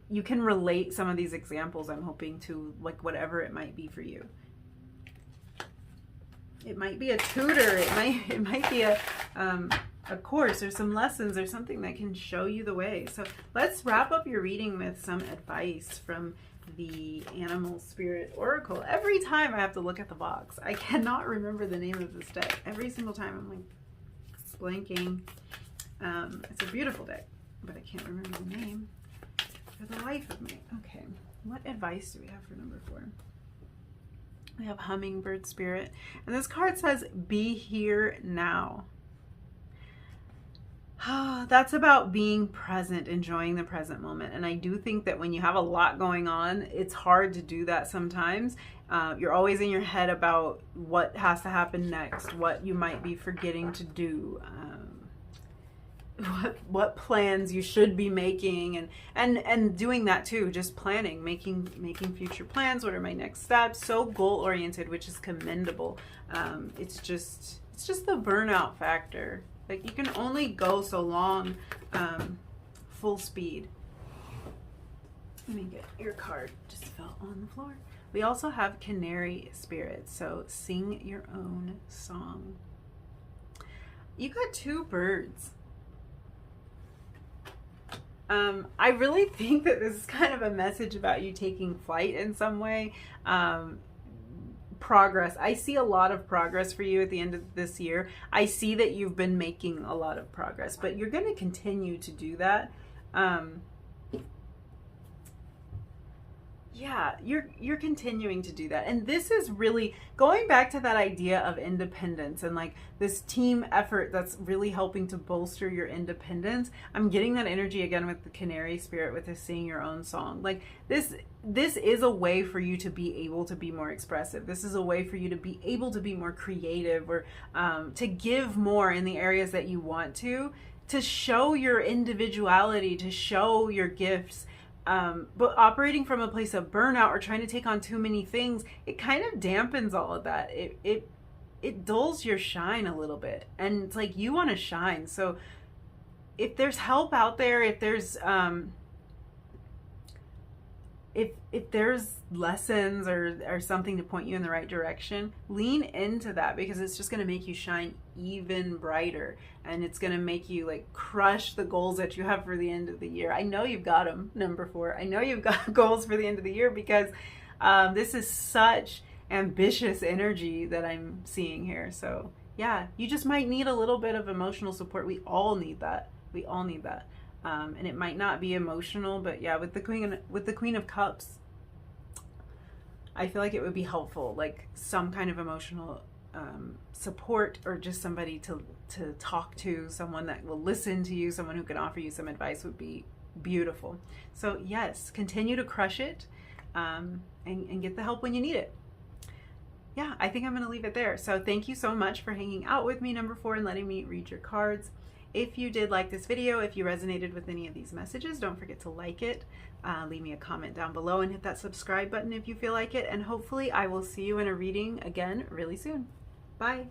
you can relate some of these examples, I'm hoping, to like whatever it might be for you. It might be a tutor. It might be a course or some lessons or something that can show you the way. So let's wrap up your reading with some advice from the Animal Spirit Oracle. Every time I have to look at the box. I cannot remember the name of this deck. Every single time I'm like blanking. It's a beautiful deck, but I can't remember the name for the life of me. Okay, what advice do we have for number 4? We have Hummingbird Spirit, and this card says, be here now. That's about being present, enjoying the present moment. And I do think that when you have a lot going on, it's hard to do that sometimes. You're always in your head about what has to happen next, what you might be forgetting to do, what plans you should be making, and doing that too, just planning, making future plans. What are my next steps? So goal oriented, which is commendable. It's just the burnout factor. Like, you can only go so long, full speed. Let me get your card, just fell on the floor. We also have Canary Spirit, so sing your own song. You got 2 birds. I really think that this is kind of a message about you taking flight in some way. Progress. I see a lot of progress for you at the end of this year. I see that you've been making a lot of progress, but you're going to continue to do that. Yeah, you're continuing to do that. And this is really going back to that idea of independence and like this team effort that's really helping to bolster your independence. I'm getting that energy again with the Canary Spirit, with the sing your own song. Like, this is a way for you to be able to be more expressive. This is a way for you to be able to be more creative, or to give more in the areas that you want to show your individuality, to show your gifts. But operating from a place of burnout or trying to take on too many things, it kind of dampens all of that. It dulls your shine a little bit, and it's like, you want to shine. So if there's help out there, if there's if there's lessons or something to point you in the right direction, lean into that, because it's just going to make you shine even brighter, and it's going to make you like crush the goals that you have for the end of the year. I know you've got them, number 4. I know you've got goals for the end of the year, because this is such ambitious energy that I'm seeing here. So yeah, you just might need a little bit of emotional support. We all need that. We all need that. And it might not be emotional, but yeah, with the Queen of Cups, I feel like it would be helpful, like some kind of emotional support, or just somebody to talk to, someone that will listen to you, someone who can offer you some advice would be beautiful. So yes, continue to crush it, and get the help when you need it. Yeah, I think I'm going to leave it there. So thank you so much for hanging out with me, number 4, and letting me read your cards. If you did like this video, if you resonated with any of these messages, don't forget to like it, leave me a comment down below, and hit that subscribe button if you feel like it. And hopefully I will see you in a reading again really soon. Bye.